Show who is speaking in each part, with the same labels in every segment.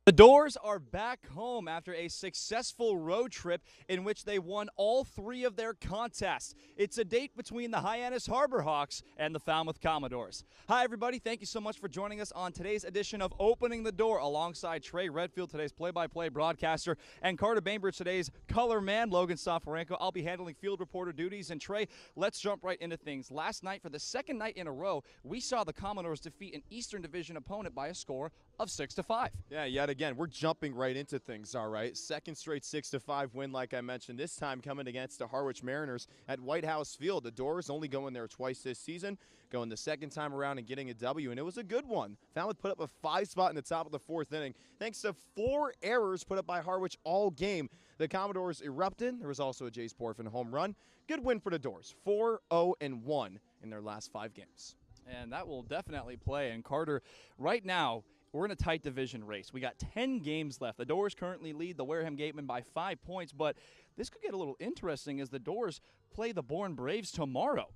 Speaker 1: The Dores are back home after a successful road trip in which they won all three of their contests. It's a date between the Hyannis Harbor Hawks and the Falmouth Commodores. Hi, everybody. Thank you so much for joining us on today's edition of Opening the Door alongside Trey, Redfield, today's play-by-play broadcaster, and Carter Bainbridge, today's color man, Logan Soforenko. I'll be handling field reporter duties. And Trey, let's jump right into things. Last night, for the second night in a row, we saw the Commodores defeat an Eastern Division opponent by a score of 6-5.
Speaker 2: Yeah, yet again, we're jumping right into things, all right. Second straight 6-5 win, like I mentioned, this time coming against the Harwich Mariners at White House Field. The Dores only going there twice this season, going the second time around and getting a W, and it was a good one. Falmouth put up a 5 spot in the top of the fourth inning, thanks to 4 errors put up by Harwich all game. The Commodores erupted. There was also a Jace Borfin home run. Good win for the Dores, 4-0-1 in their last 5 games.
Speaker 1: And that will definitely play. And Carter, right now, we're in a tight division race. We got 10 games left. The Dores currently lead the Wareham Gatemen by 5 points, but this could get a little interesting as the Dores play the Bourne Braves tomorrow.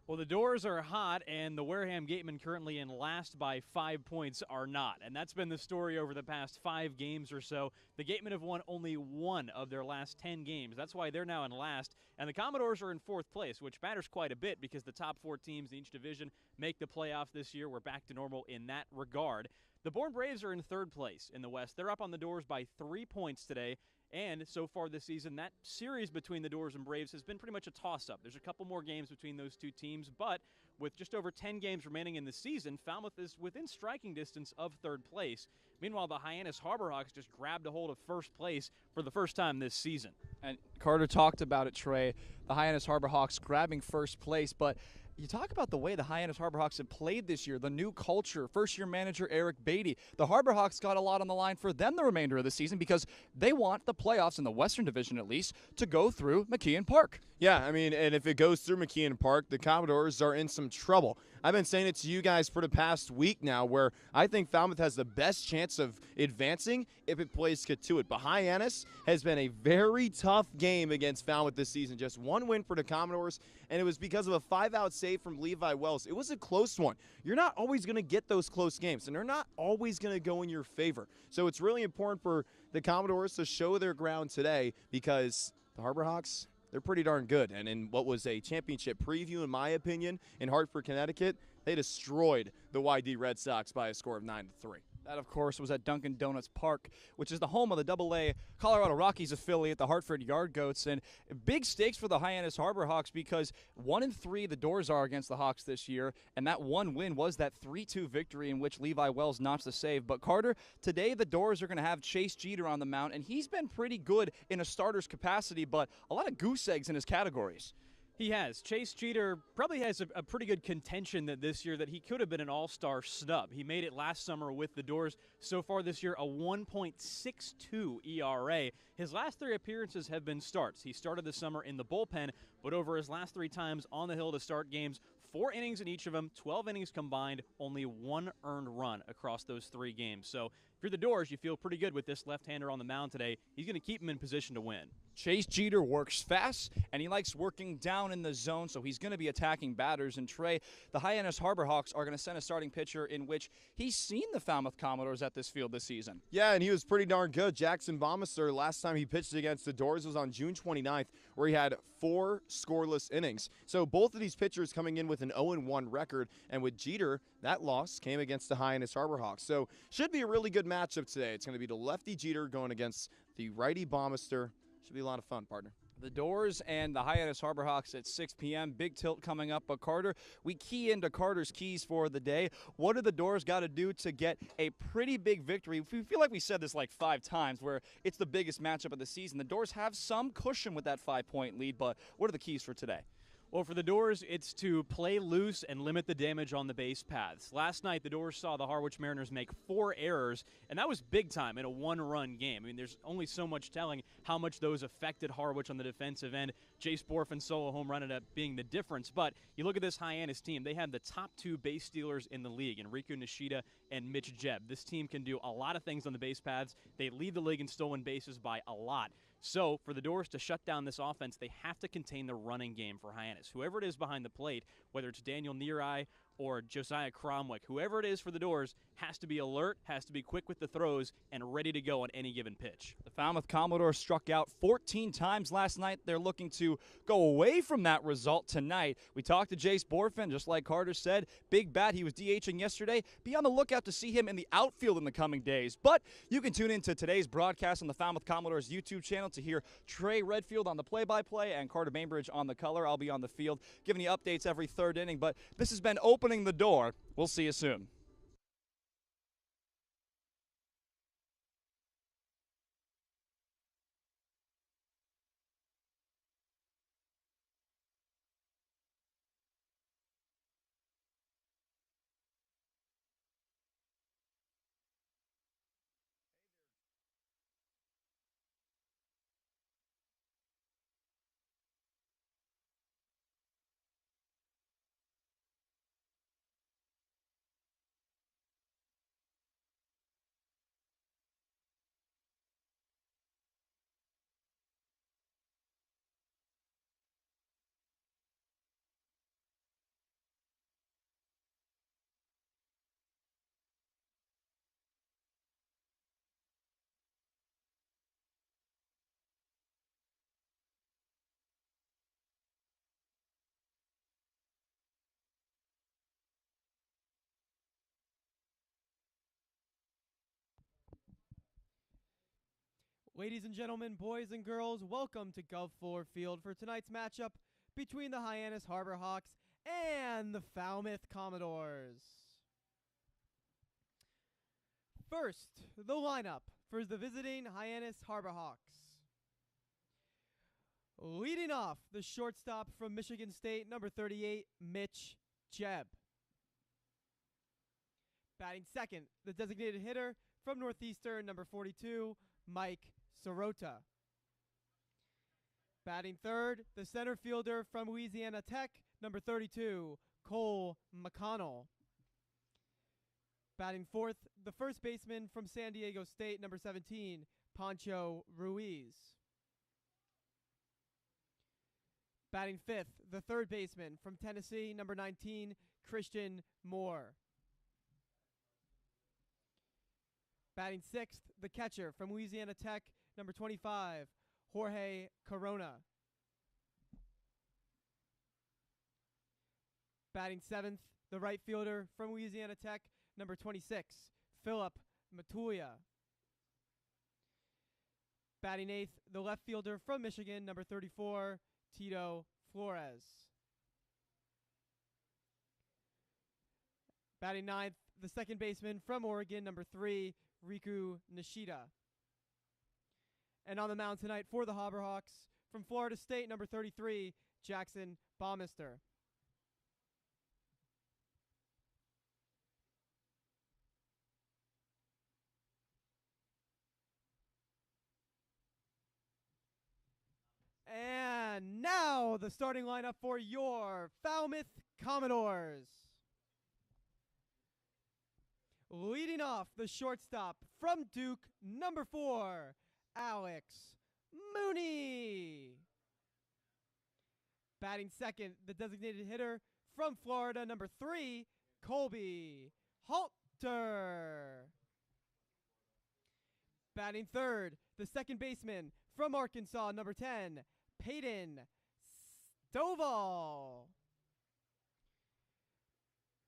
Speaker 3: Well, the Dores are hot, and the Wareham Gatemen, currently in last by 5 points, are not. And that's been the story over the past 5 games or so. The Gatemen have won only 1 of their last 10 games. That's why they're now in last. And the Commodores are in 4th place, which matters quite a bit because the top 4 teams in each division make the playoffs this year. We're back to normal in that regard. The Bourne Braves are in 3rd place in the West. They're up on the Dores by 3 points today. And so far this season, that series between the Dores and Braves has been pretty much a toss-up. There's a couple more games between those two teams, but with just over 10 games remaining in the season, Falmouth is within striking distance of 3rd place. Meanwhile, the Hyannis Harbor Hawks just grabbed a hold of 1st place for the first time this season.
Speaker 1: And Carter talked about it, Trey, the Hyannis Harbor Hawks grabbing 1st place, but you talk about the way the Hyannis Harbor Hawks have played this year, the new culture, first-year manager Eric Beatty. The Harbor Hawks got a lot on the line for them the remainder of the season because they want the playoffs in the Western Division, at least, to go through McKeon Park.
Speaker 2: Yeah, I mean, and if it goes through McKeon Park, the Commodores are in some trouble. I've been saying it to you guys for the past week now, where I think Falmouth has the best chance of advancing if it plays to it. But Hyannis has been a very tough game against Falmouth this season. Just 1 win for the Commodores, and it was because of a 5-out save from Levi Wells. It was a close one. You're not always going to get those close games, and they're not always going to go in your favor. So it's really important for the Commodores to show their ground today because the Harbor Hawks, they're pretty darn good. And in what was a championship preview, in my opinion, in Hartford, Connecticut, they destroyed the YD Red Sox by a score of 9-3.
Speaker 1: That, of course, was at Dunkin' Donuts Park, which is the home of the AA Colorado Rockies affiliate, the Hartford Yard Goats. And big stakes for the Hyannis Harbor Hawks because 1-3 the Dores are against the Hawks this year, and that one win was that 3-2 victory in which Levi Wells notched the save. But, Carter, today the Dores are going to have Chase Jeter on the mound, and he's been pretty good in a starter's capacity, but a lot of goose eggs in his categories.
Speaker 3: He has. Chase Jeter probably has a pretty good contention that this year that he could have been an all-star snub. He made it last summer with the Dores. So far this year, a 1.62 ERA. His last 3 appearances have been starts. He started the summer in the bullpen, but over his last 3 times on the hill to start games, 4 innings in each of them, 12 innings combined, only 1 earned run across those 3 games. So if you're the Dores, you feel pretty good with this left-hander on the mound today. He's going to keep him in position to win.
Speaker 1: Chase Jeter works fast, and he likes working down in the zone, so he's going to be attacking batters. And Trey, the Hyannis Harbor Hawks are going to send a starting pitcher in which he's seen the Falmouth Commodores at this field this season.
Speaker 2: Yeah, and he was pretty darn good. Jackson Baumeister, last time he pitched against the Dores was on June 29th, where he had 4 scoreless innings. So both of these pitchers coming in with an 0-1 record, and with Jeter, that loss came against the Hyannis Harbor Hawks. So should be a really good matchup today. It's going to be the lefty Jeter going against the righty Baumeister. Should be a lot of fun, partner.
Speaker 1: The Dores and the Hyannis Harbor Hawks at 6 p.m. Big tilt coming up. But, Carter, we key into Carter's keys for the day. What do the Dores got to do to get a pretty big victory? We feel like we said this like 5 times where it's the biggest matchup of the season. The Dores have some cushion with that 5-point lead, but what are the keys for today?
Speaker 3: Well, for the Dores, it's to play loose and limit the damage on the base paths. Last night, the Dores saw the Harwich Mariners make 4 errors, and that was big time in a 1-run game. I mean, there's only so much telling how much those affected Harwich on the defensive end. Jace Borfin's solo home run ended up being the difference. But you look at this Hyannis team, they have the top 2 base stealers in the league, Enrico Nishida and Mitch Jebb. This team can do a lot of things on the base paths. They lead the league in stolen bases by a lot. So for the Dores to shut down this offense, they have to contain the running game for Hyannis. Whoever it is behind the plate, whether it's Daniel Nearai or Josiah Cromwick. Whoever it is for the Dores has to be alert, has to be quick with the throws, and ready to go on any given pitch.
Speaker 1: The Falmouth Commodores struck out 14 times last night. They're looking to go away from that result tonight. We talked to Jace Borfin, just like Carter said. Big bat, he was DHing yesterday. Be on the lookout to see him in the outfield in the coming days. But you can tune into today's broadcast on the Falmouth Commodores YouTube channel to hear Trey Redfield on the play-by-play and Carter Bainbridge on the color. I'll be on the field giving you updates every third inning. But this has been Opening the Door. We'll see you soon.
Speaker 4: Ladies and gentlemen, boys and girls, welcome to Gulf Floor Field for tonight's matchup between the Hyannis Harbor Hawks and the Falmouth Commodores. First, the lineup for the visiting Hyannis Harbor Hawks. Leading off, the shortstop from Michigan State, number 38, Mitch Jebb. Batting second, the designated hitter from Northeastern, number 42, Mike Sirota. Batting third, the center fielder from Louisiana Tech, number 32, Cole McConnell. Batting fourth, the first baseman from San Diego State, number 17, Pancho Ruiz. Batting fifth, the third baseman from Tennessee, number 19, Christian Moore. Batting sixth, the catcher from Louisiana Tech, number 25, Jorge Corona. Batting seventh, the right fielder from Louisiana Tech, number 26, Philip Matulia. Batting eighth, the left fielder from Michigan, number 34, Tito Flores. Batting ninth, the second baseman from Oregon, number 3, Riku Nishida. And on the mound tonight for the Harbor Hawks, from Florida State, number 33, Jackson Baumeister. And now the starting lineup for your Falmouth Commodores. Leading off, the shortstop from Duke, number 4, Alex Mooney. Batting second, the designated hitter from Florida, number 3, Colby Halter. Batting third, the second baseman from Arkansas, number 10, Peyton Stovall.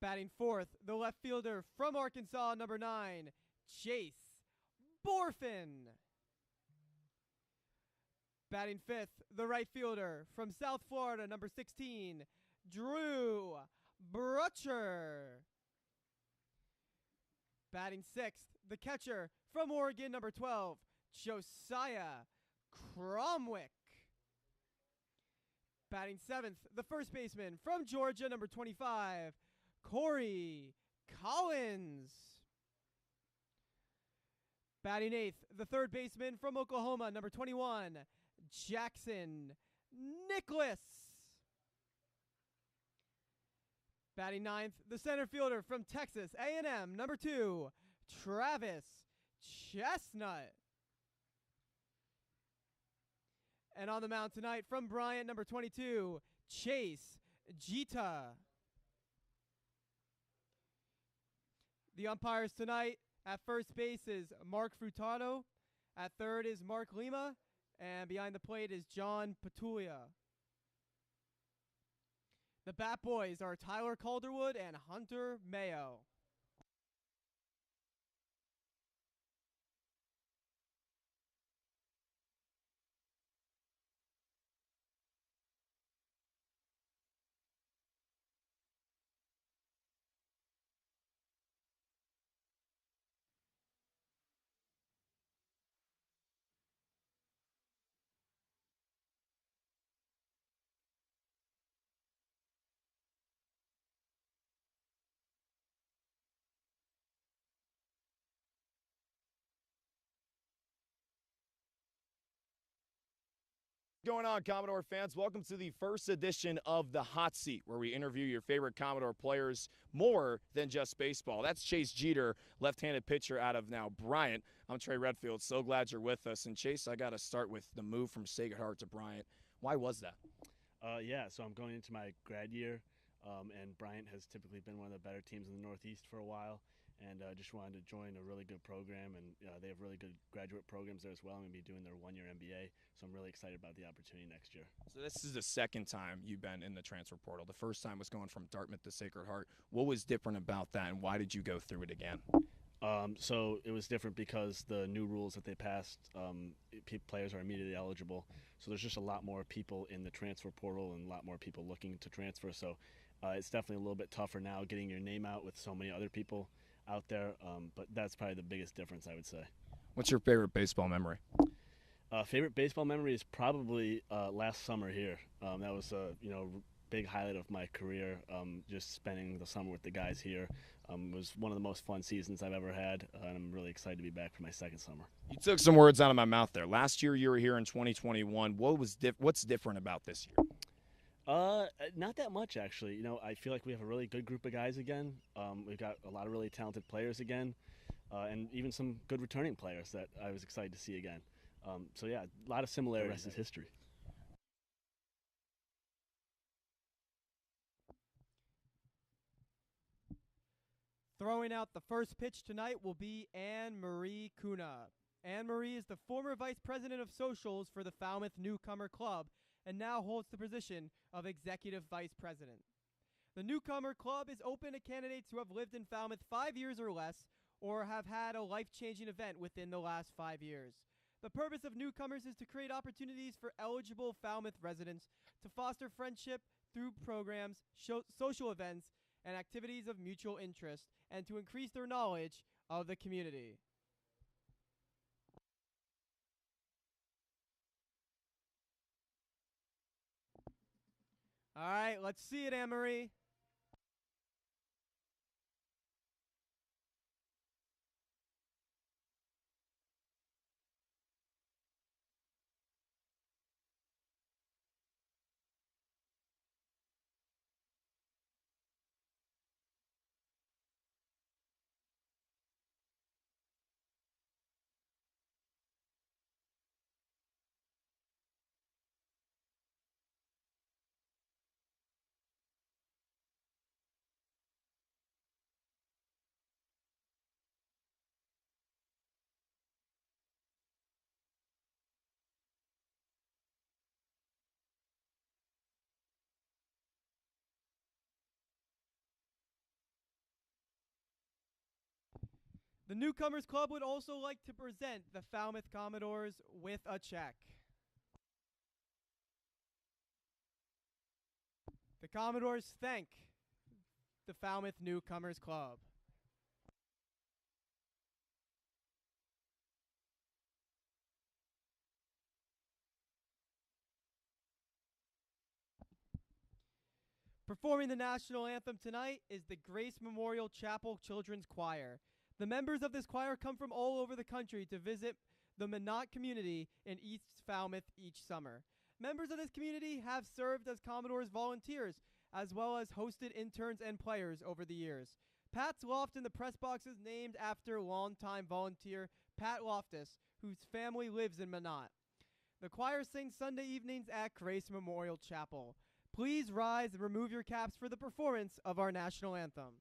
Speaker 4: Batting fourth, the left fielder from Arkansas, number 9, Chase Borfin. Batting fifth, the right fielder from South Florida, number 16, Drew Brutcher. Batting sixth, the catcher from Oregon, number 12, Josiah Cromwick. Batting seventh, the first baseman from Georgia, number 25, Corey Collins. Batting eighth, the third baseman from Oklahoma, number 21, Jackson Nicholas. Batting ninth, the center fielder from Texas A&M, number 2, Travis Chestnut. And on the mound tonight from Bryant, number 22, Chase Jita. The umpires tonight, at first base is Mark Frutato, at third is Mark Lima, and behind the plate is John Patulia. The bat boys are Tyler Calderwood and Hunter Mayo.
Speaker 2: What's going on, Commodore fans? Welcome to the first edition of The Hot Seat, where we interview your favorite Commodore players more than just baseball. That's Chase Jeter, left-handed pitcher out of now Bryant. I'm Trey Redfield. So glad you're with us. And Chase, I got to start with the move from Sacred Heart to Bryant. Why was that?
Speaker 5: So I'm going into my grad year, and Bryant has typically been one of the better teams in the Northeast for a while. And just wanted to join a really good program, and they have really good graduate programs there as well. I'm going to be doing their one-year MBA, so I'm really excited about the opportunity next year.
Speaker 2: So this is the second time you've been in the transfer portal. The first time was going from Dartmouth to Sacred Heart. What was different about that, and why did you go through it again?
Speaker 5: So it was different because the new rules that they passed, players are immediately eligible. So there's just a lot more people in the transfer portal and a lot more people looking to transfer. So it's definitely a little bit tougher now getting your name out with so many other people out there, but that's probably the biggest difference, I would say.
Speaker 2: What's your favorite baseball memory?
Speaker 5: Favorite baseball memory is probably last summer here. That was a big highlight of my career. Just spending the summer with the guys here was one of the most fun seasons I've ever had, and I'm really excited to be back for my second summer.
Speaker 2: You took some words out of my mouth there. Last year you were here in 2021. What's different about this year?
Speaker 5: Not that much, actually. I feel like we have a really good group of guys again. We've got a lot of really talented players again, and even some good returning players that I was excited to see again. So yeah, a lot of similarities. The rest is history.
Speaker 4: Throwing out the first pitch tonight will be Anne-Marie Kuna. Anne-Marie is the former vice president of socials for the Falmouth Newcomer Club and now holds the position of executive vice president. The Newcomer Club is open to candidates who have lived in Falmouth 5 years or less or have had a life-changing event within the last 5 years. The purpose of Newcomers is to create opportunities for eligible Falmouth residents to foster friendship through programs, social events, and activities of mutual interest, and to increase their knowledge of the community. All right, let's see it, Anne-Marie. The Newcomers Club would also like to present the Falmouth Commodores with a check. The Commodores thank the Falmouth Newcomers Club. Performing the national anthem tonight is the Grace Memorial Chapel Children's Choir. The members of this choir come from all over the country to visit the Minot community in East Falmouth each summer. Members of this community have served as Commodores volunteers, as well as hosted interns and players over the years. Pat's Loft in the press box is named after longtime volunteer Pat Loftus, whose family lives in Minot. The choir sings Sunday evenings at Grace Memorial Chapel. Please rise and remove your caps for the performance of our national anthem.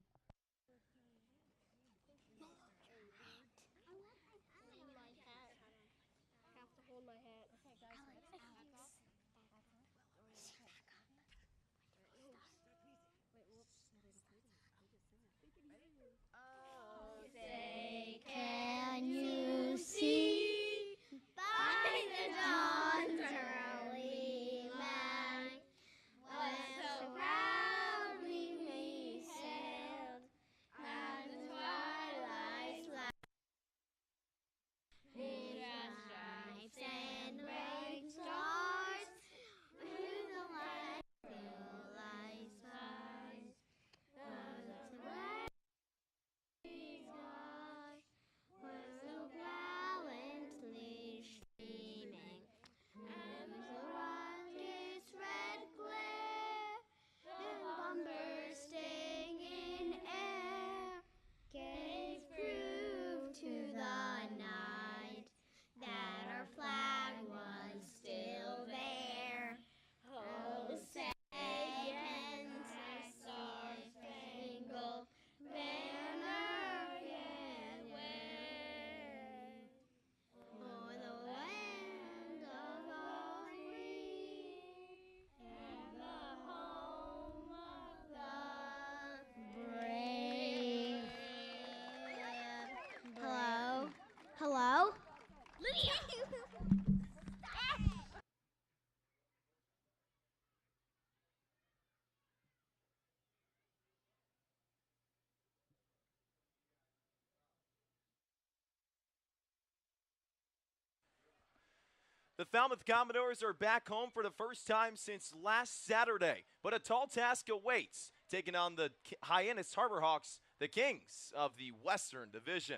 Speaker 6: The Falmouth Commodores are back home for the first time since last Saturday, but a tall task awaits, taking on the Hyannis Harbor Hawks, the Kings of the Western Division.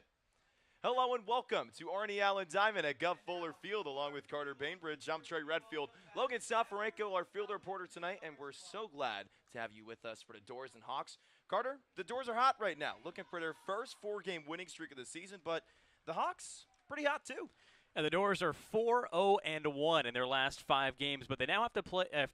Speaker 6: Hello and welcome to Arnie Allen Diamond at Gov Fuller Field, along with Carter Bainbridge. I'm Trey Redfield. Logan Soforenko, our field reporter tonight, and we're so glad to have you with us for the Dores and Hawks. Carter, the Dores are hot right now, looking for their first 4-game winning streak of the season, but the Hawks, pretty hot too.
Speaker 3: And the Dores are 4-0-1 in their last 5 games, but they now have to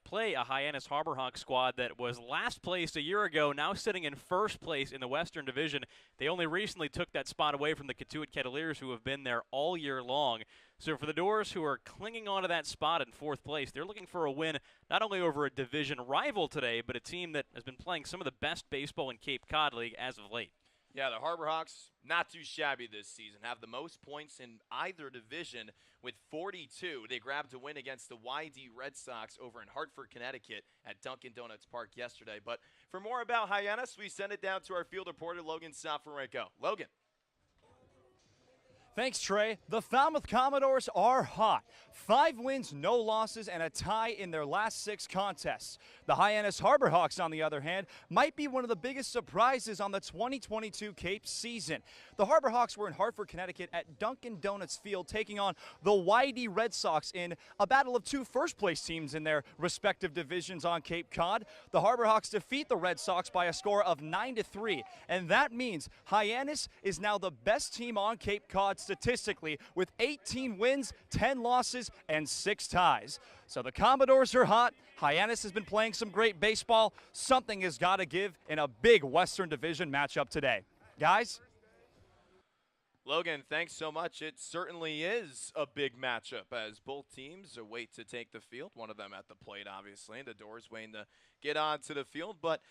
Speaker 3: play a Hyannis Harbor Hawks squad that was last placed a year ago, now sitting in first place in the Western Division. They only recently took that spot away from the Katuitt Kettleers, who have been there all year long. So for the Dores, who are clinging onto that spot in 4th place, they're looking for a win not only over a division rival today, but a team that has been playing some of the best baseball in Cape Cod League as of late.
Speaker 6: Yeah, the Harbor Hawks, not too shabby this season, have the most points in either division with 42. They grabbed a win against the YD Red Sox over in Hartford, Connecticut at Dunkin' Donuts Park yesterday. But for more about Hyannis, we send it down to our field reporter, Logan Soforenko. Logan.
Speaker 1: Thanks, Trey. The Falmouth Commodores are hot. 5 wins, no losses, and a tie in their last 6 contests. The Hyannis Harbor Hawks, on the other hand, might be one of the biggest surprises on the 2022 Cape season. The Harbor Hawks were in Hartford, Connecticut at Dunkin' Donuts Field, taking on the YD Red Sox in a battle of 2 first-place teams in their respective divisions on Cape Cod. The Harbor Hawks defeat the Red Sox by a score of 9-3, and that means Hyannis is now the best team on Cape Cod statistically, with 18 wins, 10 losses, and 6 ties. So the Commodores are hot. Hyannis has been playing some great baseball. Something has got to give in a big Western Division matchup today. Guys?
Speaker 6: Logan, thanks so much. It certainly is a big matchup as both teams await to take the field. One of them at the plate, obviously. The Dores waiting to get onto the field. But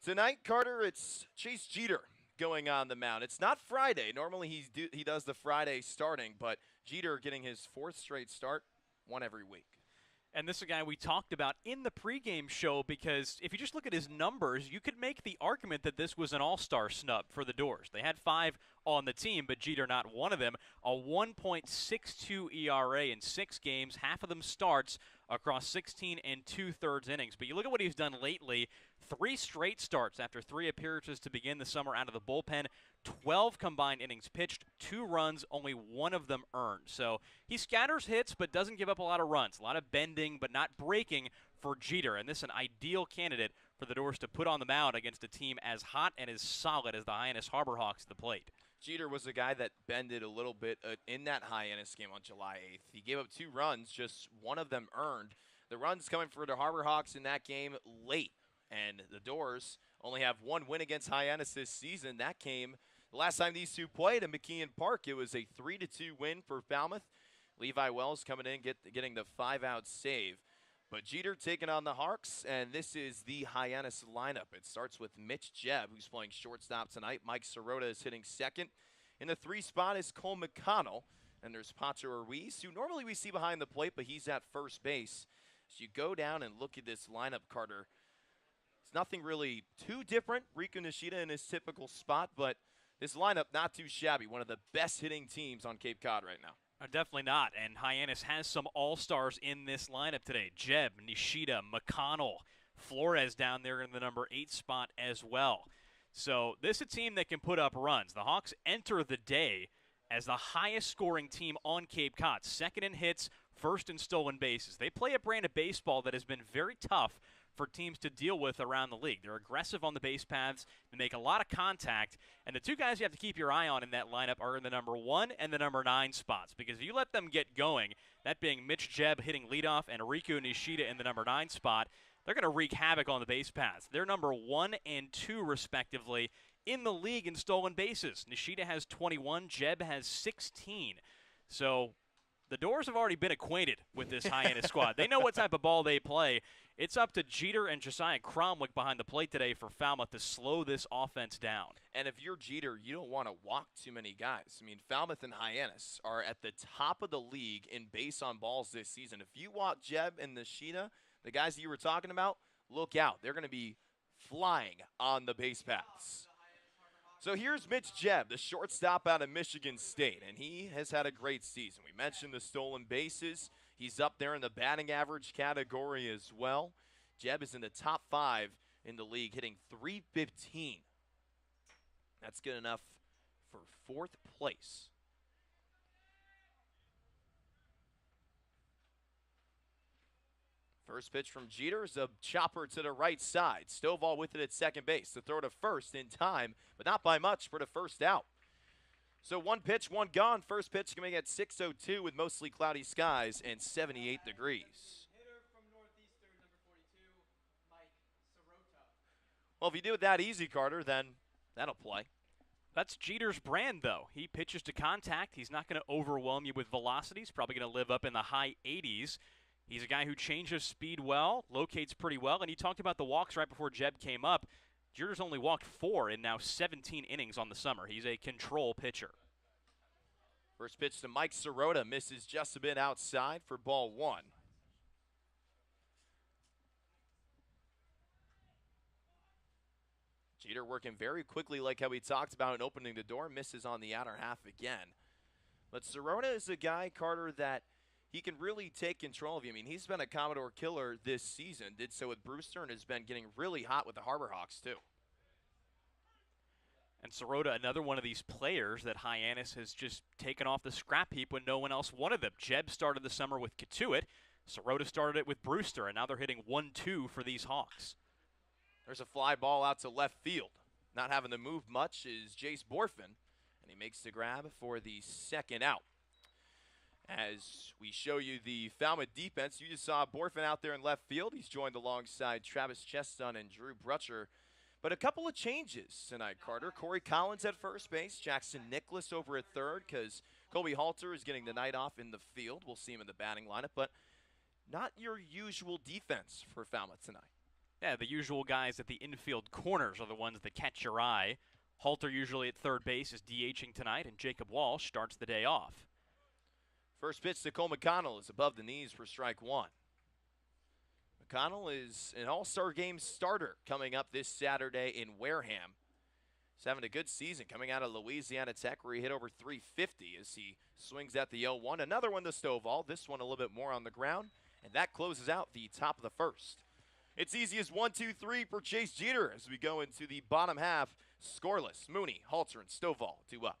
Speaker 6: tonight, Carter, it's Chase Jeter going on the mound. It's not Friday. Normally he does the Friday starting, but Jeter getting his 4th straight start, one every week.
Speaker 3: And this is a guy we talked about in the pregame show, because if you just look at his numbers, you could make the argument that this was an all-star snub for the Dores. They had 5 on the team, but Jeter not one of them. A 1.62 ERA in 6 games, half of them starts across 16 2/3 innings. But you look at what he's done lately, 3 straight starts after 3 appearances to begin the summer out of the bullpen, 12 combined innings pitched, 2 runs, only 1 of them earned. So he scatters hits but doesn't give up a lot of runs, a lot of bending but not breaking for Jeter. And this is an ideal candidate for the Dores to put on the mound against a team as hot and as solid as the Hyannis Harbor Hawks at the plate.
Speaker 6: Jeter was a guy that bended a little bit in that Hyannis game on July 8th. He gave up 2 runs, just 1 of them earned. The runs coming for the Harbor Hawks in that game late. And the Dores only have 1 win against Hyannis this season. That came the last time these two played in McKeon Park. It was a 3-2 win for Falmouth. Levi Wells coming in, getting the 5-out save. But Jeter taking on the Hawks, and this is the Hyannis lineup. It starts with Mitch Jebb, who's playing shortstop tonight. Mike Sirota is hitting second. In the 3 spot is Cole McConnell. And there's Pacho Ruiz, who normally we see behind the plate, but he's at first base. As you go down and look at this lineup, Carter, it's nothing really too different. Riku Nishida in his typical spot, but this lineup not too shabby. One of the best hitting teams on Cape Cod right now.
Speaker 3: Definitely not, and Hyannis has some all-stars in this lineup today. Jebb, Nishida, McConnell, Flores down there in the number 8 spot as well. So this is a team that can put up runs. The Hawks enter the day as the highest-scoring team on Cape Cod, 2nd in hits, 1st in stolen bases. They play a brand of baseball that has been very tough for teams to deal with around the league. They're aggressive on the base paths. They make a lot of contact. And the 2 guys you have to keep your eye on in that lineup are in the number 1 and the number 9 spots. Because if you let them get going, that being Mitch Jebb hitting leadoff and Riku Nishida in the number 9 spot, they're going to wreak havoc on the base paths. They're number 1 and 2, respectively, in the league in stolen bases. Nishida has 21. Jebb has 16. So the Dores have already been acquainted with this Hyannis squad. They know what type of ball they play. It's up to Jeter and Josiah Cromwick behind the plate today for Falmouth to slow this offense down.
Speaker 6: And if you're Jeter, you don't want to walk too many guys. I mean, Falmouth and Hyannis are at the top of the league in base on balls this season. If you walk Jebb and Nishida, the guys that you were talking about, look out. They're going to be flying on the base paths. So here's Mitch Jebb, the shortstop out of Michigan State, and he has had a great season. We mentioned the stolen bases. He's up there in the batting average category as well. Jeb is in the top 5 in the league, hitting .315. That's good enough for 4th place. First pitch from Jeter is a chopper to the right side. Stovall with it at second base. The throw to first in time, but not by much for the first out. So 1 pitch, 1 gone. First pitch coming at 6:02 with mostly cloudy skies and 78 degrees.
Speaker 4: Hitter from Northeastern, number 42, Mike Sirota.
Speaker 6: Well, if you do it that easy, Carter, then that'll play.
Speaker 3: That's Jeter's brand, though. He pitches to contact. He's not going to overwhelm you with velocity. He's probably going to live up in the high 80s. He's a guy who changes speed well, locates pretty well, and he talked about the walks right before Jeb came up. Jeter's only walked 4 in now 17 innings on the summer. He's a control pitcher.
Speaker 6: First pitch to Mike Sirota, misses just a bit outside for ball 1. Jeter working very quickly like how we talked about in opening the door, misses on the outer half again. But Sirota is a guy, Carter, that he can really take control of you. I mean, he's been a Commodore killer this season, did so with Brewster, and has been getting really hot with the Harbor Hawks, too.
Speaker 3: And Sirota, another one of these players that Hyannis has just taken off the scrap heap when no one else wanted them. Jeb started the summer with Katuitt. Sirota started it with Brewster, and now they're hitting 1-2 for these Hawks.
Speaker 6: There's a fly ball out to left field. Not having to move much is Jace Borfin, and he makes the grab for the second out. As we show you the Falmouth defense, you just saw Borfin out there in left field. He's joined alongside Travis Cheston and Drew Brutcher. But a couple of changes tonight, Carter. Corey Collins at first base, Jackson Nicholas over at third, because Colby Halter is getting the night off in the field. We'll see him in the batting lineup, but not your usual defense for Falmouth tonight.
Speaker 3: Yeah, the usual guys at the infield corners are the ones that catch your eye. Halter usually at third base is DHing tonight, and Jacob Walsh starts the day off.
Speaker 6: First pitch to Cole McConnell is above the knees for strike 1. McConnell is an all-star game starter coming up this Saturday in Wareham. He's having a good season coming out of Louisiana Tech, where he hit over .350 as he swings at the 0-1. Another one to Stovall, this one a little bit more on the ground, and that closes out the top of the first. It's easy as 1-2-3 for Chase Jeter as we go into the bottom half. Scoreless, Mooney, Halter, and Stovall 2 up.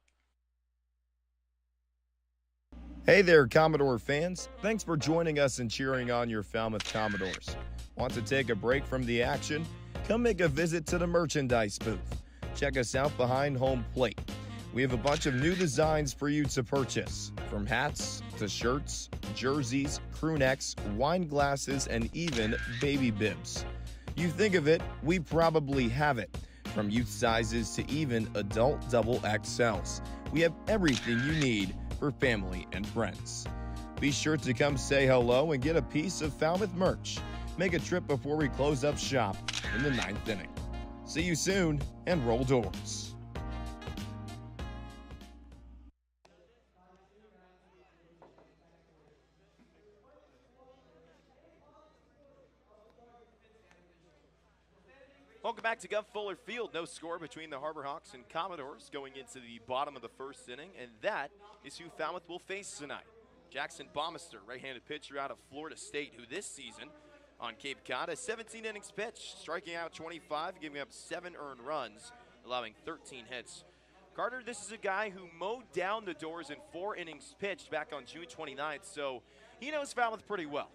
Speaker 2: Hey there, Commodore fans. Thanks for joining us and cheering on your Falmouth Commodores. Want to take a break from the action? Come make a visit to the merchandise booth. Check us out behind home plate. We have a bunch of new designs for you to purchase, from hats to shirts, jerseys, crew necks, wine glasses, and even baby bibs. You think of it, we probably have it. From youth sizes to even adult double XLs. We have everything you need for family and friends. Be sure to come say hello and get a piece of Falmouth merch. Make a trip before we close up shop in the 9th inning. See you soon, and roll Dores.
Speaker 6: Welcome back to Gov Fuller Field. No score between the Harbor Hawks and Commodores going into the bottom of the first inning, and that is who Falmouth will face tonight. Jackson Baumeister, right-handed pitcher out of Florida State, who this season on Cape Cod has 17 innings pitched, striking out 25, giving up 7 earned runs, allowing 13 hits. Carter, this is a guy who mowed down the Dores in 4 innings pitched back on June 29th, so he knows Falmouth pretty well.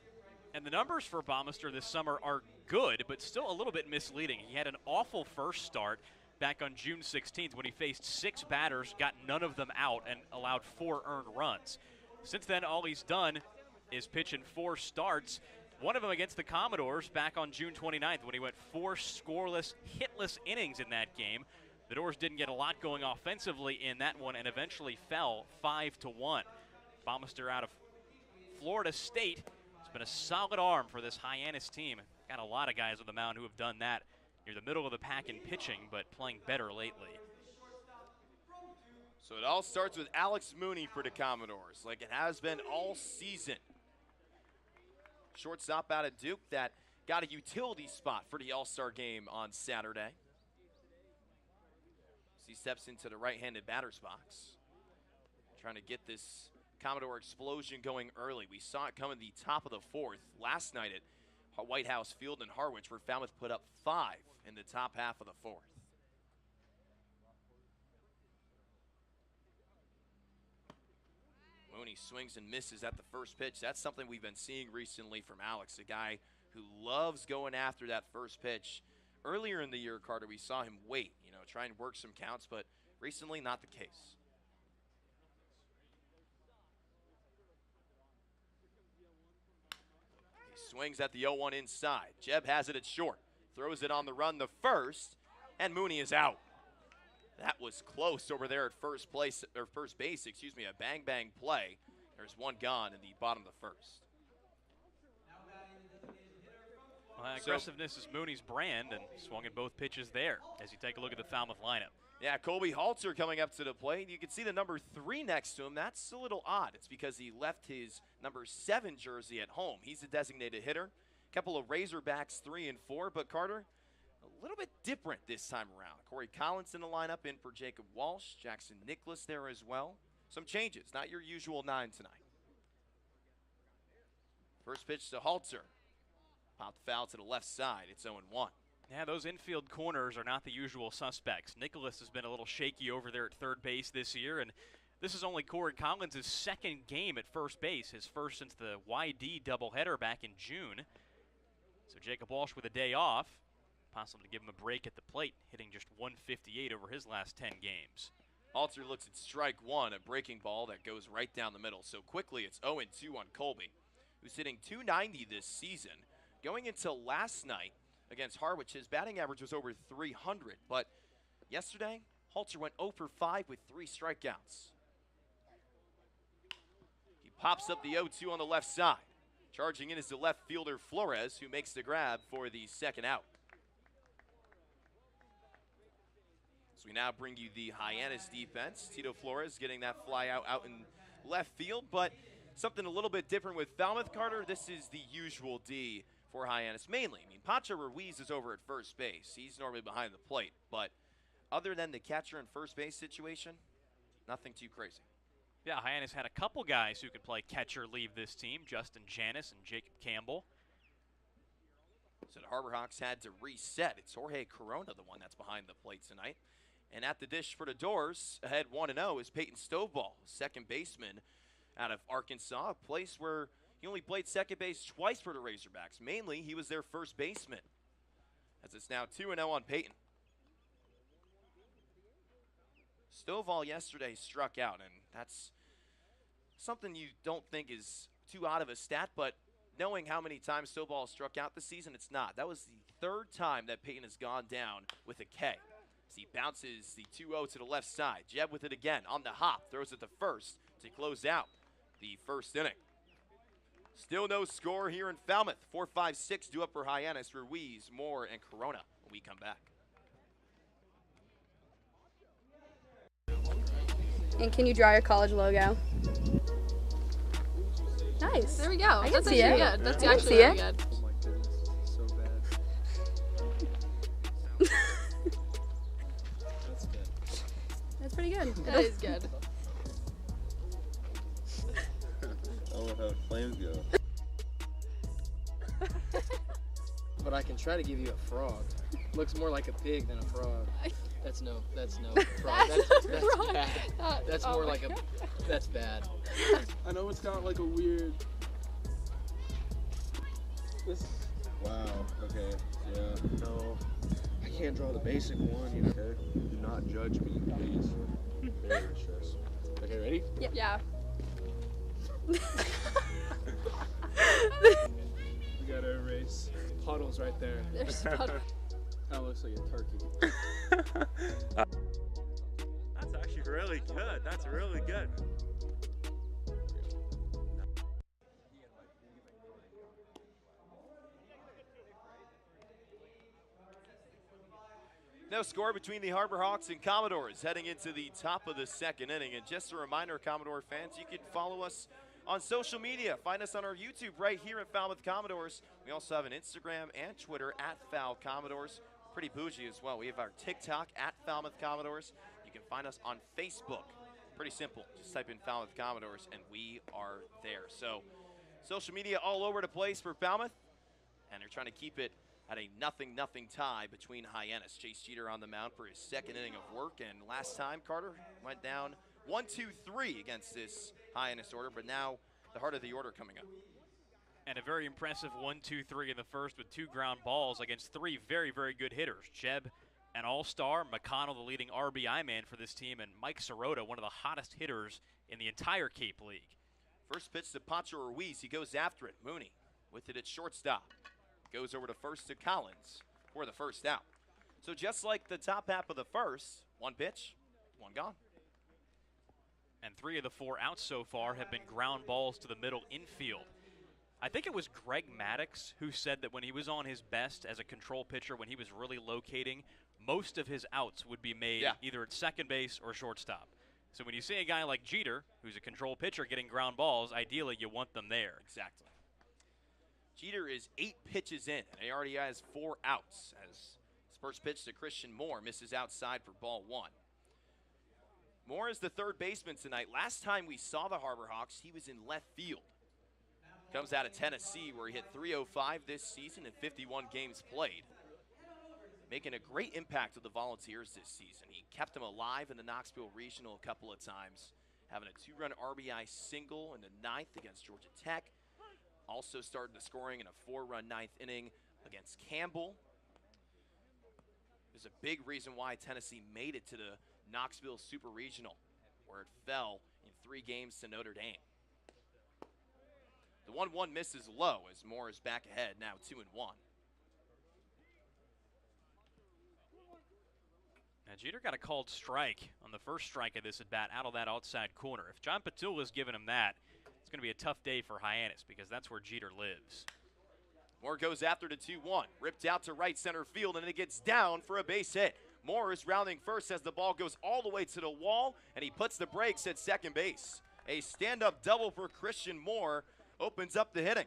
Speaker 3: And the numbers for Baumeister this summer are good, but still a little bit misleading. He had an awful first start back on June 16th when he faced 6 batters, got none of them out, and allowed 4 earned runs. Since then, all he's done is pitch in 4 starts, one of them against the Commodores back on June 29th when he went 4 scoreless, hitless innings in that game. The Dores didn't get a lot going offensively in that one and eventually fell 5-1. Baumeister out of Florida State. It's been a solid arm for this Hyannis team. Got a lot of guys on the mound who have done that near the middle of the pack in pitching, but playing better lately.
Speaker 6: So it all starts with Alex Mooney for the Commodores, like it has been all season. Shortstop out of Duke that got a utility spot for the All-Star game on Saturday. As he steps into the right-handed batter's box, trying to get this Commodore explosion going early. We saw it come in the top of the fourth last night at White House Field in Harwich, where Falmouth put up 5 in the top half of the fourth. Mooney swings and misses at the first pitch. That's something we've been seeing recently from Alex, a guy who loves going after that first pitch. Earlier in the year, Carter, we saw him wait, try and work some counts, but recently not the case. He swings at the 0-1 inside. Jeb has it at short, throws it on the run the first, and Mooney is out. That was close over there at first base, a bang play. There's one gone in the bottom of the first.
Speaker 3: Well, aggressiveness is Mooney's brand, and swung at both pitches there as you take a look at the Falmouth lineup.
Speaker 6: Yeah, Colby Halter coming up to the plate. You can see the number 3 next to him. That's a little odd. It's because he left his number 7 jersey at home. He's a designated hitter. A couple of Razorbacks 3 and 4, but Carter, a little bit different this time around. Corey Collins in the lineup, in for Jacob Walsh. Jackson Nicholas there as well. Some changes, not your usual 9 tonight. First pitch to Halter. Popped foul to the left side. It's 0-1.
Speaker 3: Yeah, those infield corners are not the usual suspects. Nicholas has been a little shaky over there at third base this year, and this is only Corey Collins' second game at first base, his first since the YD doubleheader back in June. So Jacob Walsh with a day off. Possible to give him a break at the plate, hitting just 158 over his last 10 games.
Speaker 6: Halter looks at strike 1, a breaking ball that goes right down the middle. So quickly, it's 0-2 on Colby, who's hitting .290 this season. Going into last night against Harwich, his batting average was over 300. But yesterday, Halter went 0 for 5 with 3 strikeouts. He pops up the 0-2 on the left side. Charging in is the left fielder Flores, who makes the grab for the second out. So we now bring you the Hyannis defense. Tito Flores getting that fly out in left field, but something a little bit different with Falmouth, Carter. This is the usual D for Hyannis mainly. Pacho Ruiz is over at first base. He's normally behind the plate, but other than the catcher and first base situation, nothing too crazy.
Speaker 3: Yeah, Hyannis had a couple guys who could play catcher leave this team, Justin Janis and Jacob Campbell.
Speaker 6: So the Harbor Hawks had to reset. It's Jorge Corona, the one that's behind the plate tonight. And at the dish for the Dores, ahead 1-0 is Peyton Stovall, second baseman out of Arkansas, a place where he only played second base twice for the Razorbacks. Mainly, he was their first baseman. As it's now 2-0 on Peyton. Stovall yesterday struck out, and that's something you don't think is too odd of a stat, but knowing how many times Stovall struck out this season, it's not. That was the 3rd time that Peyton has gone down with a K. As he bounces the 2-0 to the left side. Jeb with it again on the hop. Throws it to first to close out the first inning. Still no score here in Falmouth. 4-5-6 due up for Hyannis, Ruiz, Moore, and Corona when we come back.
Speaker 7: And can you draw your college logo? Nice.
Speaker 8: There we go.
Speaker 7: I can
Speaker 8: That's
Speaker 7: see
Speaker 8: actually
Speaker 7: it.
Speaker 8: good. That's
Speaker 7: I can
Speaker 8: actually
Speaker 7: see
Speaker 8: really
Speaker 7: it.
Speaker 8: good.
Speaker 9: Oh my goodness, so bad. That's good.
Speaker 7: That's pretty good.
Speaker 8: That is good.
Speaker 9: I love how flames go.
Speaker 10: But I can try to give you a frog. Looks more like a pig than a frog. That's no frog. That's
Speaker 8: wrong.
Speaker 10: bad. That's
Speaker 8: oh
Speaker 10: more
Speaker 8: my
Speaker 10: like
Speaker 8: God.
Speaker 10: that's bad.
Speaker 9: I know it's got like a weird. This. Wow. Okay. Yeah. No. I can't draw the basic one. You know. Okay. Do not judge me, please. Very stressed. Okay. Ready?
Speaker 8: Yep. Yeah.
Speaker 9: We gotta erase
Speaker 10: Puddles right there.
Speaker 8: There's puddle.
Speaker 9: That looks like a turkey.
Speaker 11: That's actually really good. That's really good.
Speaker 6: No score between the Harbor Hawks and Commodores heading into the top of the second inning. And just a reminder, Commodore fans, you can follow us on social media. Find us on our YouTube right here at Falmouth Commodores. We also have an Instagram and Twitter at Fal Commodores. Pretty bougie as well. We have our TikTok at Falmouth Commodores. You can find us on Facebook, Pretty simple. Just type in Falmouth Commodores, and we are there. So social media all over the place for Falmouth, and they're trying to keep it at a 0-0 tie between Hyannis. Chase Jeter on the mound for his second inning of work, and last time Carter went down 1-2-3 against this Hyannis order, but now the heart of the order coming up.
Speaker 3: And a very impressive 1-2-3 in the first with 2 ground balls against 3 very, very good hitters. Jeb, an all-star, McConnell, the leading RBI man for this team, and Mike Sirota, one of the hottest hitters in the entire Cape League.
Speaker 6: First pitch to Pancho Ruiz. He goes after it. Mooney with it at shortstop. Goes over to first to Collins for the first out. So just like the top half of the first, 1 pitch, 1 gone.
Speaker 3: And 3 of the 4 outs so far have been ground balls to the middle infield. I think it was Greg Maddox who said that when he was on his best as a control pitcher, when he was really locating, most of his outs would be made either at second base or shortstop. So when you see a guy like Jeter, who's a control pitcher, getting ground balls, ideally you want them there.
Speaker 6: Exactly. Jeter is 8 pitches in, and he already has 4 outs as his first pitch to Christian Moore misses outside for ball 1. Moore is the third baseman tonight. Last time we saw the Harbor Hawks, he was in left field. Comes out of Tennessee, where he hit .305 this season in 51 games played. Making a great impact with the Volunteers this season. He kept them alive in the Knoxville Regional a couple of times, having a 2-run RBI single in the 9th against Georgia Tech. Also started the scoring in a 4-run 9th inning against Campbell. There's a big reason why Tennessee made it to the Knoxville Super Regional, where it fell in 3 games to Notre Dame. The 1-1 misses low as Moore is back ahead, now 2-1.
Speaker 3: Now Jeter got a called strike on the first strike of this at bat out of that outside corner. If John Petula's given him that, it's going to be a tough day for Hyannis because that's where Jeter lives.
Speaker 6: Moore goes after the 2-1, ripped out to right center field, and it gets down for a base hit. Moore is rounding first as the ball goes all the way to the wall, and he puts the brakes at second base. A stand-up double for Christian Moore opens up the hitting.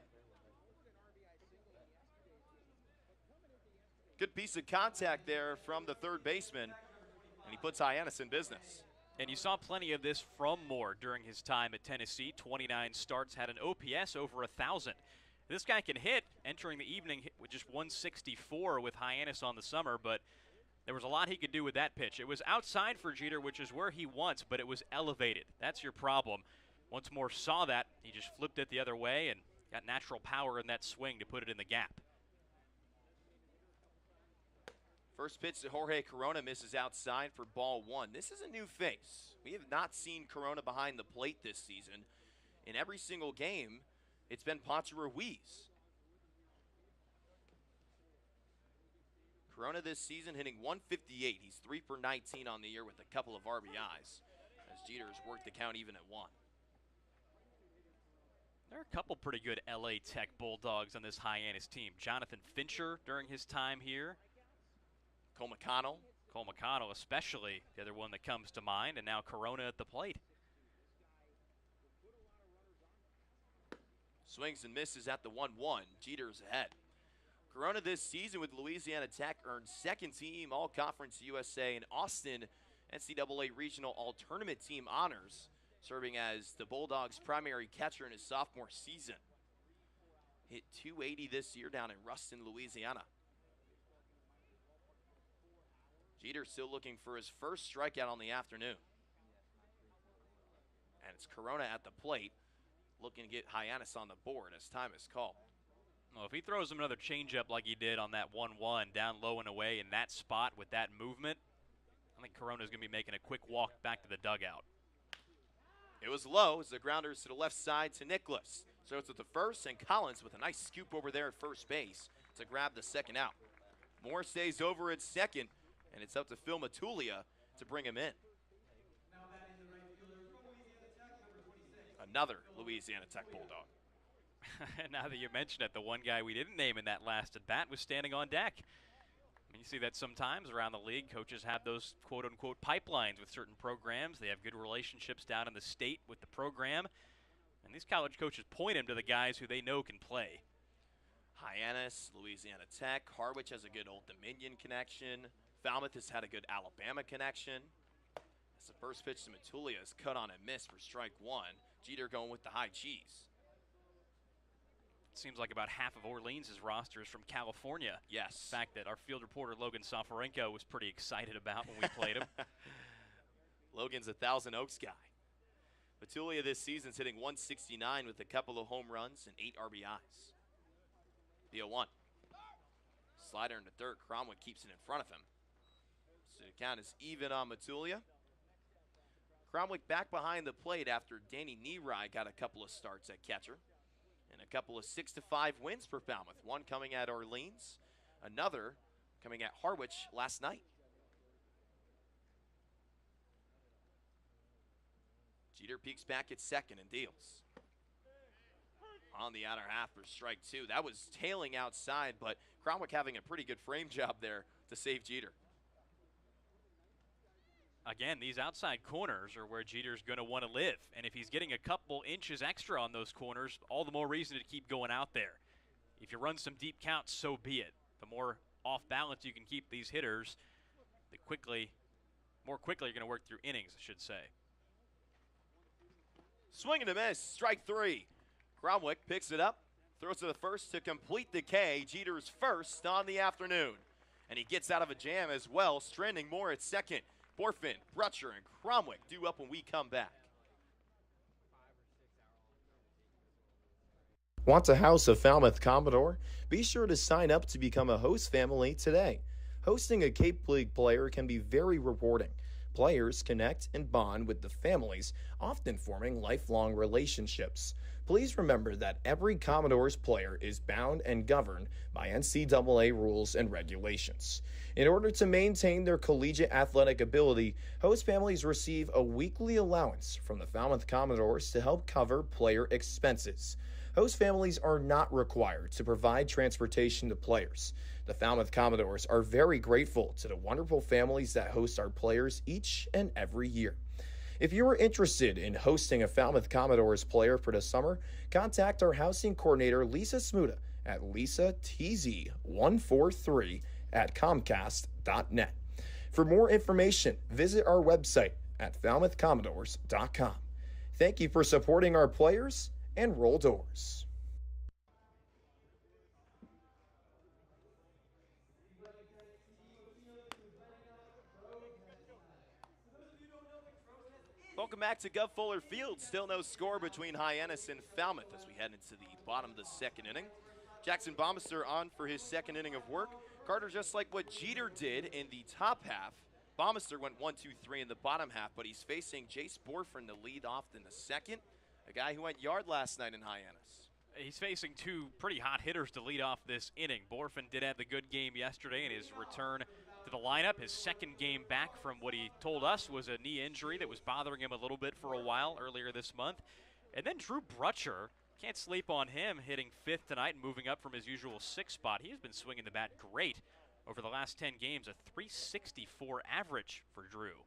Speaker 6: Good piece of contact there from the third baseman, and he puts Hyannis in business.
Speaker 3: And you saw plenty of this from Moore during his time at Tennessee. 29 starts, had an OPS over 1,000. This guy can hit, entering the evening with just 164 with Hyannis on the summer, but there was a lot he could do with that pitch. It was outside for Jeter, which is where he wants, but it was elevated. That's your problem. Once Moore saw that, he just flipped it the other way and got natural power in that swing to put it in the gap.
Speaker 6: First pitch to Jorge Corona misses outside for ball 1. This is a new face. We have not seen Corona behind the plate this season. In every single game, it's been Pancho Ruiz. Corona this season hitting .158. He's 3 for 19 on the year with a couple of RBIs as Jeter has worked the count even at 1.
Speaker 3: There are a couple pretty good LA Tech Bulldogs on this Hyannis team. Jonathan Fincher during his time here.
Speaker 6: Cole McConnell
Speaker 3: especially, the other one that comes to mind, and now Corona at the plate.
Speaker 6: Swings and misses at the 1-1. Jeter's ahead. Corona this season with Louisiana Tech earned second team All-Conference USA and Austin NCAA Regional All-Tournament team honors, serving as the Bulldogs' primary catcher in his sophomore season. Hit .280 this year down in Ruston, Louisiana. Jeter still looking for his first strikeout on the afternoon. And it's Corona at the plate, looking to get Hyannis on the board as time is called.
Speaker 3: Well, if he throws him another changeup like he did on that 1-1 down low and away in that spot with that movement, I think Corona's going to be making a quick walk back to the dugout.
Speaker 6: It was low as the grounders to the left side to Nicholas. So it's at the first, and Collins with a nice scoop over there at first base to grab the second out. Moore stays over at second, and it's up to Phil Matulia to bring him in. Another Louisiana Tech Bulldog.
Speaker 3: Now that you mention it, the one guy we didn't name in that last at bat was standing on deck. I mean, you see that sometimes around the league. Coaches have those quote-unquote pipelines with certain programs. They have good relationships down in the state with the program. And these college coaches point them to the guys who they know can play.
Speaker 6: Hyannis, Louisiana Tech. Harwich has a good Old Dominion connection. Falmouth has had a good Alabama connection. As the first pitch to Matulia is cut on and missed for strike one. Jeter going with the high cheese.
Speaker 3: It seems like about half of Orleans' roster is from California.
Speaker 6: Yes.
Speaker 3: The fact that our field reporter Logan Soforenko was pretty excited about when we played him.
Speaker 6: Logan's a Thousand Oaks guy. Matulia this season's hitting 169 with a couple of home runs and 8 RBIs. The 0-1. Slider into third. Cromwell keeps it in front of him. So the count is even on Matulia. Cromwell back behind the plate after Danny Neary got a couple of starts at catcher. And a couple of 6-5 wins for Falmouth. One coming at Orleans, another coming at Harwich last night. Jeter peeks back at second and deals. On the outer half for strike two. That was tailing outside, but Cromwell having a pretty good frame job there to save Jeter.
Speaker 3: Again, these outside corners are where Jeter's going to want to live. And if he's getting a couple inches extra on those corners, all the more reason to keep going out there. If you run some deep counts, so be it. The more off balance you can keep these hitters, the more quickly you're going to work through innings, I should say.
Speaker 6: Swing and a miss, strike three. Cromwell picks it up, throws to the first to complete the K. Jeter's first on the afternoon. And he gets out of a jam as well, stranding more at second. Borfin, Brutcher, and Cromwell due up when we come back.
Speaker 2: Want a house of Falmouth Commodore? Be sure to sign up to become a host family today. Hosting a Cape League player can be very rewarding. Players connect and bond with the families, often forming lifelong relationships. Please remember that every Commodores player is bound and governed by NCAA rules and regulations. In order to maintain their collegiate athletic ability, host families receive a weekly allowance from the Falmouth Commodores to help cover player expenses. Host families are not required to provide transportation to players. The Falmouth Commodores are very grateful to the wonderful families that host our players each and every year. If you are interested in hosting a Falmouth Commodores player for the summer, contact our housing coordinator Lisa Smuda at lisatz143@comcast.net. For more information, visit our website at falmouthcommodores.com. Thank you for supporting our players, and roll Dores.
Speaker 6: Welcome back to Gov Fuller Field. Still no score between Hyannis and Falmouth as we head into the bottom of the second inning. Jackson Baumeister on for his second inning of work. Carter, just like what Jeter did in the top half, Baumeister went 1-2-3 in the bottom half, but he's facing Jace Borfin to lead off in the second, a guy who went yard last night in Hyannis.
Speaker 3: He's facing two pretty hot hitters to lead off this inning. Borfin did have the good game yesterday in his return to the lineup, his second game back from what he told us was a knee injury that was bothering him a little bit for a while earlier this month. And then Drew Brutcher, can't sleep on him, hitting fifth tonight and moving up from his usual sixth spot. He has been swinging the bat great over the last 10 games, a .364 average for Drew.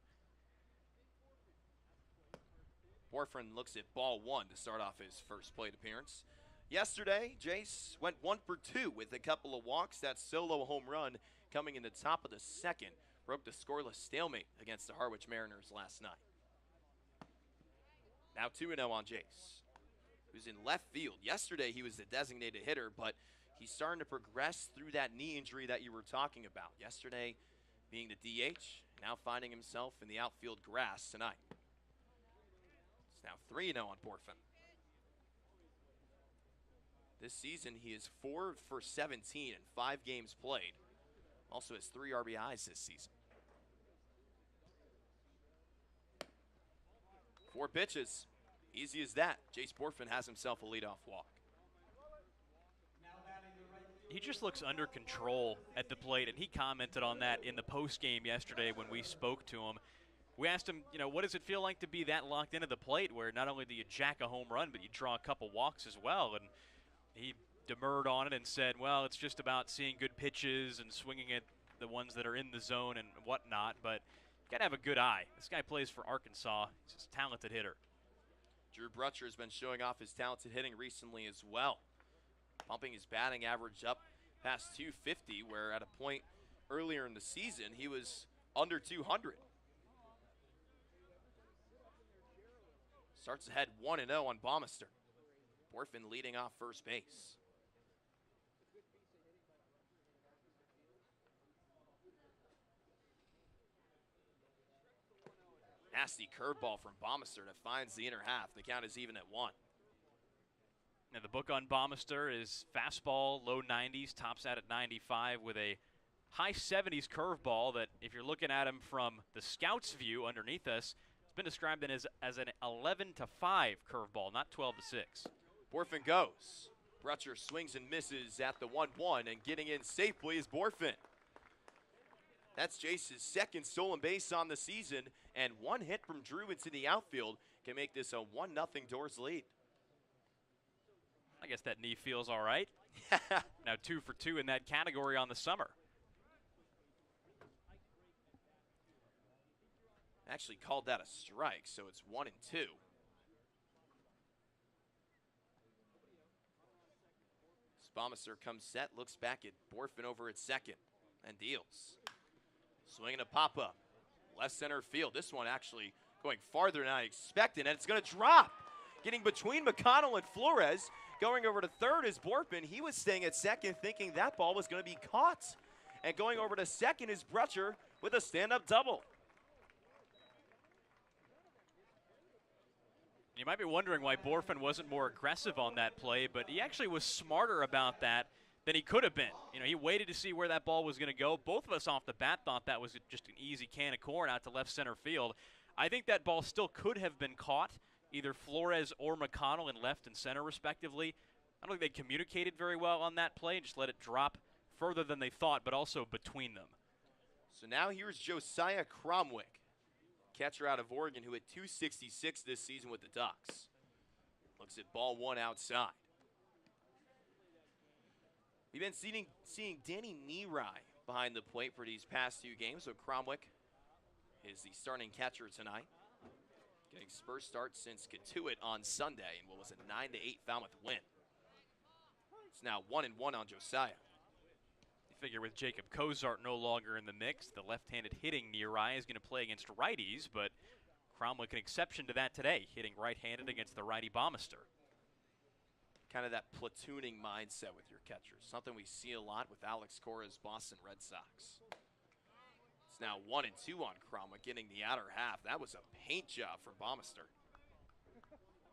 Speaker 6: Borfin looks at ball one to start off his first plate appearance. Yesterday, Jace went 1 for 2 with a couple of walks. That solo home run coming in the top of the second broke the scoreless stalemate against the Harwich Mariners last night. Now 2-0 on Jace, who's in left field. Yesterday, he was the designated hitter, but he's starting to progress through that knee injury that you were talking about. Yesterday being the DH, now finding himself in the outfield grass tonight. It's now 3-0 on Borfin. This season, he is 4 for 17 in 5 games played. Also has 3 RBIs this season. 4 pitches. Easy as that. Jace Borfin has himself a leadoff walk.
Speaker 3: He just looks under control at the plate, and he commented on that in the post game yesterday when we spoke to him. We asked him, what does it feel like to be that locked into the plate where not only do you jack a home run, but you draw a couple walks as well? And he demurred on it and said, well, it's just about seeing good pitches and swinging at the ones that are in the zone and whatnot, but you got to have a good eye. This guy plays for Arkansas. He's a talented hitter.
Speaker 6: Drew Brutcher has been showing off his talented hitting recently as well, pumping his batting average up past 250, where at a point earlier in the season he was under 200. starts ahead 1-0 on Baumeister. Borfin leading off first base. Nasty curveball from Baumeister that finds the inner half. The count is even at 1.
Speaker 3: Now the book on Baumeister is fastball, low 90s, tops out at 95 with a high 70s curveball that, if you're looking at him from the scout's view underneath us, it's been described as an 11-5 curveball, not 12-6.
Speaker 6: Borfin goes. Brutcher swings and misses at the 1-1, and getting in safely is Borfin. That's Jace's second stolen base on the season, and one hit from Drew into the outfield can make this a 1-0 Dores lead.
Speaker 3: I guess that knee feels all right. Now 2 for 2 in that category on the summer.
Speaker 6: Actually called that a strike, so it's 1-2. Baumeister comes set, looks back at Borfin over at second, and deals. Swinging a pop-up. Left center field. This one actually going farther than I expected, and it's going to drop. Getting between McConnell and Flores. Going over to third is Borfin. He was staying at second thinking that ball was going to be caught. And going over to second is Brutcher with a stand-up double.
Speaker 3: You might be wondering why Borfin wasn't more aggressive on that play, but he actually was smarter about that than he could have been. You know, he waited to see where that ball was going to go. Both of us off the bat thought that was just an easy can of corn out to left center field. I think that ball still could have been caught, either Flores or McConnell in left and center respectively. I don't think they communicated very well on that play and just let it drop further than they thought, but also between them.
Speaker 6: So now here's Josiah Cromwick, catcher out of Oregon, who hit .266 this season with the Ducks. Looks at ball one outside. We've been seeing Danny Nerai behind the plate for these past 2 games, so Cromwick is the starting catcher tonight. Getting his first start since Katuitt on Sunday, and what was a 9-8 Falmouth win. It's now 1-1 on Josiah.
Speaker 3: You figure with Jacob Cozart no longer in the mix, the left-handed hitting Nerai is going to play against righties, but Cromwick an exception to that today, hitting right-handed against the righty Baumeister.
Speaker 6: Kind of that platooning mindset with your catchers, something we see a lot with Alex Cora's Boston Red Sox. It's now 1-2 on Cromwick, getting the outer half. That was a paint job for Baumeister.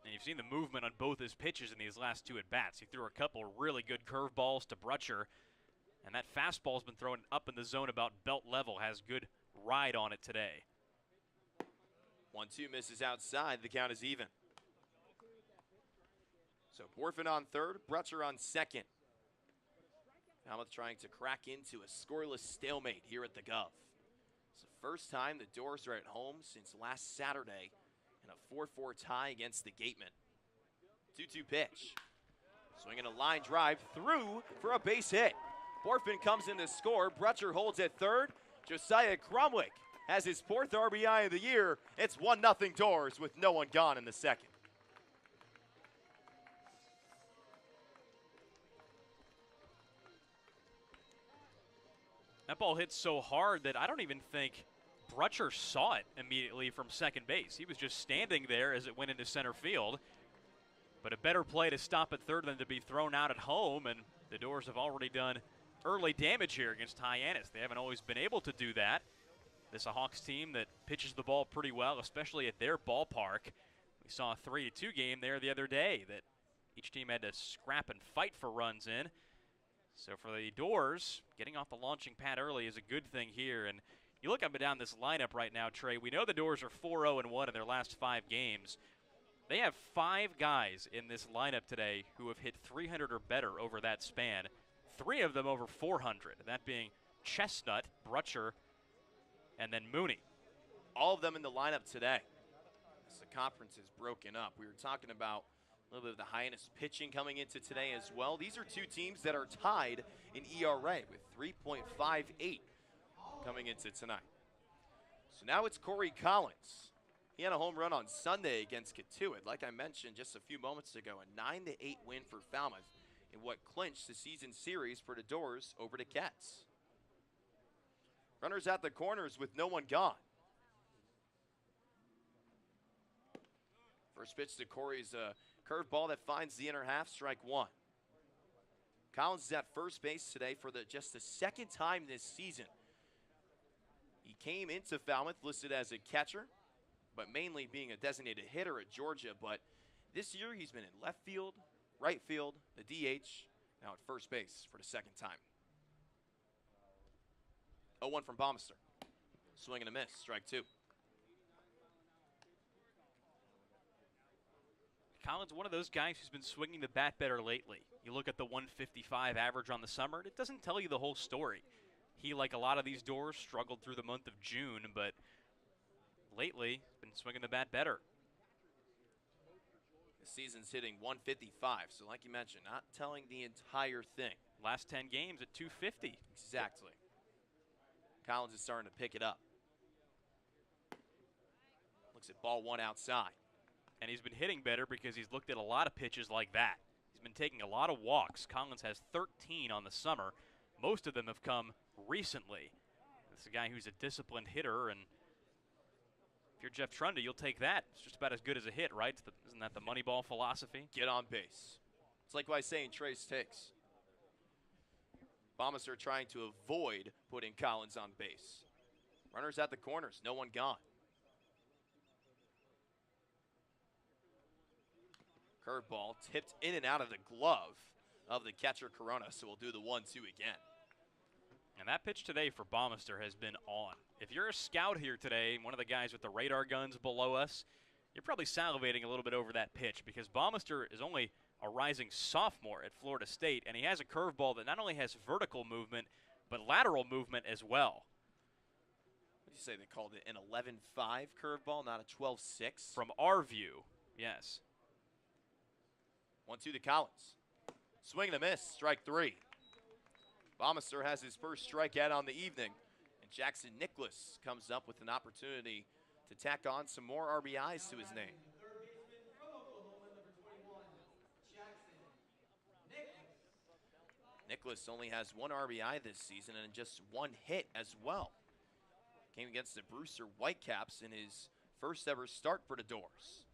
Speaker 3: And you've seen the movement on both his pitches in these last 2 at-bats. He threw a couple really good curveballs to Brutcher, and that fastball's been thrown up in the zone about belt level, has good ride on it today.
Speaker 6: 1-2 misses outside, the count is even. So Borfin on third, Brutcher on second. Falmouth trying to crack into a scoreless stalemate here at the Gov. It's the first time the Dores are at home since last Saturday in a 4-4 tie against the Gatemen. 2-2 pitch. Swinging a line drive through for a base hit. Borfin comes in to score. Brutcher holds at third. Josiah Cromwick has his 4th RBI of the year. It's 1-0 Dores with no one gone in the second.
Speaker 3: That ball hit so hard that I don't even think Brutcher saw it immediately from second base. He was just standing there as it went into center field. But a better play to stop at third than to be thrown out at home, and the Dores have already done early damage here against Hyannis. They haven't always been able to do that. This is a Hawks team that pitches the ball pretty well, especially at their ballpark. We saw a 3-2 game there the other day that each team had to scrap and fight for runs in. So for the Dores, getting off the launching pad early is a good thing here. And you look up and down this lineup right now, Trey, we know the Dores are 4-0-1 in their last 5 games. They have 5 guys in this lineup today who have hit 300 or better over that span. 3 of them over 400, that being Chestnut, Brutcher, and then Mooney.
Speaker 6: All of them in the lineup today. As the conference is broken up. We were talking about a little bit of the Hyannis pitching coming into today as well. These are 2 teams that are tied in ERA with 3.58 coming into tonight. So now it's Corey Collins. He had a home run on Sunday against Katuitt. Like I mentioned just a few moments ago, a 9-8 win for Falmouth in what clinched the season series for the Dores over the Cats. Runners at the corners with no one gone. First pitch to Corey's a curveball that finds the inner half, strike one. Collins is at first base today for just the second time this season. He came into Falmouth listed as a catcher, but mainly being a designated hitter at Georgia. But this year he's been in left field, right field, the DH, now at first base for the second time. 0-1 from Baumeister. Swing and a miss, strike two.
Speaker 3: Collins, one of those guys who's been swinging the bat better lately. You look at the 155 average on the summer, it doesn't tell you the whole story. He, like a lot of these Dores, struggled through the month of June, but lately been swinging the bat better.
Speaker 6: The season's hitting 155, so like you mentioned, not telling the entire thing.
Speaker 3: Last 10 games at 250.
Speaker 6: Exactly. Collins is starting to pick it up. Looks at ball one outside.
Speaker 3: And he's been hitting better because he's looked at a lot of pitches like that. He's been taking a lot of walks. Collins has 13 on the summer. Most of them have come recently. This is a guy who's a disciplined hitter, and if you're Jeff Trunda, you'll take that. It's just about as good as a hit, right? Isn't that the Moneyball philosophy?
Speaker 6: Get on base. It's like what I say in Trey's takes. Baumeister trying to avoid putting Collins on base. Runners at the corners, no one gone. Curveball tipped in and out of the glove of the catcher Corona, so we'll do the 1-2 again.
Speaker 3: And that pitch today for Baumeister has been on. If you're a scout here today, one of the guys with the radar guns below us, you're probably salivating a little bit over that pitch because Baumeister is only a rising sophomore at Florida State, and he has a curveball that not only has vertical movement, but lateral movement as well.
Speaker 6: What did you say they called it? An 11.5 curveball, not a 12.6?
Speaker 3: From our view, yes.
Speaker 6: 1-2 to Collins. Swing and a miss, strike three. Baumeister has his first strikeout on the evening, and Jackson Nicholas comes up with an opportunity to tack on some more RBIs to his name. Nicholas only has one RBI this season and just one hit as well. Came against the Brewster Whitecaps in his first ever start for the Dores.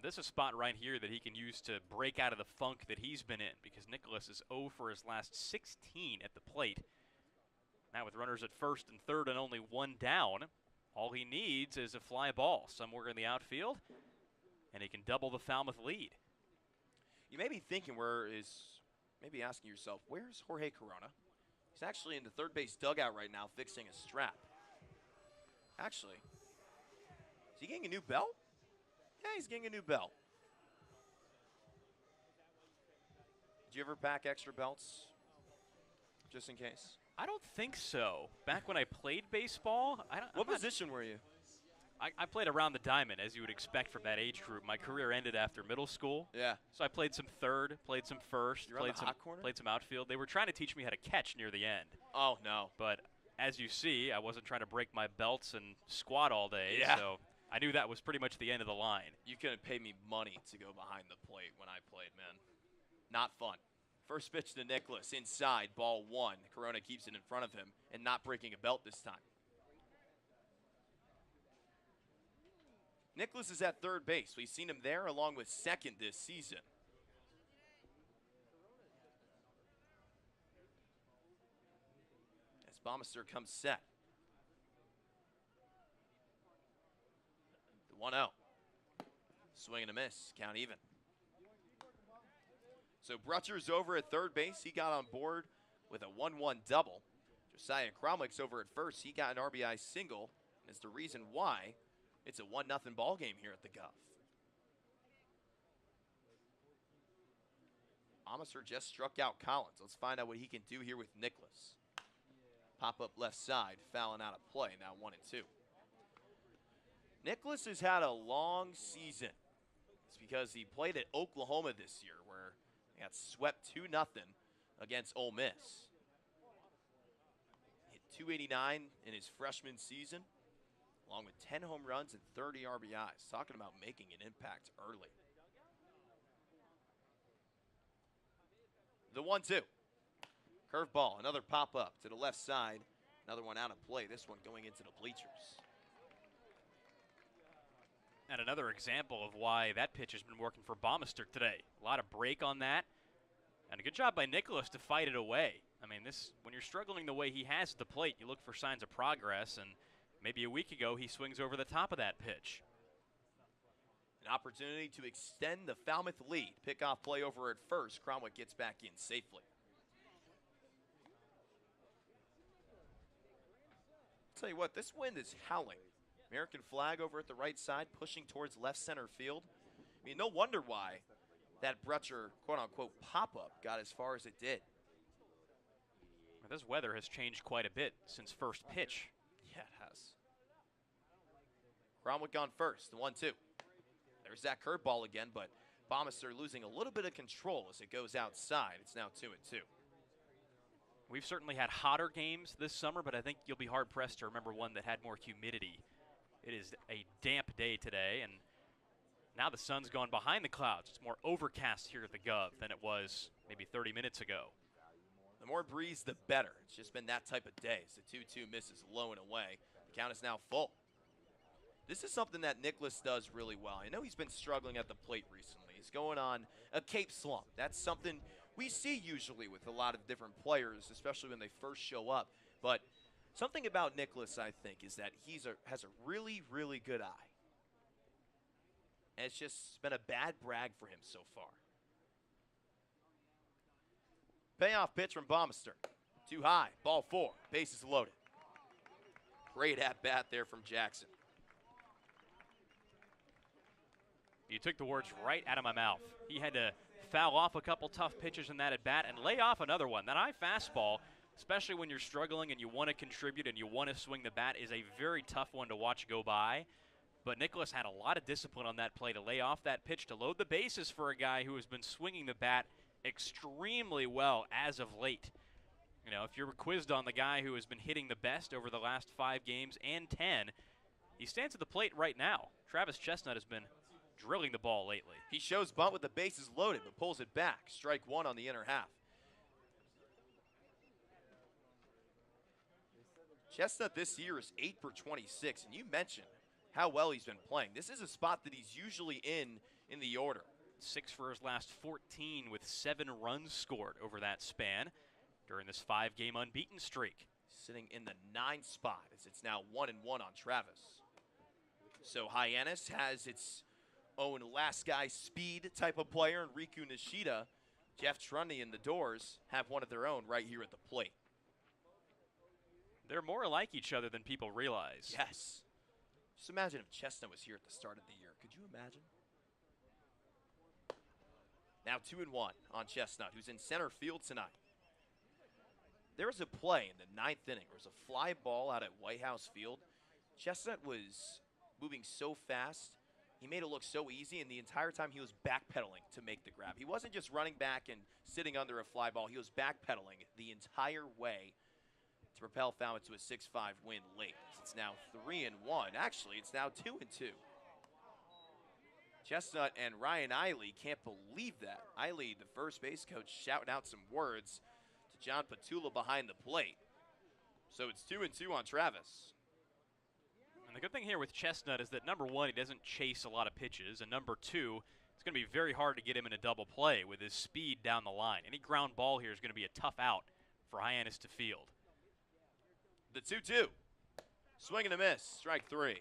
Speaker 3: This is a spot right here that he can use to break out of the funk that he's been in because Nicholas is 0 for his last 16 at the plate. Now with runners at first and third and only one down, all he needs is a fly ball somewhere in the outfield, and he can double the Falmouth lead.
Speaker 6: You may be thinking maybe asking yourself, where's Jorge Corona? He's actually in the third base dugout right now fixing a strap. Actually, is he getting a new belt? Yeah, he's getting a new belt. Did you ever pack extra belts just in case?
Speaker 3: I don't think so. Back when I played baseball,
Speaker 6: What position were you?
Speaker 3: I played around the diamond, as you would expect from that age group. My career ended after middle school.
Speaker 6: Yeah.
Speaker 3: So I played some third, played some first,
Speaker 6: You're on the hot corner?
Speaker 3: played some outfield. They were trying to teach me how to catch near the end.
Speaker 6: Oh, no.
Speaker 3: But as you see, I wasn't trying to break my belts and squat all day.
Speaker 6: Yeah.
Speaker 3: So I knew that was pretty much the end of the line.
Speaker 6: You couldn't pay me money to go behind the plate when I played, man. Not fun. First pitch to Nicholas, inside, ball one. Corona keeps it in front of him and not breaking a belt this time. Nicholas is at third base. We've seen him there along with second this season. As Baumeister comes set. The 1-0. Swing and a miss. Count even. So Brutcher's over at third base. He got on board with a 1-1 double. Josiah Cromwick's over at first. He got an RBI single. It's the reason why it's a 1-0 ball game here at the Guff. Baumeister just struck out Collins. Let's find out what he can do here with Nicholas. Pop up left side, fouling out of play. Now 1-2. Nicholas has had a long season. It's because he played at Oklahoma this year, where he got swept 2-0 against Ole Miss. Hit 289 in his freshman season, along with 10 home runs and 30 RBIs. Talking about making an impact early. The 1-2. Curveball, another pop-up to the left side. Another one out of play. This one going into the bleachers.
Speaker 3: And another example of why that pitch has been working for Baumeister today. A lot of break on that. And a good job by Nicholas to fight it away. I mean, when you're struggling the way he has at the plate, you look for signs of progress. And maybe a week ago, he swings over the top of that pitch.
Speaker 6: An opportunity to extend the Falmouth lead. Pickoff play over at first. Cromwell gets back in safely. I'll tell you what, this wind is howling. American flag over at the right side, pushing towards left center field. I mean, no wonder why that Brutcher, quote-unquote, pop-up got as far as it did.
Speaker 3: Well, this weather has changed quite a bit since first pitch.
Speaker 6: Yeah, it has. Cromwell gone first, the 1-2. There's that curveball again, but Baumeister losing a little bit of control as it goes outside. It's now 2-2.
Speaker 3: We've certainly had hotter games this summer, but I think you'll be hard-pressed to remember one that had more humidity. It is a damp day today, and now the sun's gone behind the clouds. It's more overcast here at the Gov than it was maybe 30 minutes ago.
Speaker 6: The more breeze, the better. It's just been that type of day. So 2-2 misses low and away. The count is now full. This is something that Nicholas does really well. I know he's been struggling at the plate recently. He's going on a Cape slump. That's something we see usually with a lot of different players, especially when they first show up. But something about Nicholas, I think, is that he has a really, really good eye. And it's just been a bad brag for him so far. Payoff pitch from Baumeister. Too high. Ball 4. Bases loaded. Great at-bat there from Jackson.
Speaker 3: You took the words right out of my mouth. He had to foul off a couple tough pitches in that at-bat and lay off another one. That high fastball, especially when you're struggling and you want to contribute and you want to swing the bat, is a very tough one to watch go by. But Nicholas had a lot of discipline on that play to lay off that pitch, to load the bases for a guy who has been swinging the bat extremely well as of late. You know, if you're quizzed on the guy who has been hitting the best over the last 5 games and 10, he stands at the plate right now. Travis Chestnut has been drilling the ball lately.
Speaker 6: He shows bunt with the bases loaded, but pulls it back. Strike 1 on the inner half. Chestnut this year is 8 for 26, and you mentioned how well he's been playing. This is a spot that he's usually in the order.
Speaker 3: 6 for his last 14 with 7 runs scored over that span during this 5-game unbeaten streak.
Speaker 6: Sitting in the 9th spot as it's now 1-1 on Travis. So Hyannis has its own last guy speed type of player, and Riku Nishida, Jeff Trundy, and the Dores have one of their own right here at the plate.
Speaker 3: They're more like each other than people realize.
Speaker 6: Yes. Just imagine if Chestnut was here at the start of the year. Could you imagine? Now 2-1 on Chestnut, who's in center field tonight. There was a play in the 9th inning. There was a fly ball out at White House Field. Chestnut was moving so fast. He made it look so easy, and the entire time he was backpedaling to make the grab. He wasn't just running back and sitting under a fly ball. He was backpedaling the entire way to propel Falmouth to a 6-5 win late. It's now 3-1. Actually, it's now 2-2. Chestnut and Ryan Eiley can't believe that. Eiley, the first base coach, shouting out some words to John Patula behind the plate. So it's 2-2 on Travis.
Speaker 3: And the good thing here with Chestnut is that, number 1, he doesn't chase a lot of pitches, and number 2, it's going to be very hard to get him in a double play with his speed down the line. Any ground ball here is going to be a tough out for Hyannis to field.
Speaker 6: The 2-2. Swing and a miss. Strike 3.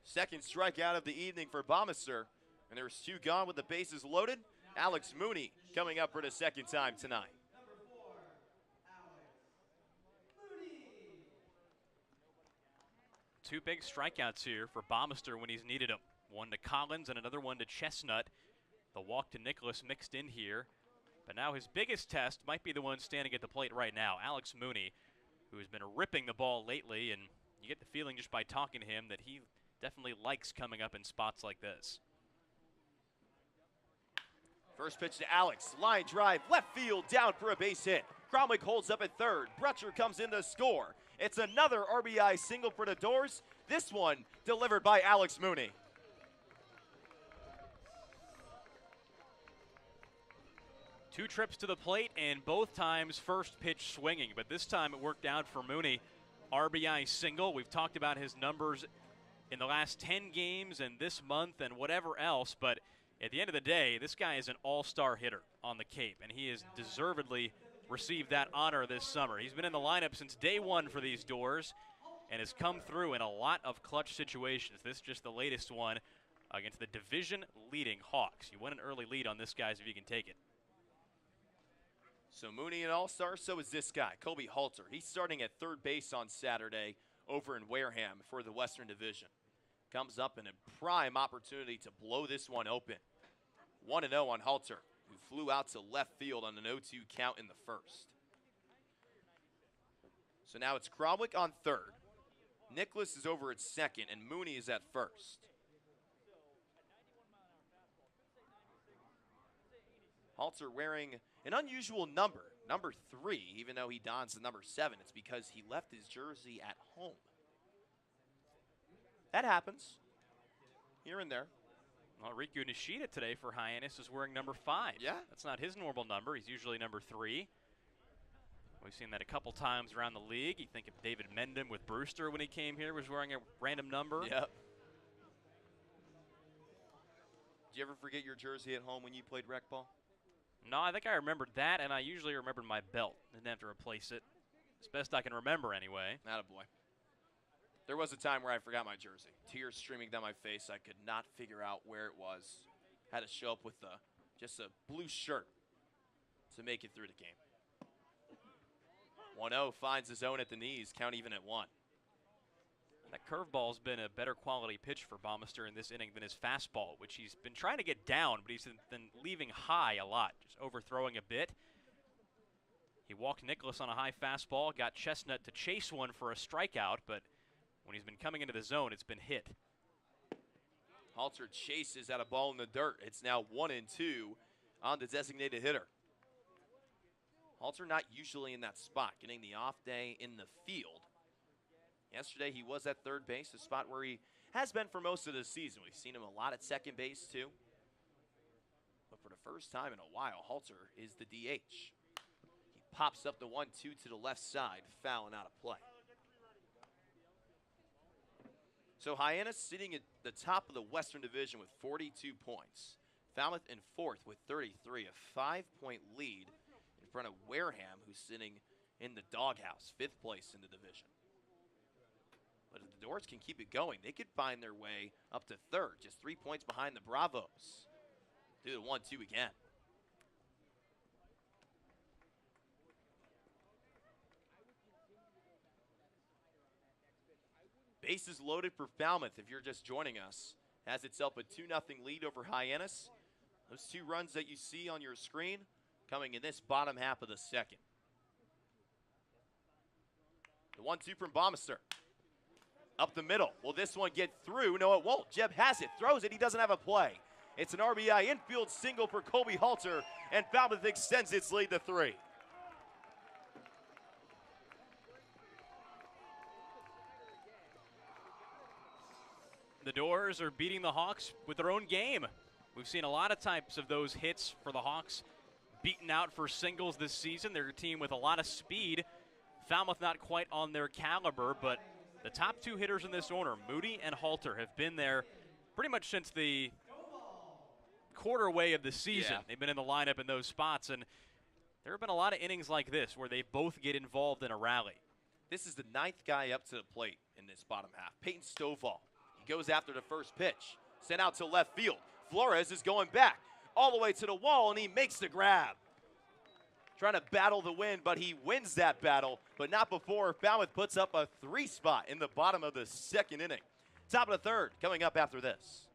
Speaker 6: Second strikeout of the evening for Baumeister. And there's 2 gone with the bases loaded. Alex Mooney coming up for the second time tonight.
Speaker 3: Two big strikeouts here for Baumeister when he's needed them. One to Collins and another one to Chestnut. The walk to Nicholas mixed in here. But now his biggest test might be the one standing at the plate right now, Alex Mooney, who has been ripping the ball lately, and you get the feeling just by talking to him that he definitely likes coming up in spots like this.
Speaker 6: First pitch to Alex. Line drive, left field, down for a base hit. Cromwell holds up at third. Brutcher comes in to score. It's another RBI single for the Dores. This one delivered by Alex Mooney.
Speaker 3: Two trips to the plate, and both times first pitch swinging, but this time it worked out for Mooney. RBI single. We've talked about his numbers in the last 10 games and this month and whatever else, but at the end of the day, this guy is an all-star hitter on the Cape, and he has deservedly received that honor this summer. He's been in the lineup since day one for these Dores and has come through in a lot of clutch situations. This is just the latest one against the division-leading Hawks. You want an early lead on this, guys, if you can take it.
Speaker 6: So Mooney an all-star, so is this guy, Colby Halter. He's starting at third base on Saturday over in Wareham for the Western Division. Comes up in a prime opportunity to blow this one open. 1-0 on Halter, who flew out to left field on an 0-2 count in the first. So now it's Cromwick on third. Nicholas is over at second, and Mooney is at first. Halter wearing an unusual number, number 3, even though he dons the number 7. It's because he left his jersey at home. That happens here and there.
Speaker 3: Well, Riku Nishida today for Hyannis is wearing number 5.
Speaker 6: Yeah.
Speaker 3: That's not his normal number. He's usually number 3. We've seen that a couple times around the league. You think of David Mendham with Brewster when he came here, was wearing a random number.
Speaker 6: Yep. Did you ever forget your jersey at home when you played rec ball?
Speaker 3: No, I think I remembered that, and I usually remembered my belt. Didn't have to replace it. As best I can remember, anyway.
Speaker 6: Attaboy. There was a time where I forgot my jersey. Tears streaming down my face. I could not figure out where it was. Had to show up with just a blue shirt to make it through the game. 1-0 finds his own at the knees. Count even at 1.
Speaker 3: That curveball's been a better quality pitch for Baumeister in this inning than his fastball, which he's been trying to get down, but he's been leaving high a lot, just overthrowing a bit. He walked Nicholas on a high fastball, got Chestnut to chase one for a strikeout, but when he's been coming into the zone, it's been hit.
Speaker 6: Halter chases at a ball in the dirt. It's now 1-2 on the designated hitter. Halter not usually in that spot, getting the off day in the field. Yesterday he was at third base, a spot where he has been for most of the season. We've seen him a lot at second base too. But for the first time in a while, Halter is the DH. He pops up the 1-2 to the left side, fouling out of play. So Hyannis sitting at the top of the Western Division with 42 points. Falmouth in fourth with 33, a 5-point lead in front of Wareham, who's sitting in the doghouse, 5th place in the division. But if the Dores can keep it going, they could find their way up to third, just 3 points behind the Bravos. Do the 1-2 again. Bases loaded for Falmouth if you're just joining us. Has itself a 2-0 lead over Hyannis. Those 2 runs that you see on your screen coming in this bottom half of the second. The 1-2 from Baumeister. Up the middle. Will this one get through? No, it won't. Jeb has it. Throws it. He doesn't have a play. It's an RBI infield single for Colby Halter, and Falmouth extends its lead to 3.
Speaker 3: The Dores are beating the Hawks with their own game. We've seen a lot of types of those hits for the Hawks beaten out for singles this season. They're a team with a lot of speed. Falmouth not quite on their caliber, but the top 2 hitters in this order, Moody and Halter, have been there pretty much since the quarter way of the season.
Speaker 6: Yeah.
Speaker 3: They've been in the lineup in those spots, and there have been a lot of innings like this where they both get involved in a rally.
Speaker 6: This is the 9th guy up to the plate in this bottom half. Peyton Stovall. He goes after the first pitch. Sent out to left field. Flores is going back all the way to the wall, and he makes the grab. Trying to battle the win, but he wins that battle, but not before Falmouth puts up a 3 spot in the bottom of the second inning. Top of the third coming up after this.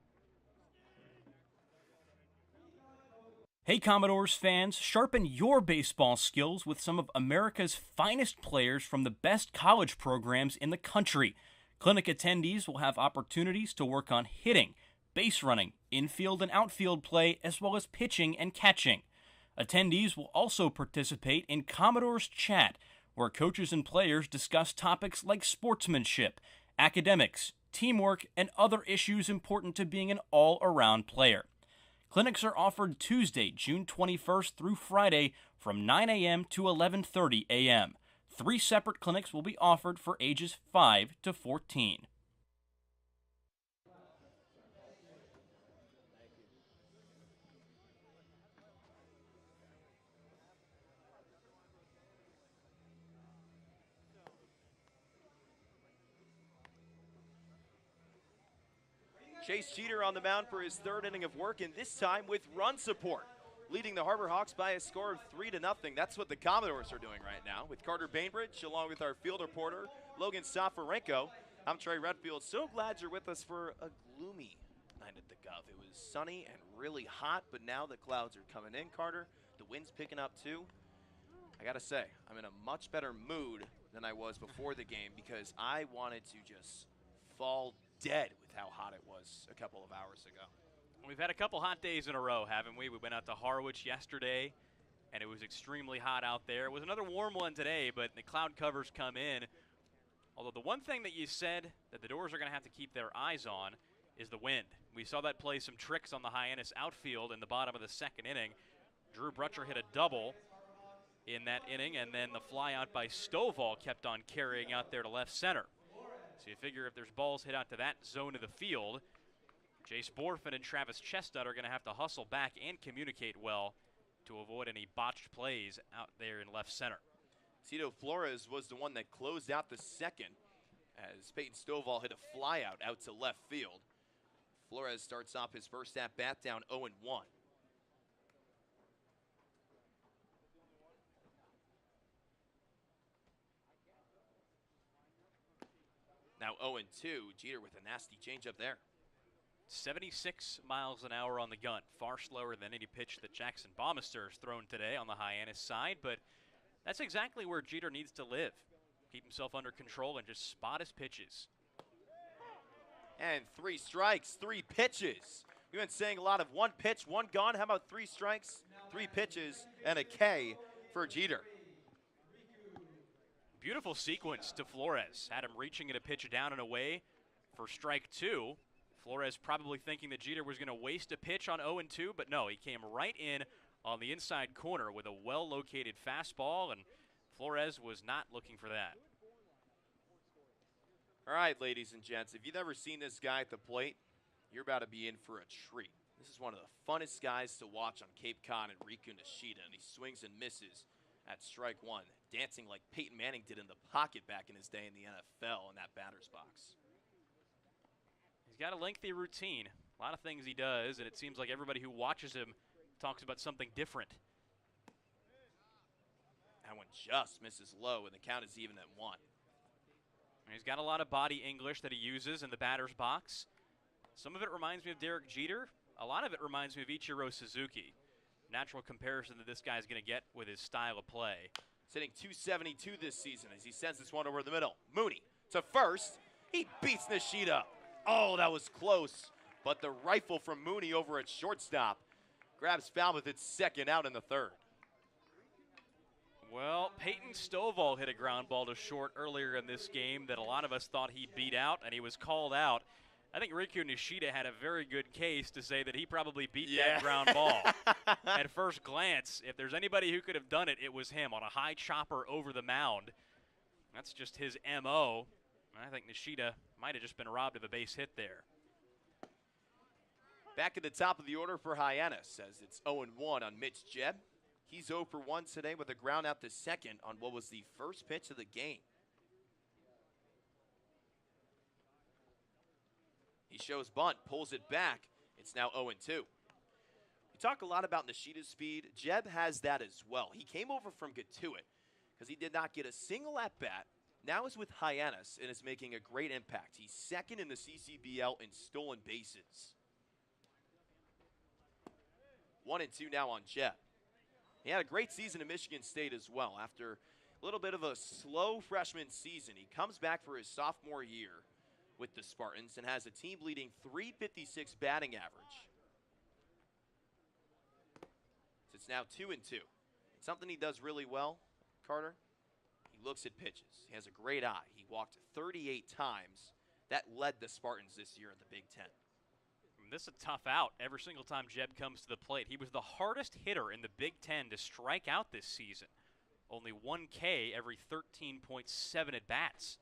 Speaker 8: Hey Commodores fans, sharpen your baseball skills with some of America's finest players from the best college programs in the country. Clinic attendees will have opportunities to work on hitting, base running, infield and outfield play, as well as pitching and catching. Attendees will also participate in Commodores Chat, where coaches and players discuss topics like sportsmanship, academics, teamwork, and other issues important to being an all-around player. Clinics are offered Tuesday, June 21st through Friday from 9 a.m. to 11:30 a.m. 3 separate clinics will be offered for ages 5 to 14.
Speaker 6: Chase Jeter on the mound for his third inning of work, and this time with run support, leading the Harbor Hawks by a score of 3-0. That's what the Commodores are doing right now. With Carter Bainbridge, along with our field reporter, Logan Soforenko, I'm Trey Redfield. So glad you're with us for a gloomy night at the Gov. It was sunny and really hot, but now the clouds are coming in, Carter. The wind's picking up too. I gotta say, I'm in a much better mood than I was before the game because I wanted to just fall dead with how hot it was a couple of hours ago.
Speaker 8: We've had a couple hot days in a row, haven't we? We went out to Harwich yesterday, and it was extremely hot out there. It was another warm one today, but the cloud covers come in. Although the one thing that you said that the Dores are going to have to keep their eyes on is the wind. We saw that play some tricks on the Hyannis outfield in the bottom of the second inning. Drew Brutcher hit a double in that inning, and then the fly out by Stovall kept on carrying out there to left center. So you figure if there's balls hit out to that zone of the field, Jace Borfin and Travis Chestnut are going to have to hustle back and communicate well to avoid any botched plays out there in left center.
Speaker 6: Cito Flores was the one that closed out the second as Peyton Stovall hit a fly out to left field. Flores starts off his first at-bat down 0-1. Now 0-2, Jeter with a nasty changeup there.
Speaker 8: 76 miles an hour on the gun, far slower than any pitch that Jackson Baumeister has thrown today on the Hyannis side, but that's exactly where Jeter needs to live. Keep himself under control and just spot his pitches.
Speaker 6: And 3 strikes, 3 pitches. We've been saying a lot of 1 pitch, 1 gone. How about 3 strikes, 3 pitches, and a K for Jeter?
Speaker 8: Beautiful sequence to Flores. Had him reaching at a pitch down and away for strike 2. Flores probably thinking that Jeter was going to waste a pitch on 0-2, but no, he came right in on the inside corner with a well-located fastball, and Flores was not looking for that.
Speaker 6: All right, ladies and gents, if you've never seen this guy at the plate, you're about to be in for a treat. This is one of the funnest guys to watch on Cape Cod and Riku Nishida, and he swings and misses at strike 1, dancing like Peyton Manning did in the pocket back in his day in the NFL in that batter's box.
Speaker 8: He's got a lengthy routine, a lot of things he does, and it seems like everybody who watches him talks about something different.
Speaker 6: That one just misses low, and the count is even at 1.
Speaker 8: He's got a lot of body English that he uses in the batter's box. Some of it reminds me of Derek Jeter. A lot of it reminds me of Ichiro Suzuki. Natural comparison that this guy's going to get with his style of play.
Speaker 6: He's hitting .272 this season as he sends this one over the middle. Mooney to first. He beats Nishida. Oh, that was close. But the rifle from Mooney over at shortstop grabs Falmouth its second out in the third.
Speaker 8: Well, Peyton Stovall hit a ground ball to short earlier in this game that a lot of us thought he beat out, and he was called out. I think Riku Nishida had a very good case to say that he probably beat that ground ball. At first glance, if there's anybody who could have done it, it was him on a high chopper over the mound. That's just his M.O. I think Nishida might have just been robbed of a base hit there.
Speaker 6: Back at the top of the order for Hyannis as it's 0-1 on Mitch Jebb. He's 0 for 1 today with a ground out to second on what was the first pitch of the game. He shows bunt, pulls it back. It's now 0-2. We talk a lot about Nishida's speed. Jebb has that as well. He came over from Gatuit because he did not get a single at-bat. Now is with Hyannis and is making a great impact. He's second in the CCBL in stolen bases. 1-2 now on Jebb. He had a great season at Michigan State as well. After a little bit of a slow freshman season, he comes back for his sophomore year with the Spartans and has a team-leading .356 batting average. So it's now 2-2. It's something he does really well, Carter. He looks at pitches. He has a great eye. He walked 38 times. That led the Spartans this year in the Big Ten.
Speaker 8: This is a tough out every single time Jebb comes to the plate. He was the hardest hitter in the Big Ten to strike out this season. Only 1 K every 13.7 at-bats.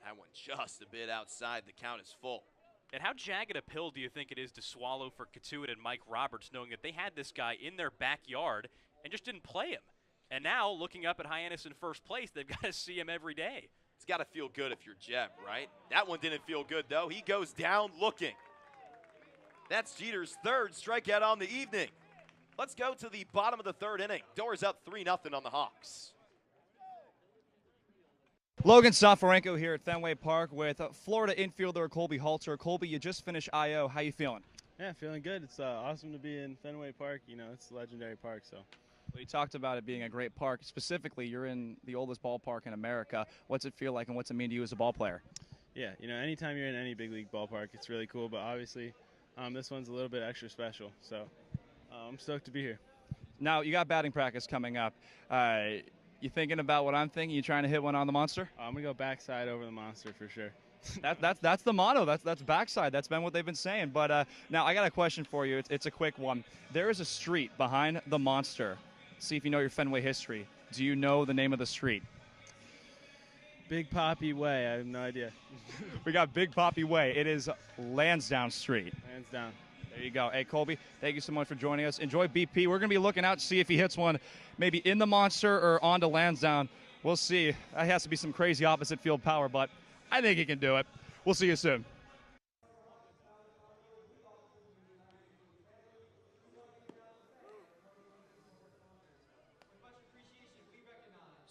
Speaker 6: That one just a bit outside. The count is full.
Speaker 8: And how jagged a pill do you think it is to swallow for Gatuit and Mike Roberts, knowing that they had this guy in their backyard and just didn't play him? And now, looking up at Hyannis in first place, they've got to see him every day.
Speaker 6: It's got to feel good if you're Jeb, right? That one didn't feel good, though. He goes down looking. That's Jeter's third strikeout on the evening. Let's go to the bottom of the third inning. Dores up 3-0 on the Hawks.
Speaker 1: Logan Soforenko here at Fenway Park with Florida infielder Colby Halter. Colby, you just finished IO. How you feeling?
Speaker 12: Yeah, feeling good. It's awesome to be in Fenway Park. You know, it's a legendary park, so.
Speaker 1: Well, you talked about it being a great park. Specifically, you're in the oldest ballpark in America. What's it feel like, and what's it mean to you as a ball player?
Speaker 12: Yeah, you know, anytime you're in any big league ballpark, it's really cool. But obviously, this one's a little bit extra special. So I'm stoked to be here. Now,
Speaker 1: you got batting practice coming up. You thinking about what I'm thinking? You trying to hit one on the monster?
Speaker 12: I'm going to go backside over the monster for sure.
Speaker 1: That's the motto. That's backside. That's been what they've been saying. But now I got a question for you. It's a quick one. There is a street behind the monster. See if you know your Fenway history. Do you know the name of the street?
Speaker 12: Big Poppy Way. I have no idea.
Speaker 1: We got Big Poppy Way. It is Lansdowne Street.
Speaker 12: Lansdowne.
Speaker 1: There you go. Hey, Colby, thank you so much for joining us. Enjoy BP. We're going to be looking out to see if he hits one maybe in the monster or onto Lansdowne. We'll see. That has to be some crazy opposite field power, but I think he can do it. We'll see you soon.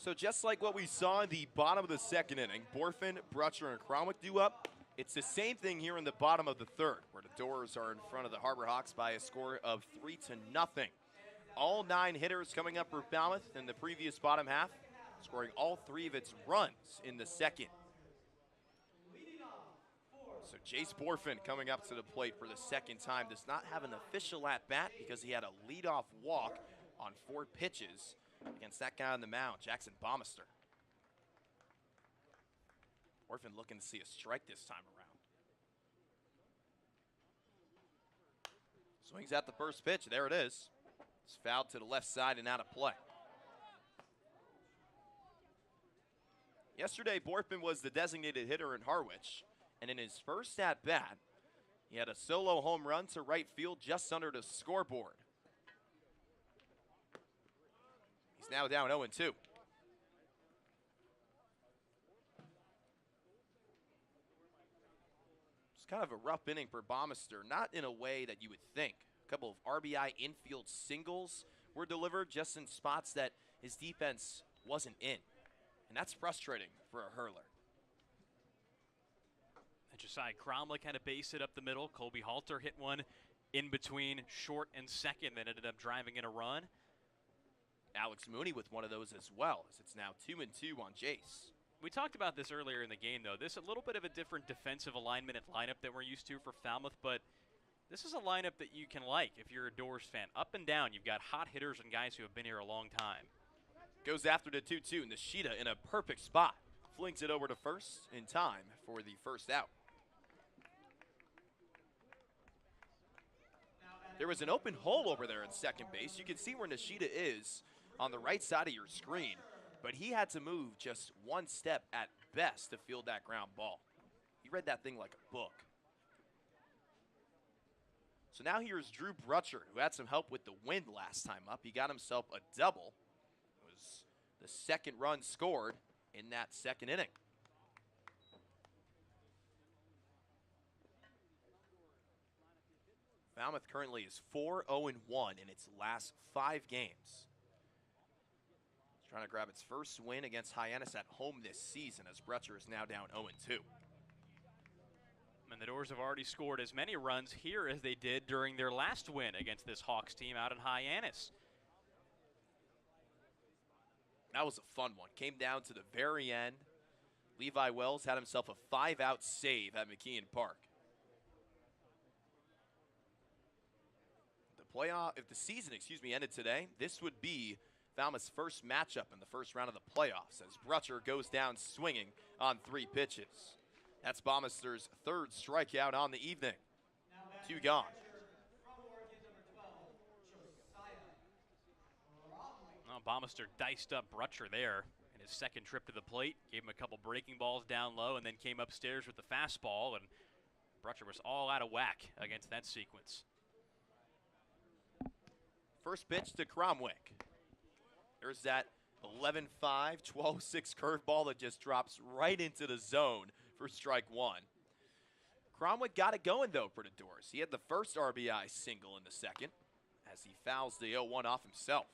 Speaker 6: So just like what we saw in the bottom of the second inning, Borfin, Brutcher, and Cromwick do up. It's the same thing here in the bottom of the third, where the Dores are in front of the Harbor Hawks by a score of 3-0. All 9 hitters coming up for Falmouth in the previous bottom half, scoring all 3 of its runs in the second. So Jace Borfin coming up to the plate for the second time. Does not have an official at-bat because he had a leadoff walk on 4 pitches against that guy on the mound, Jackson Baumeister. Borfin looking to see a strike this time around. Swings at the first pitch. There it is. It's fouled to the left side and out of play. Yesterday, Borfin was the designated hitter in Harwich, and in his first at-bat, he had a solo home run to right field just under the scoreboard. He's now down 0-2. Kind of a rough inning for Baumeister, not in a way that you would think. A couple of RBI infield singles were delivered just in spots that his defense wasn't in. And that's frustrating for a hurler.
Speaker 3: And Josiah Cromwick had a base hit up the middle. Colby Halter hit one in between short and second that ended up driving in a run.
Speaker 6: Alex Mooney with one of those as well, as it's now 2-2 on Jace.
Speaker 3: We talked about this earlier in the game, though. This is a little bit of a different defensive alignment and lineup that we're used to for Falmouth, but this is a lineup that you can like if you're a Dores fan. Up and down, you've got hot hitters and guys who have been here a long time.
Speaker 6: Goes after the 2-2, Nishida in a perfect spot. Flings it over to first in time for the first out. There was an open hole over there in second base. You can see where Nishida is on the right side of your screen. But he had to move just one step at best to field that ground ball. He read that thing like a book. So now here's Drew Brutcher, who had some help with the wind last time up. He got himself a double. It was the second run scored in that second inning. Falmouth currently is 4-0-1 in its last 5 games. Trying to grab its first win against Hyannis at home this season, as Brutcher is now down 0-2.
Speaker 3: And the Dores have already scored as many runs here as they did during their last win against this Hawks team out in Hyannis.
Speaker 6: That was a fun one. Came down to the very end. Levi Wells had himself a 5-out save at McKeon Park. If the season, ended today, this would be Falmouth's first matchup in the first round of the playoffs, as Brutcher goes down swinging on 3 pitches. That's Baumeister's 3rd strikeout on the evening. 2 gone.
Speaker 3: Well, Baumeister diced up Brutcher there in his second trip to the plate, gave him a couple breaking balls down low, and then came upstairs with the fastball, and Brutcher was all out of whack against that sequence.
Speaker 6: First pitch to Cromwick. There's that 11-5, 12-6 curveball that just drops right into the zone for strike one. Cromwell got it going, though, for the Dores. He had the first RBI single in the second as he fouls the 0-1 off himself.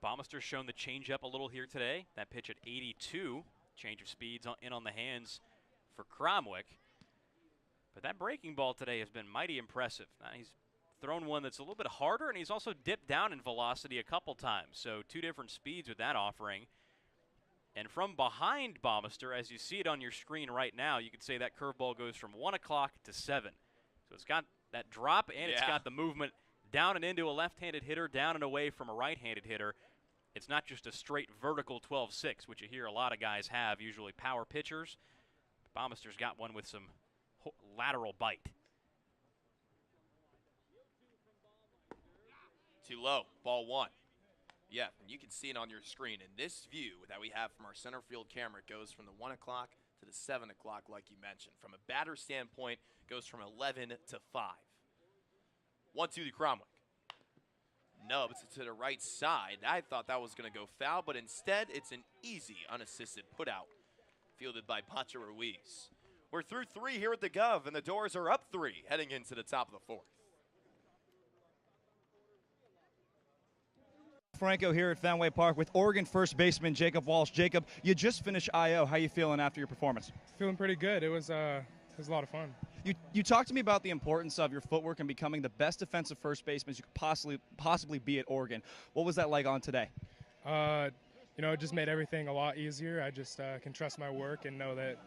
Speaker 8: Baumeister's shown the changeup a little here today. That pitch at 82. Change of speeds in on the hands for Cromwell. But that breaking ball today has been mighty impressive. He's thrown one that's a little bit harder, and he's also dipped down in velocity a couple times. So 2 different speeds with that offering. And from behind Baumeister, as you see it on your screen right now, you could say that curveball goes from 1 o'clock to 7. So it's got that drop, and it's got the movement down and into a left-handed hitter, down and away from a right-handed hitter. It's not just a straight vertical 12-6, which you hear a lot of guys have, usually power pitchers. Baumeister's got one with some lateral bite.
Speaker 6: Too low, ball 1. Yeah, and you can see it on your screen. In this view that we have from our center field camera, it goes from the 1 o'clock to the 7 o'clock, like you mentioned. From a batter standpoint, it goes from 11 to 5. 1-2 to Cromwell. Nubs to the right side. I thought that was going to go foul, but instead it's an easy unassisted putout fielded by Pancho Ruiz. We're through 3 here at the Gov, and the Dores are up 3 heading into the top of the 4th.
Speaker 1: Franco here at Fenway Park with Oregon first baseman Jacob Walsh. Jacob, you just finished IO. How you feeling after your performance?
Speaker 13: Feeling pretty good. It was a lot of fun.
Speaker 1: You talked to me about the importance of your footwork and becoming the best defensive first baseman you could possibly be at Oregon. What was that like on today?
Speaker 13: It just made everything a lot easier. I just can trust my work and know that,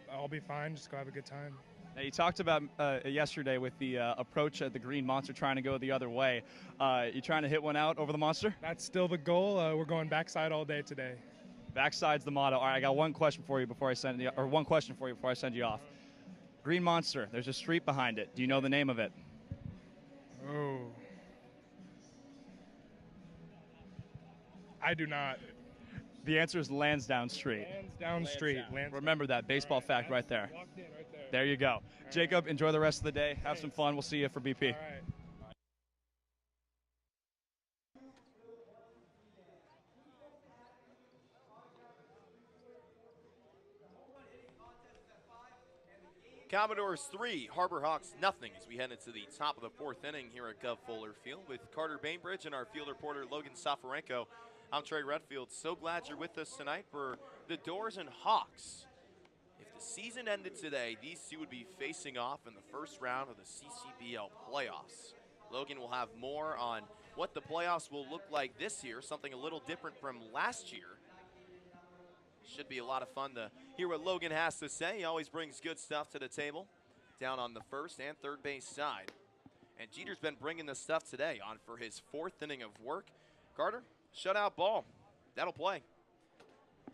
Speaker 13: I'll be fine. Just go have a good time.
Speaker 1: Now, you talked about yesterday with the approach at the green monster trying to go the other way. You trying to hit one out over the monster?
Speaker 13: That's still the goal. We're going backside all day today.
Speaker 1: Backside's the motto. All right, I got one question for you before I send you off. Green monster. There's a street behind it. Do you know the name of it?
Speaker 13: Oh. I do not.
Speaker 1: The answer is Lansdowne Street.
Speaker 13: Lansdowne Street.
Speaker 1: Remember that baseball fact right there. There you go. Jacob, enjoy the rest of the day. Have some fun. We'll see you for BP.
Speaker 13: All right.
Speaker 6: Commodores 3, Harbor Hawks nothing as we head into the top of the 4th inning here at Gov Fuller Field with Carter Bainbridge and our field reporter Logan Soforenko. I'm Trey Redfield. So glad you're with us tonight for the Dores and Hawks. If the season ended today, these two would be facing off in the first round of the CCBL playoffs. Logan will have more on what the playoffs will look like this year, something a little different from last year. Should be a lot of fun to hear what Logan has to say. He always brings good stuff to the table down on the first and third base side. And Jeter's been bringing the stuff today on for his 4th inning of work. Carter, shutout ball. That'll play.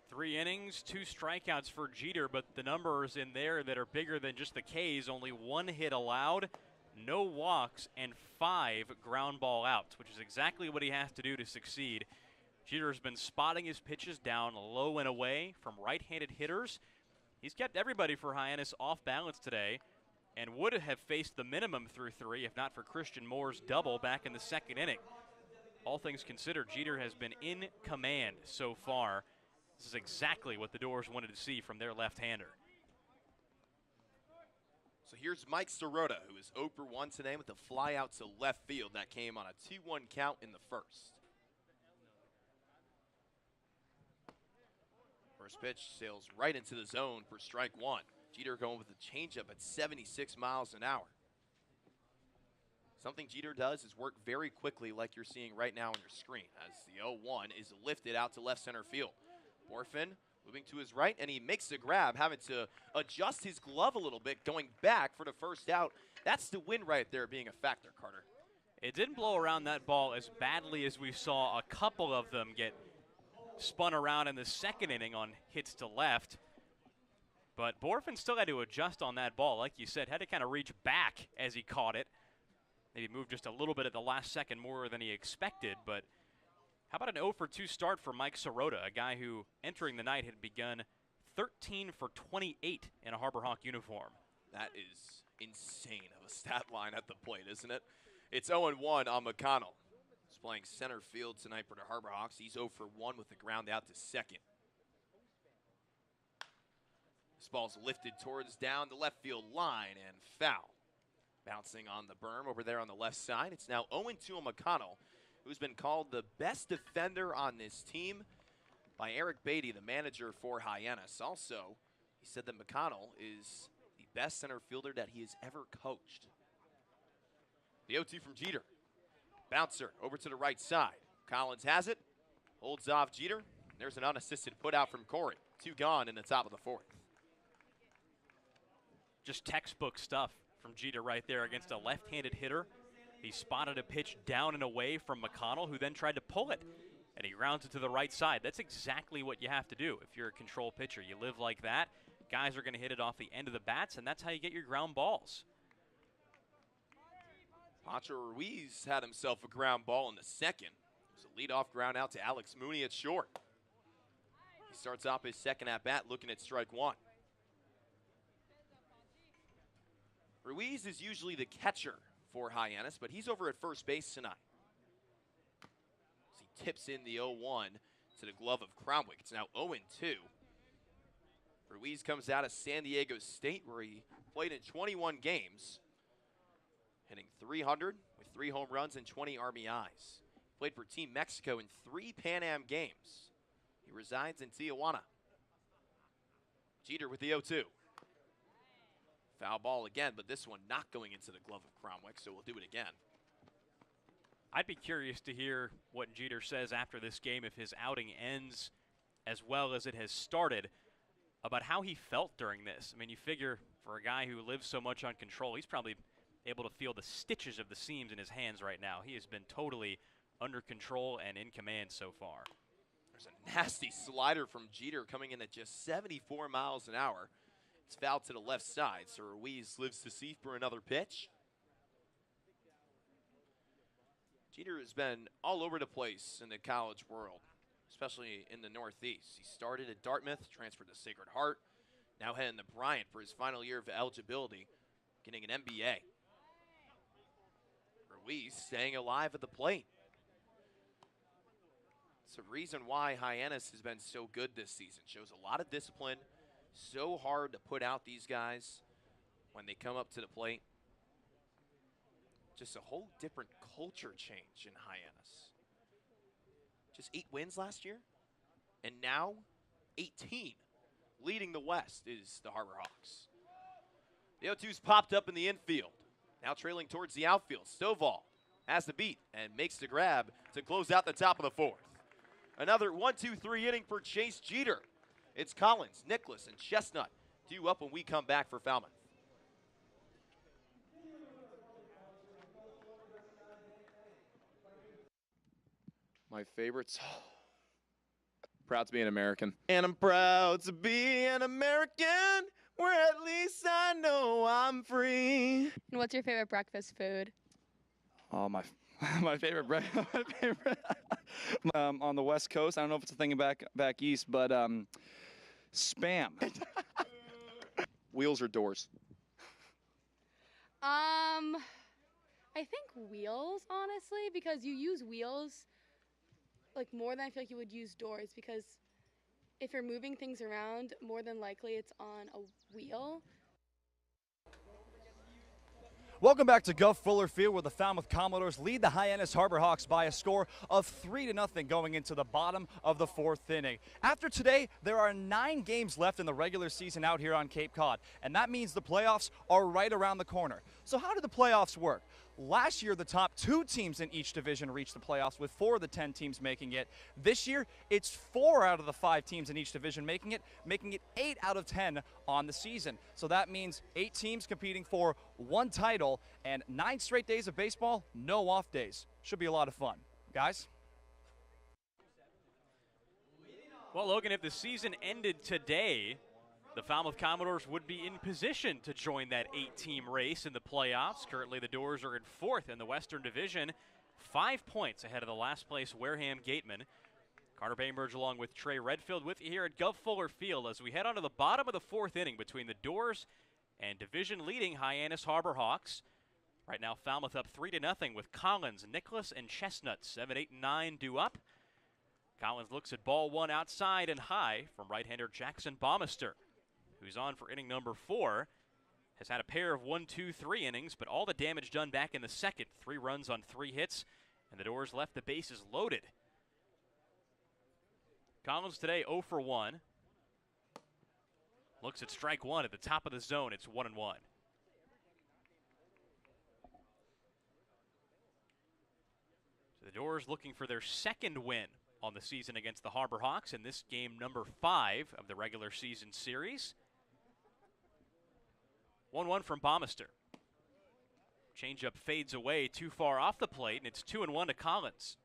Speaker 8: 3 innings, 2 strikeouts for Jeter, but the numbers in there that are bigger than just the K's, only 1 hit allowed, no walks, and 5 ground ball outs, which is exactly what he has to do to succeed. Jeter has been spotting his pitches down low and away from right-handed hitters. He's kept everybody for Hyannis off balance today and would have faced the minimum through 3 if not for Christian Moore's double back in the 2nd inning. All things considered, Jeter has been in command so far. This is exactly what the Dores wanted to see from their left-hander.
Speaker 6: So here's Mike Sirota, who is 0 for 1 today with a fly out to left field. That came on a 2-1 count in the first. First pitch sails right into the zone for strike 1. Jeter going with a changeup at 76 miles an hour. Something Jeter does is work very quickly like you're seeing right now on your screen as the 0-1 is lifted out to left center field. Orphan moving to his right, and he makes the grab, having to adjust his glove a little bit, going back for the first out. That's the win right there being a factor, Carter.
Speaker 8: It didn't blow around that ball as badly as we saw a couple of them get spun around in the 2nd inning on hits to left. But Borfin still had to adjust on that ball. Like you said, had to kind of reach back as he caught it. Maybe moved just a little bit at the last second more than he expected. But how about an 0 for 2 start for Mike Sirota, a guy who entering the night had begun 13 for 28 in a Harbor Hawk uniform.
Speaker 6: That is insane of a stat line at the plate, isn't it? It's 0-1 on McConnell. He's playing center field tonight for the Harbor Hawks. He's 0 for 1 with the ground out to second. This ball's lifted towards down the left field line and foul. Bouncing on the berm over there on the left side. It's now 0-2 on McConnell, who's been called the best defender on this team by Eric Beatty, the manager for Hyannis. Also, he said that McConnell is the best center fielder that he has ever coached. The 0-2 from Jeter. Bouncer over to the right side. Collins has it. Holds off Jeter. There's an unassisted put out from Corey. 2 gone in the top of the 4th.
Speaker 8: Just textbook stuff from Jeter right there against a left-handed hitter. He spotted a pitch down and away from McConnell, who then tried to pull it, and he rounds it to the right side. That's exactly what you have to do if you're a control pitcher. You live like that. Guys are going to hit it off the end of the bats, and that's how you get your ground balls.
Speaker 6: Pancho Ruiz had himself a ground ball in the second. It was a leadoff ground out to Alex Mooney at short. He starts off his second at-bat looking at strike 1. Ruiz is usually the catcher for Hyannis, but he's over at first base tonight. As he tips in the 0-1 to the glove of Cromwick. It's now 0-2. Ruiz comes out of San Diego State, where he played in 21 games, hitting .300 with 3 home runs and 20 RBIs. Played for Team Mexico in 3 Pan Am games. He resides in Tijuana. Jeter with the 0-2. Foul ball again, but this one not going into the glove of Cromwick, so we'll do it again.
Speaker 8: I'd be curious to hear what Jeter says after this game if his outing ends as well as it has started, about how he felt during this. I mean, you figure for a guy who lives so much on control, he's probably able to feel the stitches of the seams in his hands right now. He has been totally under control and in command so far.
Speaker 6: There's a nasty slider from Jeter coming in at just 74 miles an hour. It's fouled to the left side, so Ruiz lives to see for another pitch. Jeter has been all over the place in the college world, especially in the Northeast. He started at Dartmouth, transferred to Sacred Heart, now heading to Bryant for his final year of eligibility, getting an MBA. Ruiz staying alive at the plate. It's a reason why Hyannis has been so good this season. Shows a lot of discipline. So hard to put out these guys when they come up to the plate. Just a whole different culture change in Hyannis. Just 8 wins last year, and now 18. Leading the West is the Harbor Hawks. The 0-2's popped up in the infield. Now trailing towards the outfield. Stovall has the beat and makes the grab to close out the top of the 4th. Another 1-2-3 inning for Chase Jeter. It's Collins, Nicholas, and Chestnut due up when we come back for Falmouth.
Speaker 2: My favorites. Proud to be an American. And I'm proud to be an American, where at least I know I'm free.
Speaker 7: And what's your favorite breakfast food?
Speaker 14: Oh, my favorite on the West Coast. I don't know if it's a thing back east, but Spam.
Speaker 2: Wheels or doors?
Speaker 7: I think wheels, honestly, because you use wheels like more than I feel like you would use doors, because if you're moving things around, more than likely it's on a wheel.
Speaker 1: Welcome back to Gov Fuller Field, where the Falmouth Commodores lead the Hyannis Harbor Hawks by a score of 3-0 going into the bottom of the 4th inning. After today, there are 9 games left in the regular season out here on Cape Cod, and that means the playoffs are right around the corner. So how do the playoffs work? Last year, the top 2 teams in each division reached the playoffs, with 4 of the 10 teams making it. This year, it's 4 out of the 5 teams in each division making it 8 out of 10 on the season. So that means 8 teams competing for 1 title and 9 straight days of baseball, no off days. Should be a lot of fun. Guys?
Speaker 8: Well, Logan, if the season ended today, the Falmouth Commodores would be in position to join that 8-team race in the playoffs. Currently, the Dores are in 4th in the Western Division, 5 points ahead of the last place Wareham Gatemen. Carter Bainbridge along with Trey Redfield with you here at Gov Fuller Field as we head on to the bottom of the 4th inning between the Dores and division-leading Hyannis Harbor Hawks. Right now, Falmouth up 3-0 with Collins, Nicholas, and Chestnut. 7, 8, and 9 due up. Collins looks at ball one outside and high from right-hander Jackson Baumeister, who's on for inning number 4. Has had a pair of 1, 2, 3 innings, but all the damage done back in the second. 3 runs on 3 hits, and the Dores left the bases loaded. Collins today 0 for 1. Looks at strike one at the top of the zone. It's 1-1. So the Dores looking for their second win on the season against the Harbor Hawks in this game number 5 of the regular season series. 1-1 from Baumeister. Changeup fades away too far off the plate, and it's 2-1 to Collins.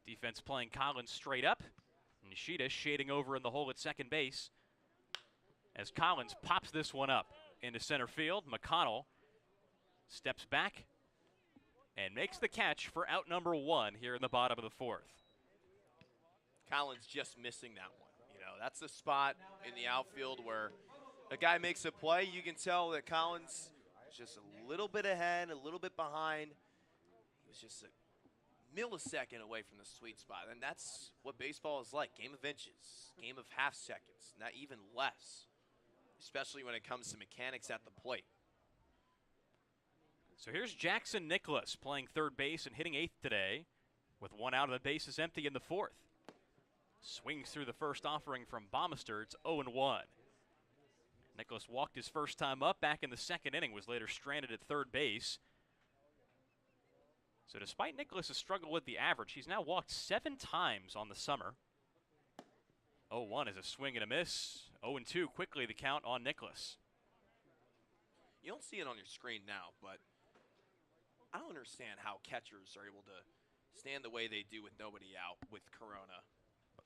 Speaker 8: Defense playing Collins straight up. Nishida shading over in the hole at second base as Collins pops this one up into center field. McConnell steps back and makes the catch for out number 1 here in the bottom of the 4th.
Speaker 6: Collins just missing that one. You know, that's the spot in the outfield where a guy makes a play. You can tell that Collins is just a little bit ahead, a little bit behind. He was just a millisecond away from the sweet spot, and that's what baseball is like. Game of inches, game of half seconds, not even less, especially when it comes to mechanics at the plate.
Speaker 8: So here's Jackson Nicholas playing third base and hitting 8th today with 1 out and the bases empty in the 4th. Swings through the first offering from Baumeister. It's 0-1. Nicholas walked his first time up back in the second inning, was later stranded at third base. So despite Nicholas' struggle with the average, he's now walked 7 times on the summer. 0-1 is a swing and a miss. 0-2 quickly the count on Nicholas.
Speaker 6: You don't see it on your screen now, but I don't understand how catchers are able to stand the way they do with nobody out with Corona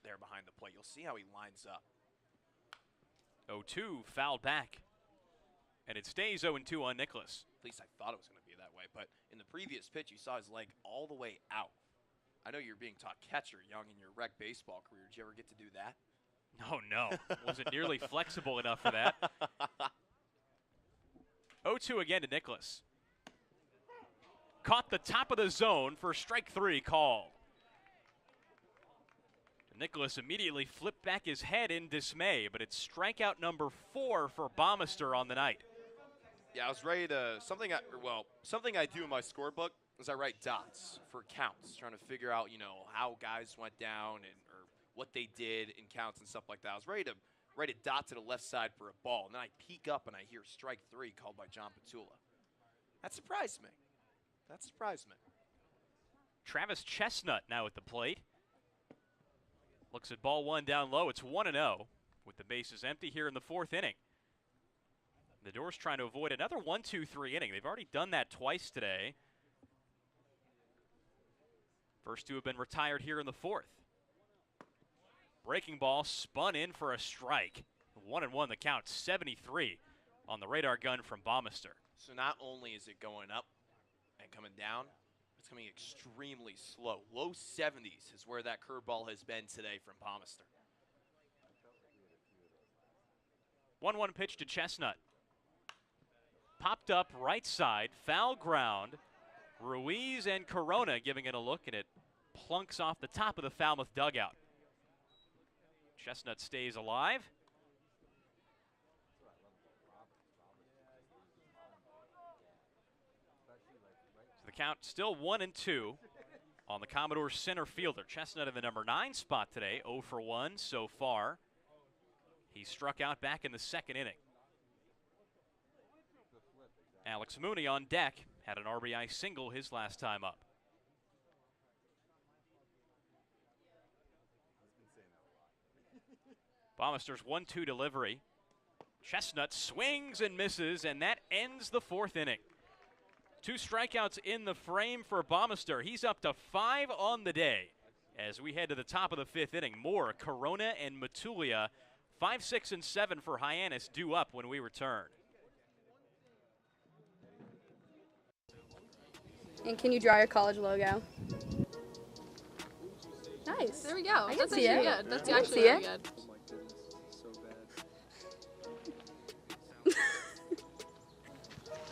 Speaker 6: there behind the plate. You'll see how he lines up.
Speaker 8: 0-2 fouled back. And it stays 0-2 on Nicholas.
Speaker 6: At least I thought it was going to be that way. But in the previous pitch, you saw his leg all the way out. I know you're being taught catcher young in your rec baseball career. Did you ever get to do that?
Speaker 8: Oh, no. Wasn't nearly flexible enough for that. 0-2 again to Nicholas. Caught the top of the zone for strike 3 called. Nicholas immediately flipped back his head in dismay, but it's strikeout number 4 for Baumeister on the night.
Speaker 6: Yeah, I was ready to, something I do in my scorebook is I write dots for counts, trying to figure out, you know, how guys went down or what they did in counts and stuff like that. I was ready to write a dot to the left side for a ball, and then I peek up and I hear strike 3 called by John Petula. That surprised me.
Speaker 8: Travis Chestnut now at the plate. Looks at ball 1 down low. It's 1-0 with the bases empty here in the 4th inning. The Dores trying to avoid another 1-2-3 inning. They've already done that twice today. First 2 have been retired here in the 4th. Breaking ball spun in for a strike. 1-1 the count, 73 on the radar gun from Baumeister.
Speaker 6: So not only is it going up and coming down, it's coming extremely slow. Low 70s is where that curveball has been today from Baumeister.
Speaker 8: 1-1 pitch to Chestnut. Popped up right side, foul ground. Ruiz and Corona giving it a look, and it plunks off the top of the Falmouth dugout. Chestnut stays alive. So the count still 1-2 on the Commodores center fielder. Chestnut in the number 9 spot today, 0 for 1 so far. He struck out back in the second inning. Alex Mooney on deck, had an RBI single his last time up. Baumeister's 1-2 delivery. Chestnut swings and misses, and that ends the 4th inning. 2 strikeouts in the frame for Baumeister. He's up to 5 on the day as we head to the top of the 5th inning. More Corona and Matulia. 5, 6, and 7 for Hyannis due up when we return.
Speaker 7: And can you draw your college logo? Nice.
Speaker 15: There we go.
Speaker 7: I can
Speaker 15: That's
Speaker 7: see
Speaker 15: actually
Speaker 7: it.
Speaker 15: good. That's
Speaker 7: I can
Speaker 15: actually
Speaker 7: see
Speaker 15: really
Speaker 7: it.
Speaker 15: good.
Speaker 9: Oh my goodness, so bad.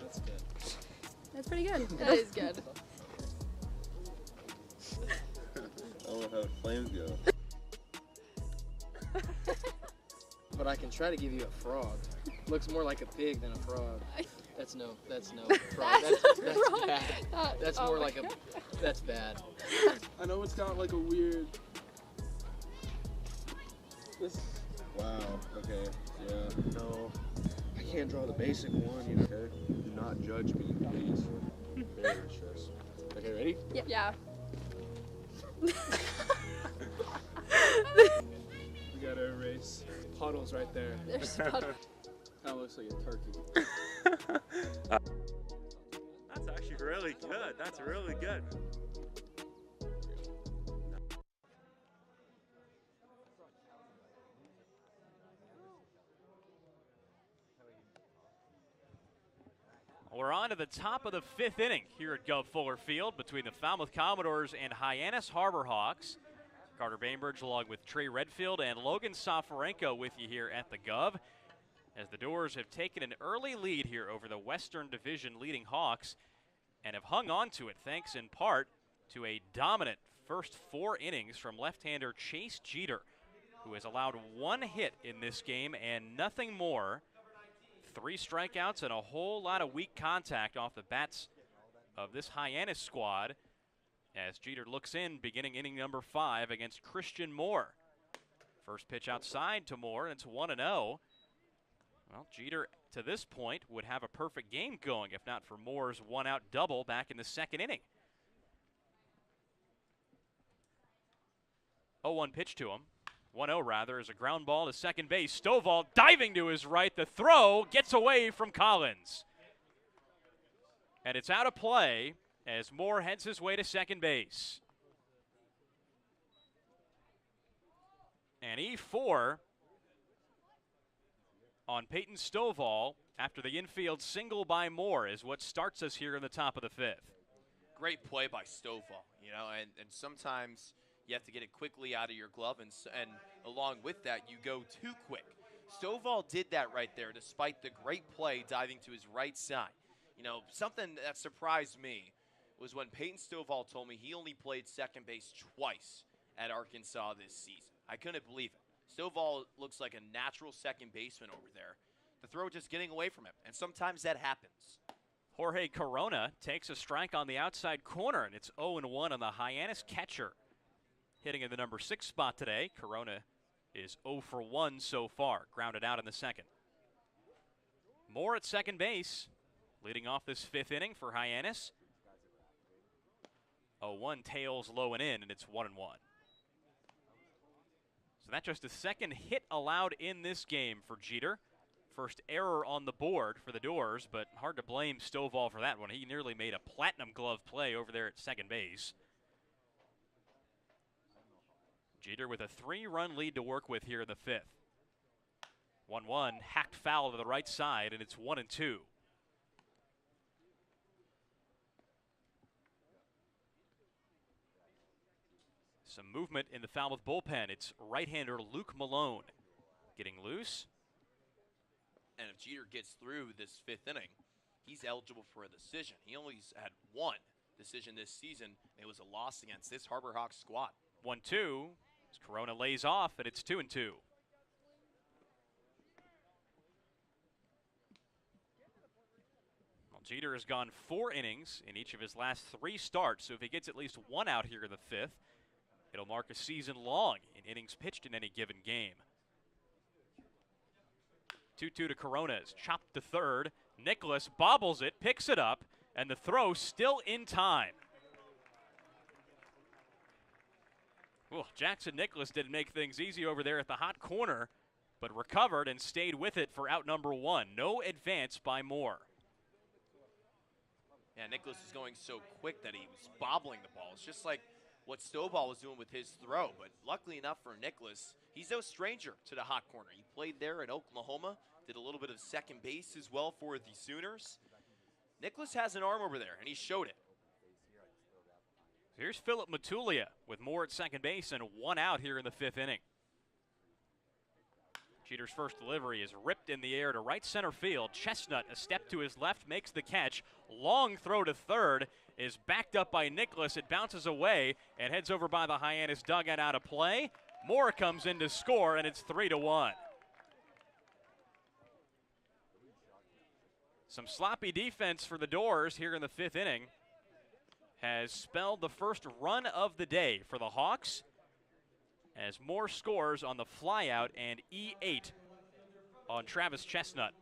Speaker 9: That's good.
Speaker 7: That's pretty good.
Speaker 15: That is good.
Speaker 9: I love how flames go.
Speaker 10: But I can try to give you a frog. Looks more like a pig than a frog. That's no frog. That's
Speaker 15: wrong.
Speaker 10: bad. That's
Speaker 15: oh
Speaker 10: more
Speaker 15: my
Speaker 10: like a. That's bad.
Speaker 9: I know it's got like a weird. This. Wow. Okay. Yeah. No. I can't draw the basic one. You know. Okay. Do not judge me, please. Very stress. Okay. Ready?
Speaker 15: Yep. Yeah.
Speaker 9: We gotta erase puddles right there.
Speaker 15: There's puddles.
Speaker 9: That looks like a turkey.
Speaker 11: That's actually really good. That's really good.
Speaker 8: We're on to the top of the 5th inning here at Gov Fuller Field between the Falmouth Commodores and Hyannis Harbor Hawks. Carter Bainbridge along with Trey Redfield and Logan Soforenko with you here at the Gov, as the Dores have taken an early lead here over the Western Division leading Hawks and have hung on to it thanks in part to a dominant first 4 innings from left-hander Chase Jeter, who has allowed 1 hit in this game and nothing more. 3 strikeouts and a whole lot of weak contact off the bats of this Hyannis squad as Jeter looks in beginning inning number 5 against Christian Moore. First pitch outside to Moore, and it's 1-0. Well, Jeter to this point would have a perfect game going if not for Moore's 1-out double back in the 2nd inning. 0-1 pitch to him. 1-0 rather, is a ground ball to second base. Stovall diving to his right. The throw gets away from Collins. And it's out of play as Moore heads his way to second base. And E4 on Peyton Stovall after the infield single by Moore is what starts us here in the top of the 5th.
Speaker 6: Great play by Stovall, you know, and sometimes you have to get it quickly out of your glove, and along with that, you go too quick. Stovall did that right there, despite the great play diving to his right side. You know, something that surprised me was when Peyton Stovall told me he only played second base twice at Arkansas this season. I couldn't believe it. Stovall looks like a natural second baseman over there. The throw just getting away from him, and sometimes that happens.
Speaker 8: Jorge Corona takes a strike on the outside corner, and it's 0-1 on the Hyannis catcher. Hitting in the number 6 spot today, Corona is 0 for 1 so far, grounded out in the 2nd. Moore at second base, leading off this 5th inning for Hyannis. 0-1 tails low and in, and it's 1-1. So that's just the 2nd hit allowed in this game for Jeter. First error on the board for the Dores, but hard to blame Stovall for that one. He nearly made a platinum glove play over there at second base. Jeter with a 3-run lead to work with here in the 5th. 1-1, hacked foul to the right side, and it's 1-2. Some movement in the Falmouth bullpen. It's right-hander Luke Malone getting loose.
Speaker 6: And if Jeter gets through this 5th inning, he's eligible for a decision. He only had 1 decision this season. It was a loss against this Harbor Hawks squad.
Speaker 8: 1-2. As Corona lays off, and it's 2-2. Well, Jeter has gone 4 innings in each of his last 3 starts, so if he gets at least 1 out here in the 5th, it'll mark a season long in innings pitched in any given game. 2-2 to Corona's, chopped to third. Nicholas bobbles it, picks it up, and the throw still in time. Ooh, Jackson Nicholas didn't make things easy over there at the hot corner, but recovered and stayed with it for out number 1. No advance by Moore.
Speaker 6: Yeah, Nicholas is going so quick that he was bobbling the ball. It's just like what Stovall was doing with his throw, but luckily enough for Nicholas, he's no stranger to the hot corner. He played there in Oklahoma, did a little bit of second base as well for the Sooners. Nicholas has an arm over there, and he showed it.
Speaker 8: Here's Philip Matulia with more at second base and 1 out here in the 5th inning. Jeter's first delivery is ripped in the air to right center field. Chestnut, a step to his left, makes the catch. Long throw to third is backed up by Nicholas. It bounces away and heads over by the Hyannis dugout out of play. Moore comes in to score, and it's 3-1. Some sloppy defense for the Dores here in the 5th inning has spelled the first run of the day for the Hawks, as Moore scores on the flyout and E8 on Travis Chestnut.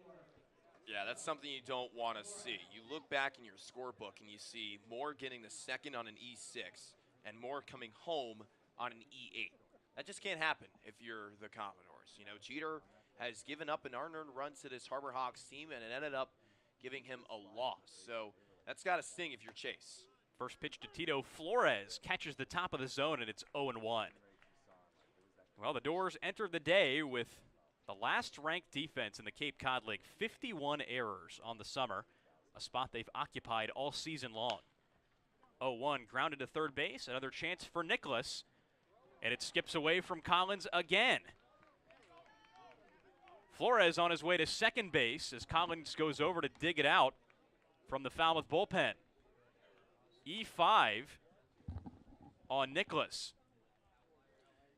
Speaker 6: Yeah, that's something you don't want to see. You look back in your scorebook and you see Moore getting the second on an E6 and Moore coming home on an E8. That just can't happen if you're the Commodores. You know, Jeter has given up an unearned run to this Harbor Hawks team, and it ended up giving him a loss. So that's got to sting if you're Chase.
Speaker 8: First pitch to Tito Flores, catches the top of the zone, and it's 0-1. Well, the Dores entered the day with the last-ranked defense in the Cape Cod League, 51 errors on the summer, a spot they've occupied all season long. 0-1, grounded to third base, another chance for Nicholas, and it skips away from Collins again. Flores on his way to second base as Collins goes over to dig it out from the Falmouth bullpen. E5 on Nicholas.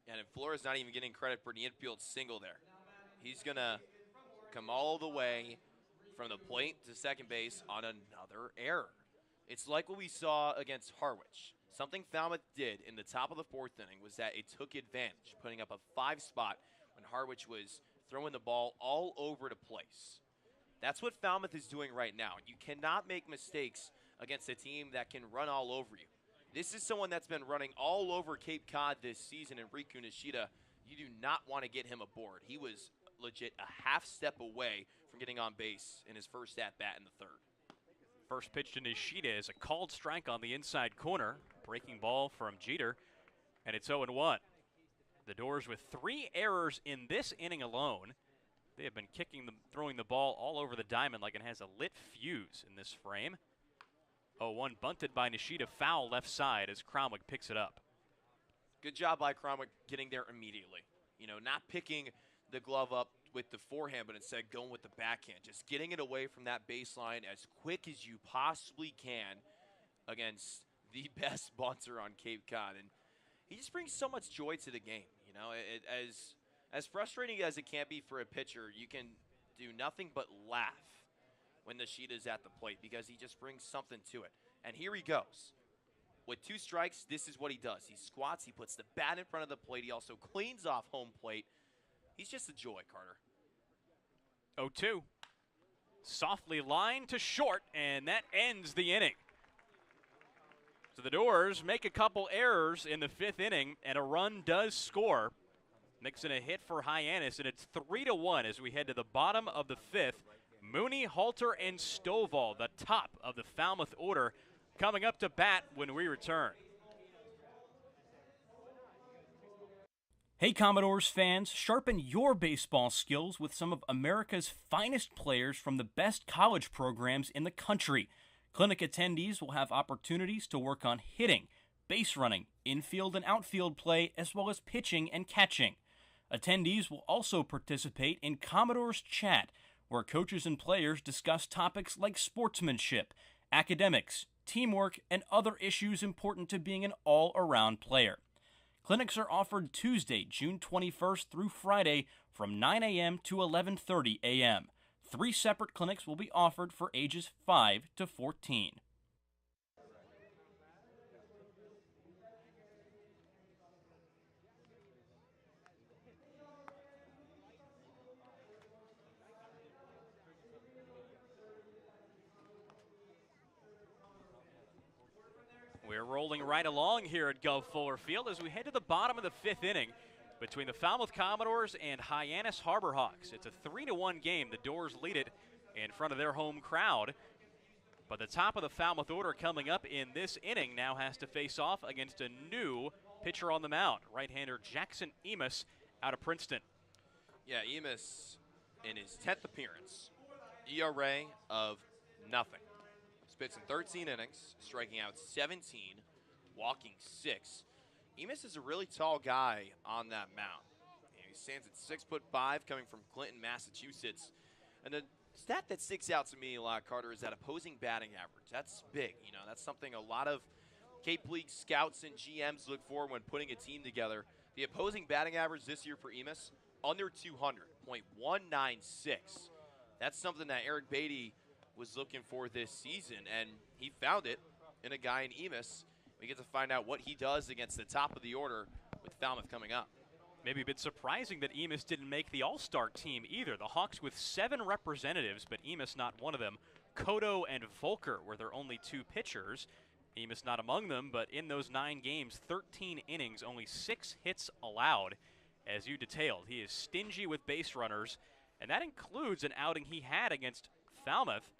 Speaker 6: And Flores not even getting credit for the infield single there. He's going to come all the way from the plate to second base on another error. It's like what we saw against Harwich. Something Falmouth did in the top of the 4th inning was that it took advantage, putting up a 5 spot when Harwich was throwing the ball all over the place. That's what Falmouth is doing right now. You cannot make mistakes against a team that can run all over you. This is someone that's been running all over Cape Cod this season in Riku Nishida. You do not want to get him aboard. He was legit a half step away from getting on base in his first at-bat in the 3rd.
Speaker 8: First pitch to Nishida is a called strike on the inside corner. Breaking ball from Jeter, and it's 0-1. The Dores with 3 errors in this inning alone. They have been throwing the ball all over the diamond like it has a lit fuse in this frame. 0-1 bunted by Nishida, foul left side as Cromwell picks it up.
Speaker 6: Good job by Cromwell getting there immediately. You know, not picking the glove up with the forehand, but instead going with the backhand. Just getting it away from that baseline as quick as you possibly can against the best bunter on Cape Cod. And he just brings so much joy to the game. You know, as frustrating as it can be for a pitcher, you can do nothing but laugh when Nishida's at the plate because he just brings something to it. And here he goes. With 2 strikes, this is what he does. He squats, he puts the bat in front of the plate, he also cleans off home plate. He's just a joy, Carter.
Speaker 8: 0-2. Softly lined to short, and that ends the inning. So the Dores make a couple errors in the 5th inning, and a run does score. Mixing a hit for Hyannis, and it's 3-1 as we head to the bottom of the 5th. Mooney, Halter, and Stovall, the top of the Falmouth order, coming up to bat when we return.
Speaker 15: Hey Commodores fans, sharpen your baseball skills with some of America's finest players from the best college programs in the country. Clinic attendees will have opportunities to work on hitting, base running, infield and outfield play, as well as pitching and catching. Attendees will also participate in Commodores Chat, where coaches and players discuss topics like sportsmanship, academics, teamwork, and other issues important to being an all-around player. Clinics are offered Tuesday, June 21st through Friday from 9 a.m. to 11:30 a.m. 3 separate clinics will be offered for ages 5 to 14.
Speaker 8: We're rolling right along here at Gov Fuller Field as we head to the bottom of the 5th inning between the Falmouth Commodores and Hyannis Harbor Hawks. It's a 3-1 game. The Dores lead it in front of their home crowd. But the top of the Falmouth order coming up in this inning now has to face off against a new pitcher on the mound, right-hander Jackson Emus out of Princeton.
Speaker 6: Yeah, Emus in his 10th appearance, ERA of nothing. Spits in 13 innings, striking out 17, walking 6. Emis is a really tall guy on that mound. He stands at 6'5", coming from Clinton, Massachusetts. And the stat that sticks out to me a lot, Carter, is that opposing batting average. That's big. You know, that's something a lot of Cape League scouts and GMs look for when putting a team together. The opposing batting average this year for Emis, under 200, .196. That's something that Eric Beatty was looking for this season, and he found it in a guy in Emis. We get to find out what he does against the top of the order with Falmouth coming up.
Speaker 15: Maybe a bit surprising that Emis didn't make the All-Star team either. The Hawks with 7 representatives, but Emis not one of them. Cotto and Volker were their only 2 pitchers. Emis not among them, but in those 9 games, 13 innings, only 6 hits allowed. As you detailed, he is stingy with base runners, and that includes an outing he had against Falmouth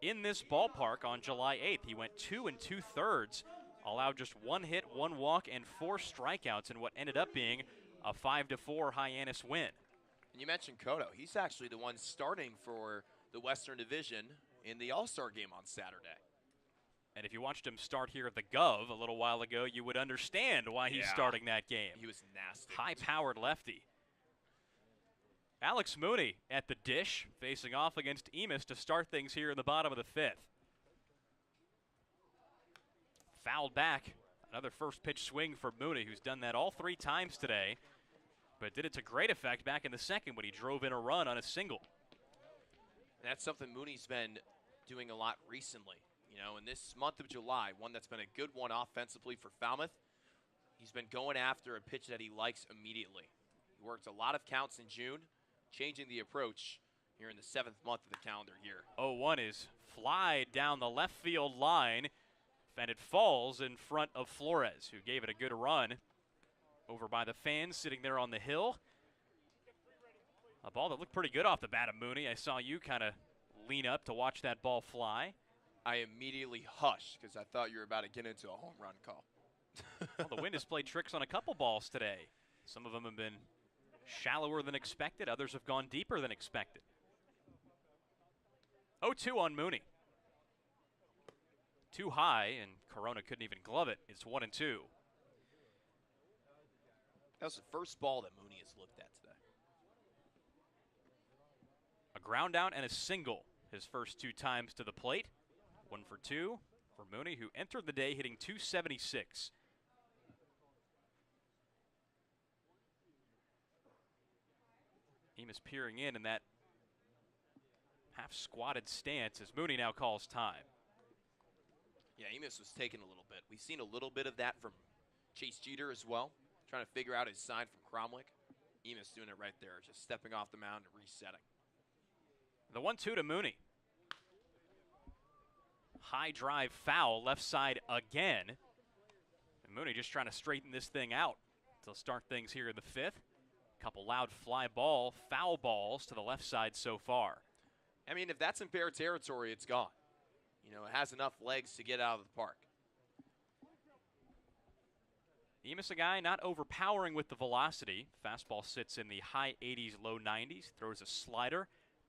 Speaker 15: in this ballpark on July 8th. He went 2 2/3, allowed just 1 hit, 1 walk, and 4 strikeouts in what ended up being a 5-4 Hyannis win.
Speaker 6: And you mentioned Cotto. He's actually the one starting for the Western Division in the All-Star game on Saturday.
Speaker 15: And if you watched him start here at the Gov a little while ago, you would understand why he's starting that game.
Speaker 6: He was nasty.
Speaker 15: High-powered lefty. Alex Mooney at the dish, facing off against Emis to start things here in the bottom of the 5th. Fouled back. Another first pitch swing for Mooney, who's done that all 3 times today, but did it to great effect back in the 2nd when he drove in a run on a single.
Speaker 6: And that's something Mooney's been doing a lot recently. You know, in this month of July, one that's been a good one offensively for Falmouth, he's been going after a pitch that he likes immediately. He worked a lot of counts in June, changing the approach here in the 7th month of the calendar year.
Speaker 15: 0-1 is fly down the left field line, and it falls in front of Flores, who gave it a good run over by the fans sitting there on the hill. A ball that looked pretty good off the bat of Mooney. I saw you kind of lean up to watch that ball fly.
Speaker 6: I immediately hushed because I thought you were about to get into a home run call.
Speaker 15: Well, the wind has played tricks on a couple balls today. Some of them have been shallower than expected. Others have gone deeper than expected. 0-2 on Mooney. Too high, and Corona couldn't even glove it. It's 1-2.
Speaker 6: That was the first ball that Mooney has looked at today.
Speaker 15: A ground out and a single his first 2 times to the plate. 1 for 2 for Mooney, who entered the day hitting .276. Emis peering in that half-squatted stance as Mooney now calls time.
Speaker 6: Yeah, Emis was taking a little bit. We've seen a little bit of that from Chase Jeter as well, trying to figure out his sign from Cromwick. Emis doing it right there, just stepping off the mound and resetting.
Speaker 15: The 1-2 to Mooney. High drive foul, left side again. And Mooney just trying to straighten this thing out to start things here in the 5th. Couple loud foul balls to the left side so far.
Speaker 6: I mean, if that's in fair territory, it's gone. You know, it has enough legs to get out of the park.
Speaker 15: Emis, a guy not overpowering with the velocity. Fastball sits in the high 80s, low 90s. Throws a slider.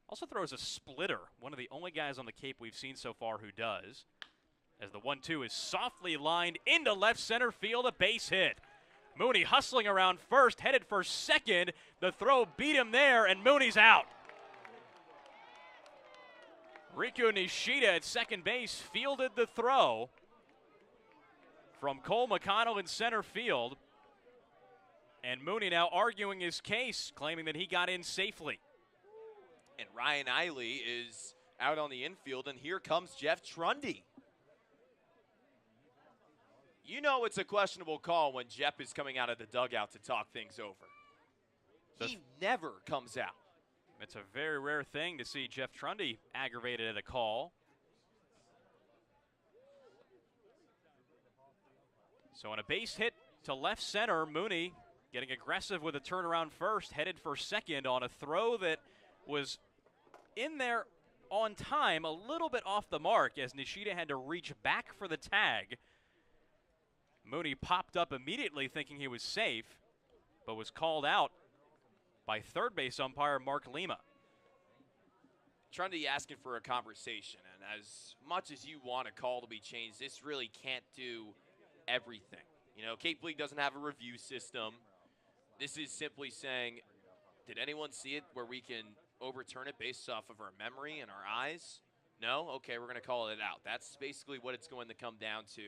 Speaker 15: Also throws a splitter. One of the only guys on the Cape we've seen so far who does. As the 1-2 is softly lined into left center field, a base hit. Mooney hustling around first, headed for second. The throw beat him there, and Mooney's out. Riku Nishida at second base fielded the throw from Cole McConnell in center field. And Mooney now arguing his case, claiming that he got in safely.
Speaker 6: And Ryan Eiley is out on the infield, and here comes Jeff Trundy. You know it's a questionable call when Jeff is coming out of the dugout to talk things over. He never comes out.
Speaker 15: It's a very rare thing to see Jeff Trundy aggravated at a call. So on a base hit to left center, Mooney getting aggressive with a turnaround first, headed for second on a throw that was in there on time, a little bit off the mark as Nishida had to reach back for the tag. Mooney popped up immediately thinking he was safe, but was called out by third base umpire Mark Lima.
Speaker 6: Trundy asking for a conversation, and as much as you want a call to be changed, this really can't do everything. You know, Cape League doesn't have a review system. This is simply saying, did anyone see it where we can overturn it based off of our memory and our eyes? No? Okay, we're going to call it out. That's basically what it's going to come down to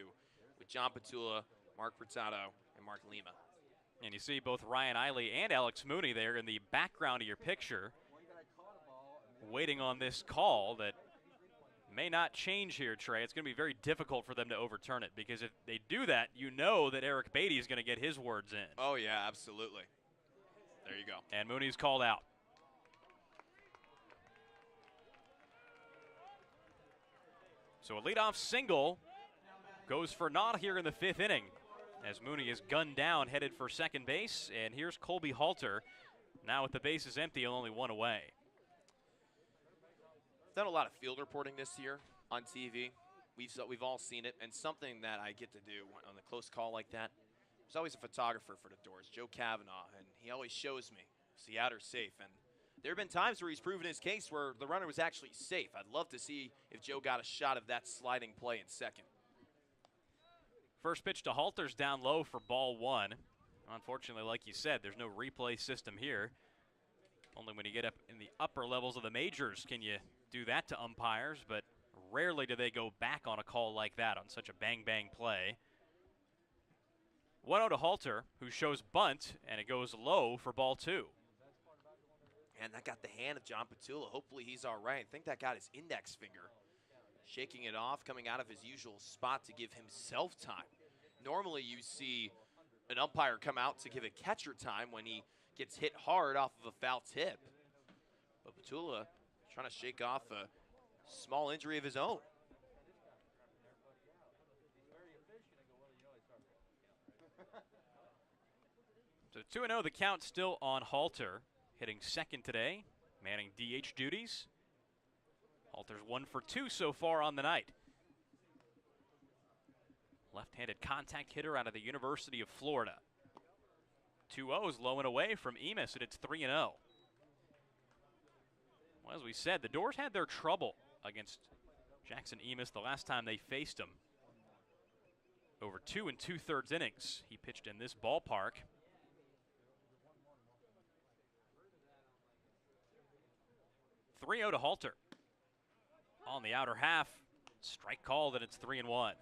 Speaker 6: with John Petula, Mark Furtado, and Mark Lima.
Speaker 15: And you see both Ryan Eiley and Alex Mooney there in the background of your picture, waiting on this call that may not change here, Trey. It's going to be very difficult for them to overturn it, because if they do that, you know that Eric Beatty is going to get his words in.
Speaker 6: Oh, yeah, absolutely. There you go.
Speaker 15: And Mooney's called out. So a leadoff single goes for naught here in the 5th inning, as Mooney is gunned down, headed for second base. And here's Colby Halter. Now with the bases empty, only one away.
Speaker 6: Done a lot of field reporting this year on TV. We've all seen it, and something that I get to do on a close call like that. There's always a photographer for the Dores, Joe Kavanaugh, and he always shows me is the outer safe. And there have been times where he's proven his case where the runner was actually safe. I'd love to see if Joe got a shot of that sliding play in second.
Speaker 15: First pitch to Halter's down low for ball 1. Unfortunately, like you said, there's no replay system here. Only when you get up in the upper levels of the majors can you do that to umpires, but rarely do they go back on a call like that on such a bang-bang play. 1-0 to Halter, who shows bunt, and it goes low for ball 2.
Speaker 6: And that got the hand of John Petula. Hopefully he's all right. I think that got his index finger. Shaking it off, coming out of his usual spot to give himself time. Normally you see an umpire come out to give a catcher time when he gets hit hard off of a foul tip. But Petula trying to shake off a small injury of his own.
Speaker 15: So 2-0, the count still on Halter, hitting second today, manning DH duties. Halter's 1 for 2 so far on the night. Left-handed contact hitter out of the University of Florida. 2-0s low and away from Emis, and it's 3-0. Well, as we said, the Dores had their trouble against Jackson Emis the last time they faced him. Over 2 2/3 innings he pitched in this ballpark. .3-0 to Halter. On the outer half, strike called, and it's 3-1.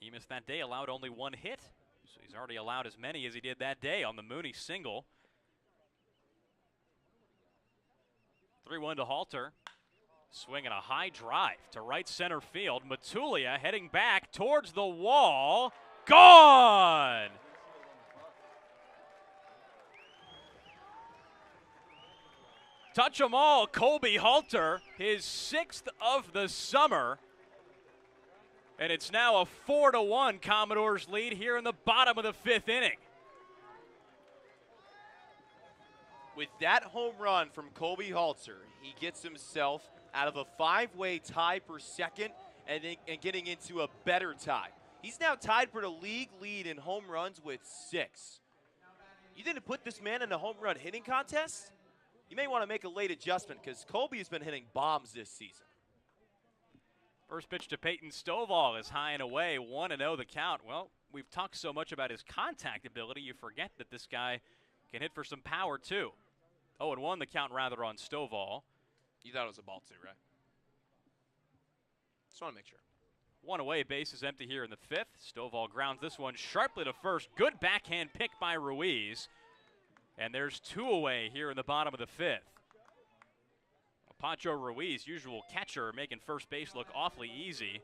Speaker 15: Emis that day allowed only 1 hit, so he's already allowed as many as he did that day on the Mooney single. 3-1 to Halter. Swinging a high drive to right center field. Matulia heading back towards the wall. Gone! Touch 'em all, Colby Halter, his 6th of the summer. And it's now a 4-1 Commodores lead here in the bottom of the 5th inning.
Speaker 6: With that home run from Colby Halter, he gets himself out of a 5-way tie for second and getting into a better tie. He's now tied for the league lead in home runs with 6. You didn't put this man in a home run hitting contest? You may want to make a late adjustment because Colby's been hitting bombs this season.
Speaker 15: First pitch to Peyton Stovall is high and away, 1-0 the count. Well, we've talked so much about his contact ability, you forget that this guy can hit for some power too. 0-1 the count rather on Stovall.
Speaker 6: You thought it was a ball too, right? Just want to make sure.
Speaker 15: 1 away, base is empty here in the 5th. Stovall grounds this one sharply to first. Good backhand pick by Ruiz. And there's 2 away here in the bottom of the 5th. Pancho Ruiz, usual catcher, making first base look awfully easy.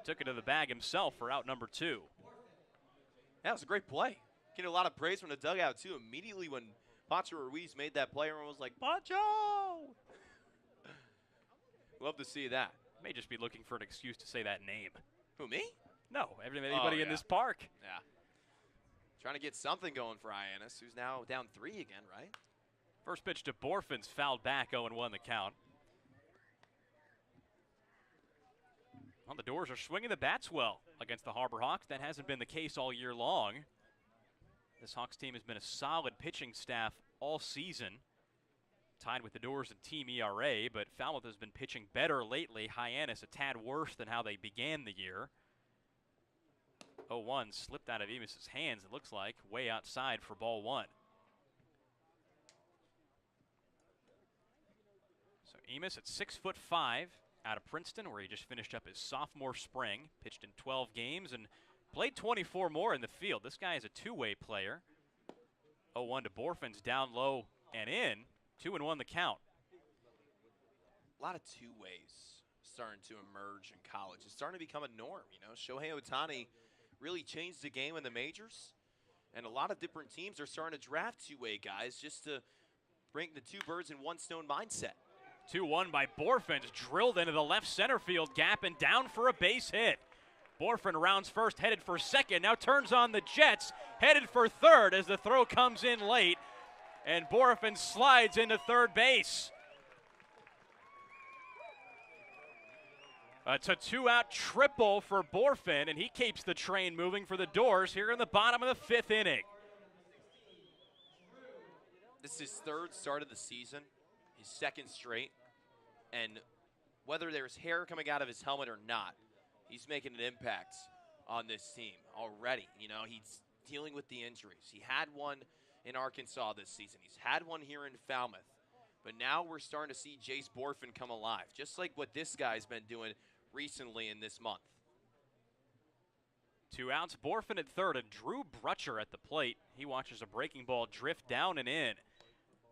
Speaker 15: Took it to the bag himself for out number 2.
Speaker 6: That was a great play. Getting a lot of praise from the dugout, too. Immediately when Pancho Ruiz made that play, everyone was like, Pancho! Love to see that.
Speaker 15: May just be looking for an excuse to say that name.
Speaker 6: Who, me?
Speaker 15: No, anybody in this park.
Speaker 6: Yeah. Trying to get something going for Hyannis, who's now down 3 again, right?
Speaker 15: First pitch to Borfin's fouled back, 0-1 the count. Well, the Dores are swinging the bats well against the Harbor Hawks. That hasn't been the case all year long. This Hawks team has been a solid pitching staff all season. tied with the Dores in team ERA, but Falmouth has been pitching better lately. Hyannis a tad worse than how they began the year. 0-1 slipped out of Emus's hands, it looks like, way outside for ball one. So Emus at 6'5", out of Princeton, where he just finished up his sophomore spring, pitched in 12 games and played 24 more in the field. This guy is a two-way player. 0-1 to Borfin's down low and in. 2-1 the count.
Speaker 6: A lot of two-ways starting to emerge in college. It's starting to become a norm, you know. Shohei Ohtani really changed the game in the majors, and a lot of different teams are starting to draft two-way guys just to bring the two birds in one stone mindset.
Speaker 15: 2-1 by Borfin's drilled into the left center field gap and down for a base hit. Borfin rounds first, headed for second, now turns on the Jets, headed for third as the throw comes in late, and Borfin slides into third base. It's a two-out triple for Borfin, and he keeps the train moving for the Dores here in the bottom of the fifth inning.
Speaker 6: This is his third start of the season, his second straight, and whether there's hair coming out of his helmet or not, he's making an impact on this team already. You know, he's dealing with the injuries. He had one in Arkansas this season. He's had one here in Falmouth. But now we're starting to see Jace Borfin come alive, just like what this guy's been doing recently in this month.
Speaker 15: 2 outs, Borfin at third, and Drew Brutcher at the plate. He watches a breaking ball drift down and in,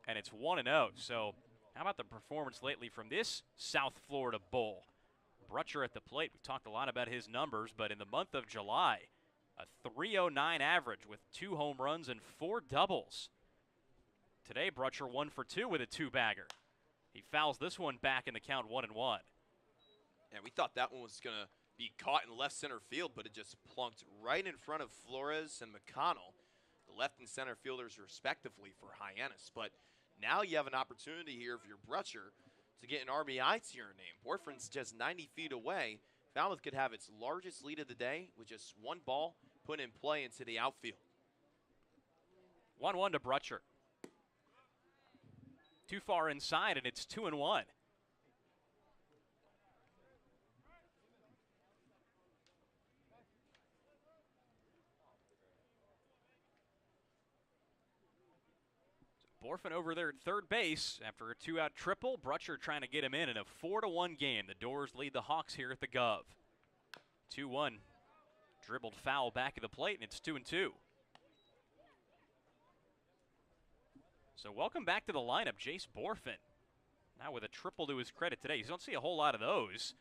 Speaker 15: and it's 1-0. So how about the performance lately from this South Florida Bull? Brutcher at the plate, we've talked a lot about his numbers, but in the month of July, a .309 average with 2 home runs and 4 doubles. Today, Brutcher 1 for 2 with a 2-bagger. He fouls this one back in the count 1-1.
Speaker 6: And we thought that one was going to be caught in left center field, but it just plunked right in front of Flores and McConnell, the left and center fielders respectively for Hyannis. But now you have an opportunity here for your Brutcher to get an RBI to your name. Borfin's just 90 feet away. Falmouth could have its largest lead of the day with just one ball put in play into the outfield.
Speaker 15: 1-1 to Brutcher. Too far inside, and it's 2-1. Borfin over there at third base after a 2-out triple. Brutcher trying to get him in a 4-1 game. The Dores lead the Hawks here at the Gov. 2-1. Dribbled foul back at the plate, and it's 2-2. So welcome back to the lineup, Jace Borfin. Now with a triple to his credit today. You don't see a whole lot of those.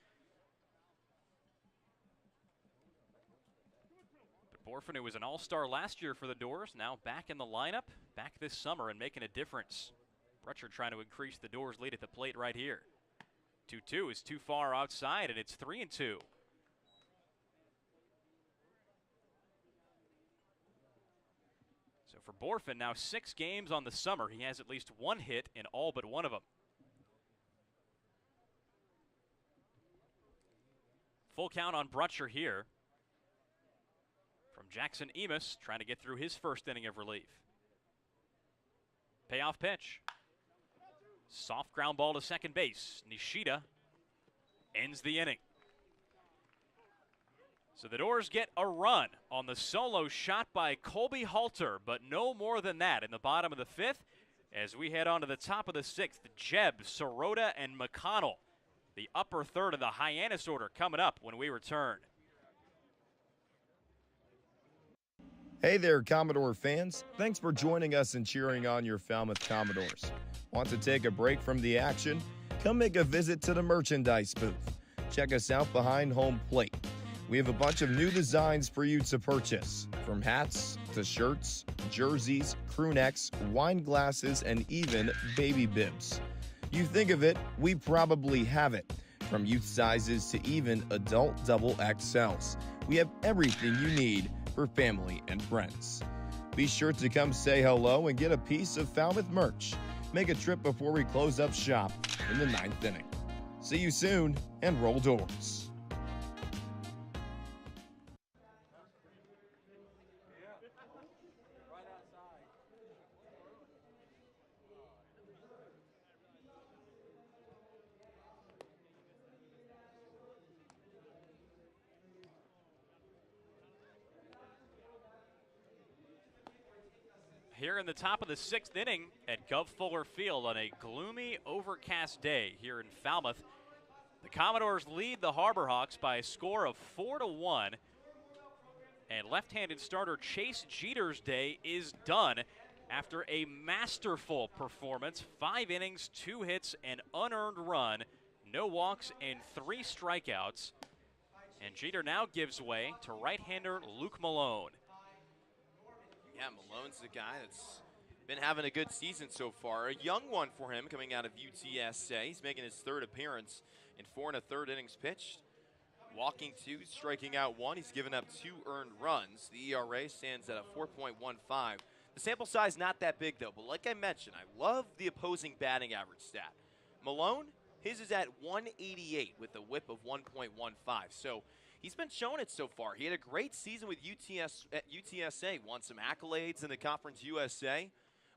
Speaker 15: But Borfin, who was an all-star last year for the Dores, now back in the lineup, back this summer and making a difference. Brutcher trying to increase the Dores lead at the plate right here. 2-2 is too far outside, and it's 3-2. So for Borfin, now 6 games on the summer. He has at least 1 hit in all but one of them. Full count on Brutcher here. From Jackson Emus, trying to get through his first inning of relief. Payoff pitch. Soft ground ball to second base. Nishida ends the inning. So the Dores get a run on the solo shot by Colby Halter, but no more than that in the bottom of the 5th. As we head on to the top of the 6th, Jeb, Sirota, and McConnell. The upper third of the Hyannis order coming up when we return.
Speaker 16: Hey there, Commodore fans. Thanks for joining us and cheering on your Falmouth Commodores. Want to take a break from the action? Come make a visit to the merchandise booth. Check us out behind home plate. We have a bunch of new designs for you to purchase, from hats to shirts, jerseys, crew necks, wine glasses, and even baby bibs. You think of it, we probably have it. From youth sizes to even adult double XLs. We have everything you need for family and friends. Be sure to come say hello and get a piece of Falmouth merch. Make a trip before we close up shop in the 9th inning. See you soon, and roll Dores.
Speaker 15: here in the top of the 6th inning at Gov Fuller Field on a gloomy, overcast day here in Falmouth. The Commodores lead the Harbor Hawks by a score of 4-1. And left-handed starter Chase Jeter's day is done after a masterful performance. 5 innings, 2 hits, an unearned run, no walks, and 3 strikeouts. And Jeter now gives way to right-hander Luke Malone.
Speaker 6: Yeah, Malone's the guy that's been having a good season so far. A young one for him coming out of UTSA. He's making his 3rd appearance in 4 1/3 innings pitched. Walking 2, striking out 1. He's given up 2 earned runs. The ERA stands at a 4.15. The sample size not that big, though. But like I mentioned, I love the opposing batting average stat. Malone, his is at 188 with a whip of 1.15. So he's been showing it so far. He had a great season with UTSA, won some accolades in the Conference USA.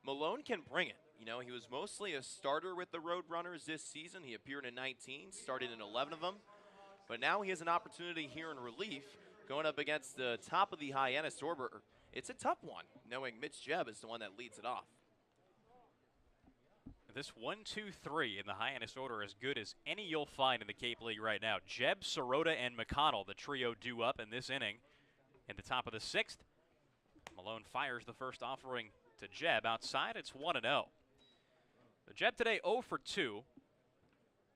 Speaker 6: Malone can bring it. You know, he was mostly a starter with the Roadrunners this season. He appeared in 19, started in 11 of them. But now he has an opportunity here in relief, going up against the top of the Hyannis Harbor. It's a tough one, knowing Mitch Jebb is the one that leads it off.
Speaker 15: This 1-2-3 in the Hyannis order as good as any you'll find in the Cape League right now. Jebb, Sirota, and McConnell, the trio due up in this inning. In the top of the 6th, Malone fires the first offering to Jebb. Outside, it's 1-0. So Jebb today 0 for 2.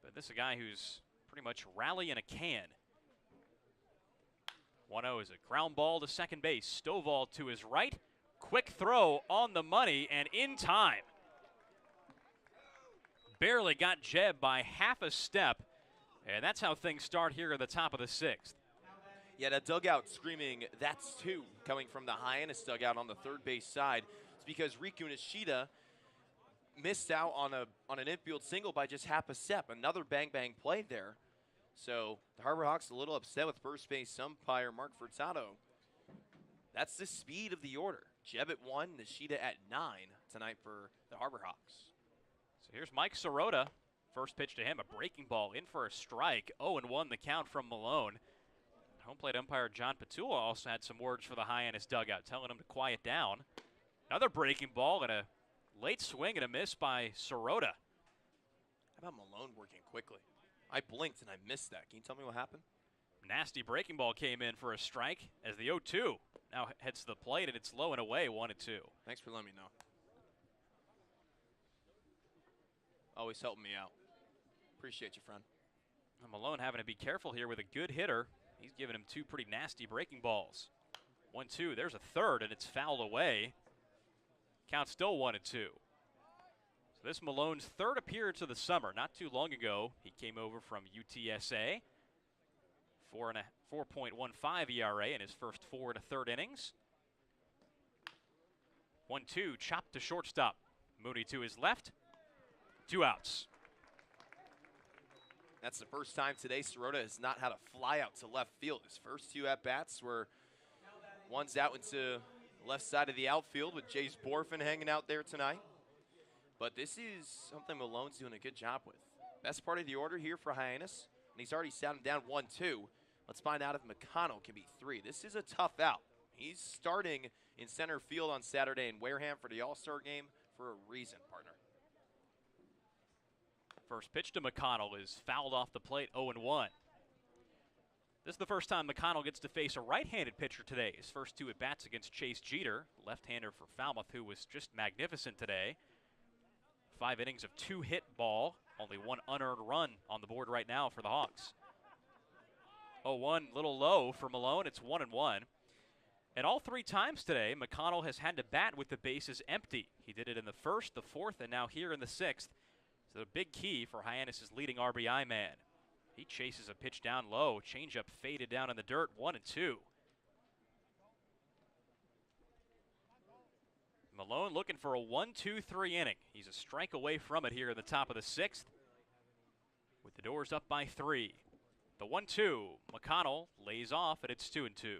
Speaker 15: But this is a guy who's pretty much rally in a can. 1-0 is a ground ball to second base. Stovall to his right. Quick throw on the money and in time. Barely got Jebb by half a step, and that's how things start here at the top of the 6th.
Speaker 6: Yeah, that dugout screaming, "That's 2," coming from the Hyannis dugout on the third base side. It's because Riku Nishida missed out on an infield single by just half a step. Another bang-bang play there. So the Harbor Hawks a little upset with first base umpire Mark Furtado. That's the speed of the order. Jebb at 1, Nishida at 9 tonight for the Harbor Hawks.
Speaker 15: So here's Mike Sirota. First pitch to him, a breaking ball in for a strike. 0-1 the count from Malone. Home plate umpire John Petula also had some words for the Hyannis dugout, telling him to quiet down. Another breaking ball and a late swing and a miss by Sirota.
Speaker 6: How about Malone working quickly? I blinked and I missed that. Can you tell me what happened?
Speaker 15: Nasty breaking ball came in for a strike as the 0-2 now heads to the plate, and it's low and away, 1-2.
Speaker 6: Thanks for letting me know. Always helping me out. Appreciate you, friend.
Speaker 15: And Malone having to be careful here with a good hitter. He's giving him 2 pretty nasty breaking balls. 1-2, there's a third, and it's fouled away. Count still 1-2. So this Malone's 3rd appearance of the summer. Not too long ago, he came over from UTSA. 4.15 ERA in his first 4 1/3 innings. 1-2, chopped to shortstop. Mooney to his left. 2 outs.
Speaker 6: That's the first time today Sirota has not had a fly out to left field. His first 2 at-bats were one's out into the left side of the outfield with Jace Borfin hanging out there tonight. But this is something Malone's doing a good job with. Best part of the order here for Hyannis, and he's already sat him down 1-2. Let's find out if McConnell can be 3. This is a tough out. He's starting in center field on Saturday in Wareham for the All-Star game for a reason, partner.
Speaker 15: First pitch to McConnell is fouled off the plate, 0-1. This is the first time McConnell gets to face a right-handed pitcher today. His first 2 at-bats against Chase Jeter, left-hander for Falmouth, who was just magnificent today. 5 innings of 2 hit ball, only 1 unearned run on the board right now for the Hawks. 0-1, little low for Malone. It's 1-1. And all 3 times today, McConnell has had to bat with the bases empty. He did it in the 1st, the 4th, and now here in the 6th. So the big key for Hyannis' leading RBI man. He chases a pitch down low. Changeup faded down in the dirt, 1-2. Malone looking for a 1-2-3 inning. He's a strike away from it here in the top of the 6th. With the Dores up by 3. The 1-2, McConnell lays off, and it's 2-2.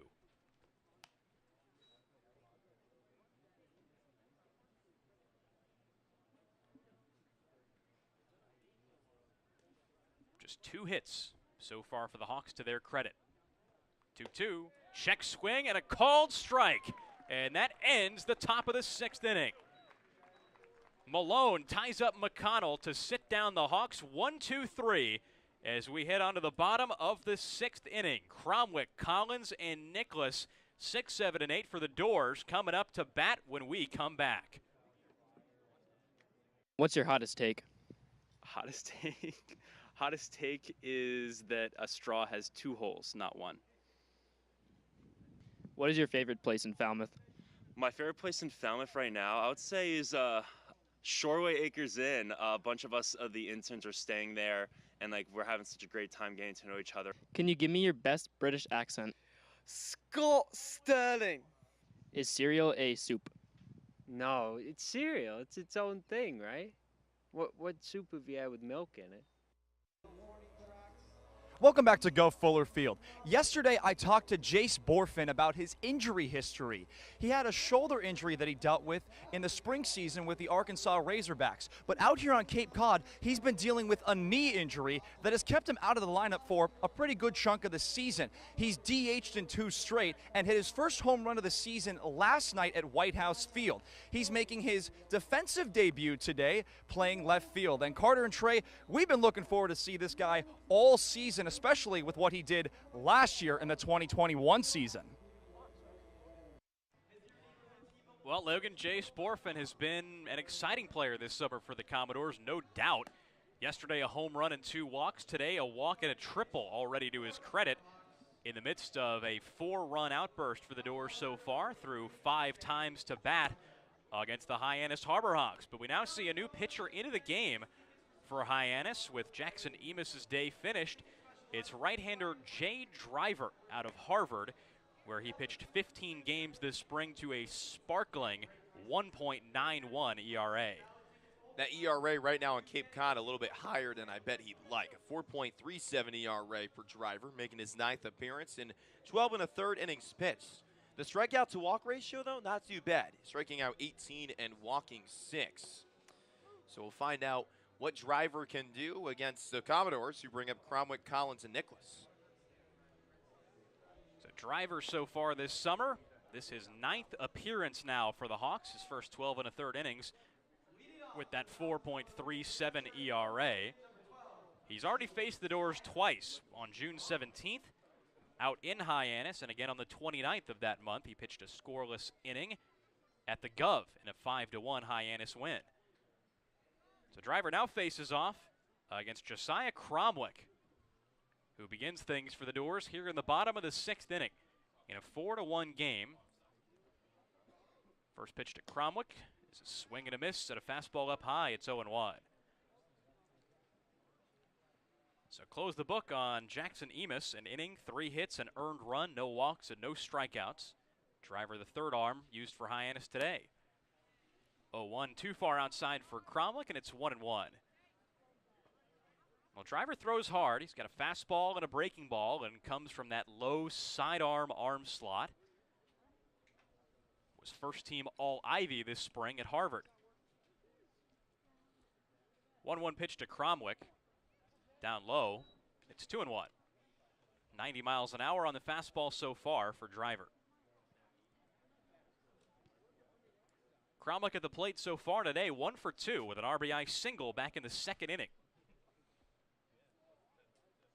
Speaker 15: Just 2 hits so far for the Hawks to their credit. 2-2, check swing and a called strike. And that ends the top of the 6th inning. Malone ties up McConnell to sit down the Hawks 1-2-3 as we head on to the bottom of the 6th inning. Cromwick, Collins, and Nicholas 6, 7, and 8 for the Dores coming up to bat when we come back.
Speaker 17: What's your hottest take?
Speaker 18: Hottest take? Hottest take is that a straw has 2 holes, not 1.
Speaker 17: What is your favorite place in Falmouth?
Speaker 18: My favorite place in Falmouth right now, I would say, is Shoreway Acres Inn. A bunch of us, the interns, are staying there, and like we're having such a great time getting to know each other.
Speaker 17: Can you give me your best British accent?
Speaker 19: Scott Sterling.
Speaker 17: Is cereal a soup?
Speaker 20: No, it's cereal. It's its own thing, right? What soup have you had with milk in it?
Speaker 1: Welcome back to Go Fuller Field. Yesterday, I talked to Jace Borfin about his injury history. He had a shoulder injury that he dealt with in the spring season with the Arkansas Razorbacks. But out here on Cape Cod, he's been dealing with a knee injury that has kept him out of the lineup for a pretty good chunk of the season. He's DH'd in 2 straight and hit his first home run of the season last night at White House Field. He's making his defensive debut today, playing left field. And Carter and Trey, we've been looking forward to see this guy all season, especially with what he did last year in the 2021 season.
Speaker 15: Well, Logan, Jace Borfin has been an exciting player this summer for the Commodores, no doubt. Yesterday, a home run and 2 walks. Today, a walk and a triple, already to his credit, in the midst of a 4-run outburst for the Dores so far, through 5 times to bat against the Hyannis Harbor Hawks. But we now see a new pitcher into the game for Hyannis with Jackson Emus's day finished. It's right-hander Jay Driver out of Harvard, where he pitched 15 games this spring to a sparkling 1.91 ERA.
Speaker 6: That ERA right now on Cape Cod a little bit higher than I bet he'd like. A 4.37 ERA for Driver, making his 9th appearance in 12 1/3 innings pitched. The strikeout to walk ratio, though, not too bad. Striking out 18 and walking 6. So we'll find out what Driver can do against the Commodores, who bring up Cromwick, Collins, and Nicholas.
Speaker 15: So Driver so far this summer, this is 9th appearance now for the Hawks, his first 12 1/3 innings with that 4.37 ERA. He's already faced the Dores twice, on June 17th, out in Hyannis, and again on the 29th of that month. He pitched a scoreless inning at the Gov in a 5-1 Hyannis win. So Driver now faces off against Josiah Cromwick, who begins things for the Dores here in the bottom of the 6th inning in a 4-1 game. First pitch to Cromwick is a swing and a miss at a fastball up high. It's 0-1. So close the book on Jackson Emus, an inning, 3 hits, an earned run, no walks, and no strikeouts. Driver, the 3rd arm used for Hyannis today. 0-1, too far outside for Cromwick, and it's 1-1. Well, Driver throws hard. He's got a fastball and a breaking ball, and comes from that low sidearm arm slot. Was first team All-Ivy this spring at Harvard. 1-1 pitch to Cromwick. Down low. It's 2-1. 90 miles an hour on the fastball so far for Driver. Cromwick at the plate so far today, 1 for 2 with an RBI single back in the 2nd inning.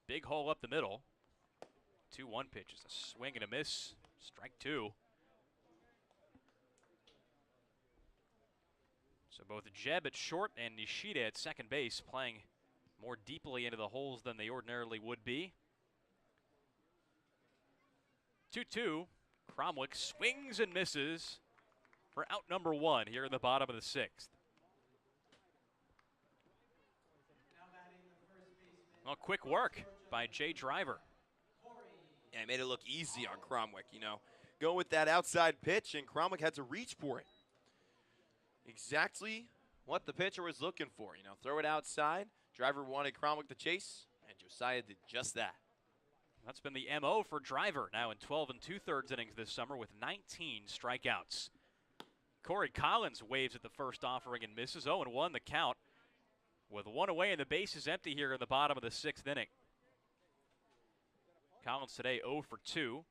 Speaker 15: Big hole up the middle. 2-1 pitch is a swing and a miss. Strike 2. So both Jeb at short and Nishida at second base playing more deeply into the holes than they ordinarily would be. 2-2. Cromwick swings and misses for out number 1 here in the bottom of the 6th. Well, quick work by Jay Driver.
Speaker 6: Yeah, he made it look easy on Cromwick, you know. Go with that outside pitch, and Cromwick had to reach for it. Exactly what the pitcher was looking for, you know. Throw it outside. Driver wanted Cromwick to chase, and Josiah did just that.
Speaker 15: That's been the MO for Driver, now in 12 2/3 innings this summer with 19 strikeouts. Corey Collins waves at the first offering and misses. 0-1 the count, with 1 away and the base is empty here in the bottom of the 6th inning. Collins today 0 for 2.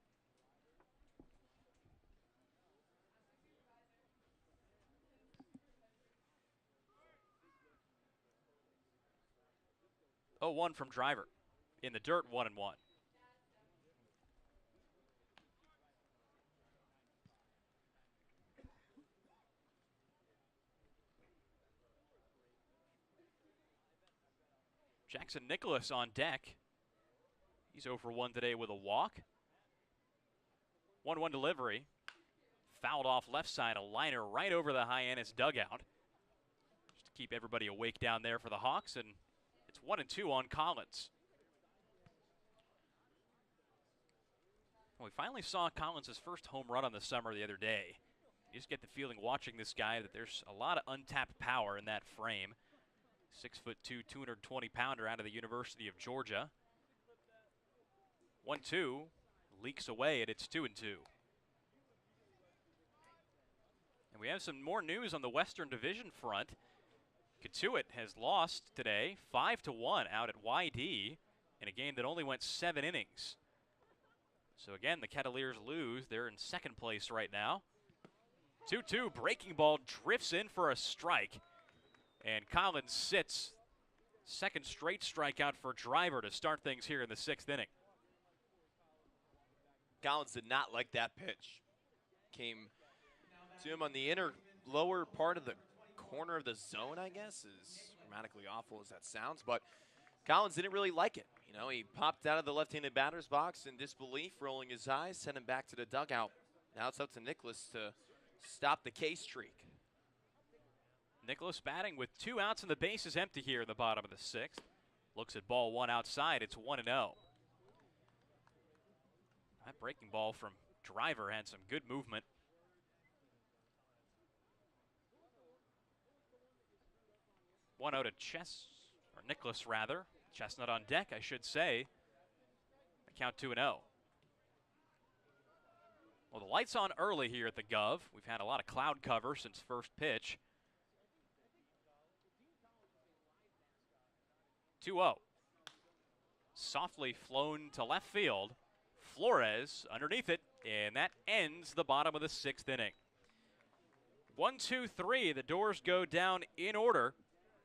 Speaker 15: 0-1 from Driver. In the dirt, 1-1. Jackson Nicholas on deck. He's 0 for 1 today with a walk. 1-1 delivery. Fouled off left side, a liner right over the Hyannis dugout. Just to keep everybody awake down there for the Hawks, and it's 1-2 on Collins. Well, we finally saw Collins' first home run on the summer the other day. You just get the feeling watching this guy that there's a lot of untapped power in that frame. 6'2", 220-pounder out of the University of Georgia. 1-2, leaks away, and it's 2-2. And we have some more news on the Western Division front. Katuitt has lost today, 5-1 out at YD in a game that only went 7 innings. So again, the Cavaliers lose. They're in second place right now. 2-2, breaking ball drifts in for a strike. And Collins sits. Second straight strikeout for Driver to start things here in the 6th inning.
Speaker 6: Collins did not like that pitch. Came to him on the inner lower part of the corner of the zone, I guess, as grammatically awful as that sounds. But Collins didn't really like it. You know, he popped out of the left-handed batter's box in disbelief, rolling his eyes, sent him back to the dugout. Now it's up to Nicholas to stop the K streak.
Speaker 15: Nicholas batting with 2 outs and the base is empty here in the bottom of the 6th. Looks at ball 1 outside. It's 1-0. That breaking ball from Driver had some good movement. One out to Nicholas rather. Chestnut on deck, I should say. The count 2-0. Well, the light's on early here at the Gov. We've had a lot of cloud cover since first pitch. 2-0. Softly flown to left field. Flores underneath it, and that ends the bottom of the 6th inning. 1, 2, 3. The Dores go down in order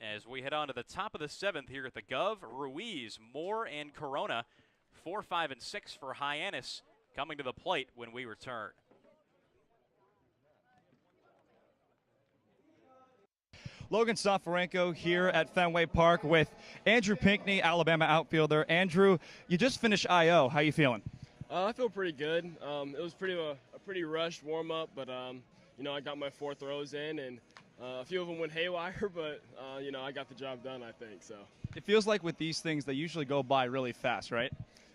Speaker 15: as we head on to the top of the 7th here at the Gov. Ruiz, Moore, and Corona. 4, 5, and 6 for Hyannis coming to the plate when we return.
Speaker 1: Logan Soforenko here at Fenway Park with Andrew Pinckney, Alabama outfielder. Andrew, you just finished I.O. How you feeling?
Speaker 21: I feel pretty good. It was a pretty rushed warm-up, but, you know, I got my 4 throws in, and a few of them went haywire, but, you know, I got the job done, I think. So.
Speaker 1: It feels like with these things, they usually go by really fast, right?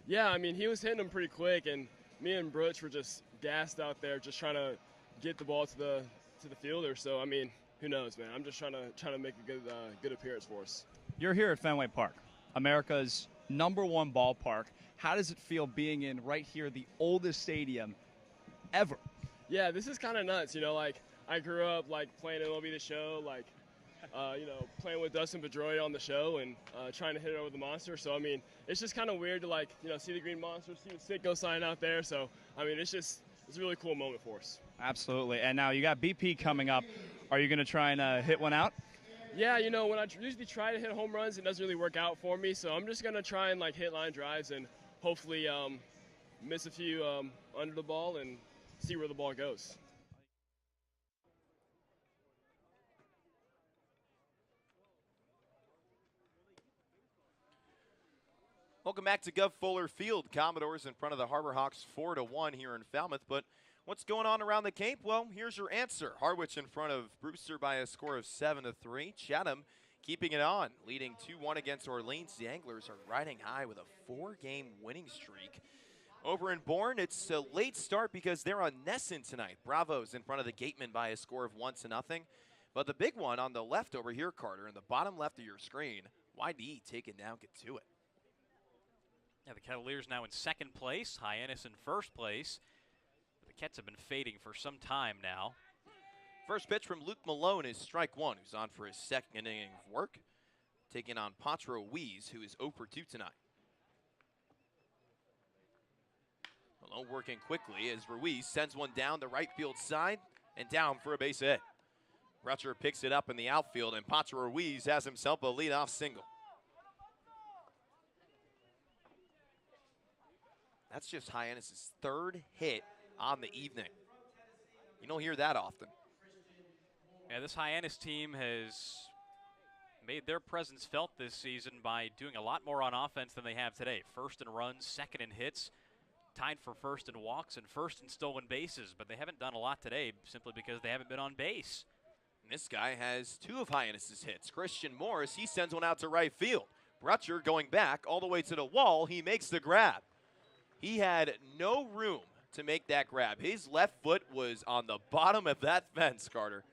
Speaker 21: Yeah, I mean, he was hitting them pretty quick, and me and Butch were just gassed out there just trying to get the ball to the fielder. So, I mean, who knows, man? I'm just trying to make a good appearance for us.
Speaker 1: You're here at Fenway Park, America's #1 ballpark. How does it feel being in right here, the oldest stadium ever?
Speaker 21: Yeah, this is kind of nuts. You know, like I grew up like playing MLB The Show, like you know, playing with Dustin Pedroia on the show and trying to hit it over the monster. So I mean, it's just kind of weird to like see the green monster, see the Sitco sign out there. So I mean, it's a really cool moment for us.
Speaker 1: Absolutely. And now you got BP coming up. Are you going to try and hit one out?
Speaker 21: Yeah, you know, when I usually try to hit home runs, it doesn't really work out for me. So I'm just going to try and like hit line drives and hopefully miss a few under the ball and see where the ball goes.
Speaker 6: Welcome back to Gov Fuller Field. Commodores in front of the Harbor Hawks 4-1 here in Falmouth. But what's going on around the Cape? Well, here's your answer. Harwich in front of Brewster by a score of 7-3. Chatham keeping it on, leading 2-1 against Orleans. The Anglers are riding high with a 4-game winning streak. Over in Bourne, it's a late start because they're on Nesson tonight. Bravos in front of the Gatemen by a score of 1-0. But the big one on the left over here, Carter, in the bottom left of your screen, YD taking down Katuitt.
Speaker 15: Yeah, the Cavaliers now in second place, Hyannis in first place. The Cats have been fading for some time now.
Speaker 6: First pitch from Luke Malone is strike one, who's on for his second inning of work, taking on Patro Ruiz, who is 0 for 2 tonight. Malone working quickly as Ruiz sends one down the right field side and down for a base hit. Brutcher picks it up in the outfield, and Patro Ruiz has himself a leadoff single. That's just Hyannis' third hit on the evening. You don't hear that often.
Speaker 15: Yeah, this Hyannis team has made their presence felt this season by doing a lot more on offense than they have today. First in runs, second in hits, tied for first in walks, and first in stolen bases. But they haven't done a lot today simply because they haven't been on base.
Speaker 6: And this guy has 2 of Hyannis' hits. Christian Morris, he sends one out to right field. Brutcher going back all the way to the wall. He makes the grab. He had no room to make that grab. His left foot was on the bottom of that fence, Carter.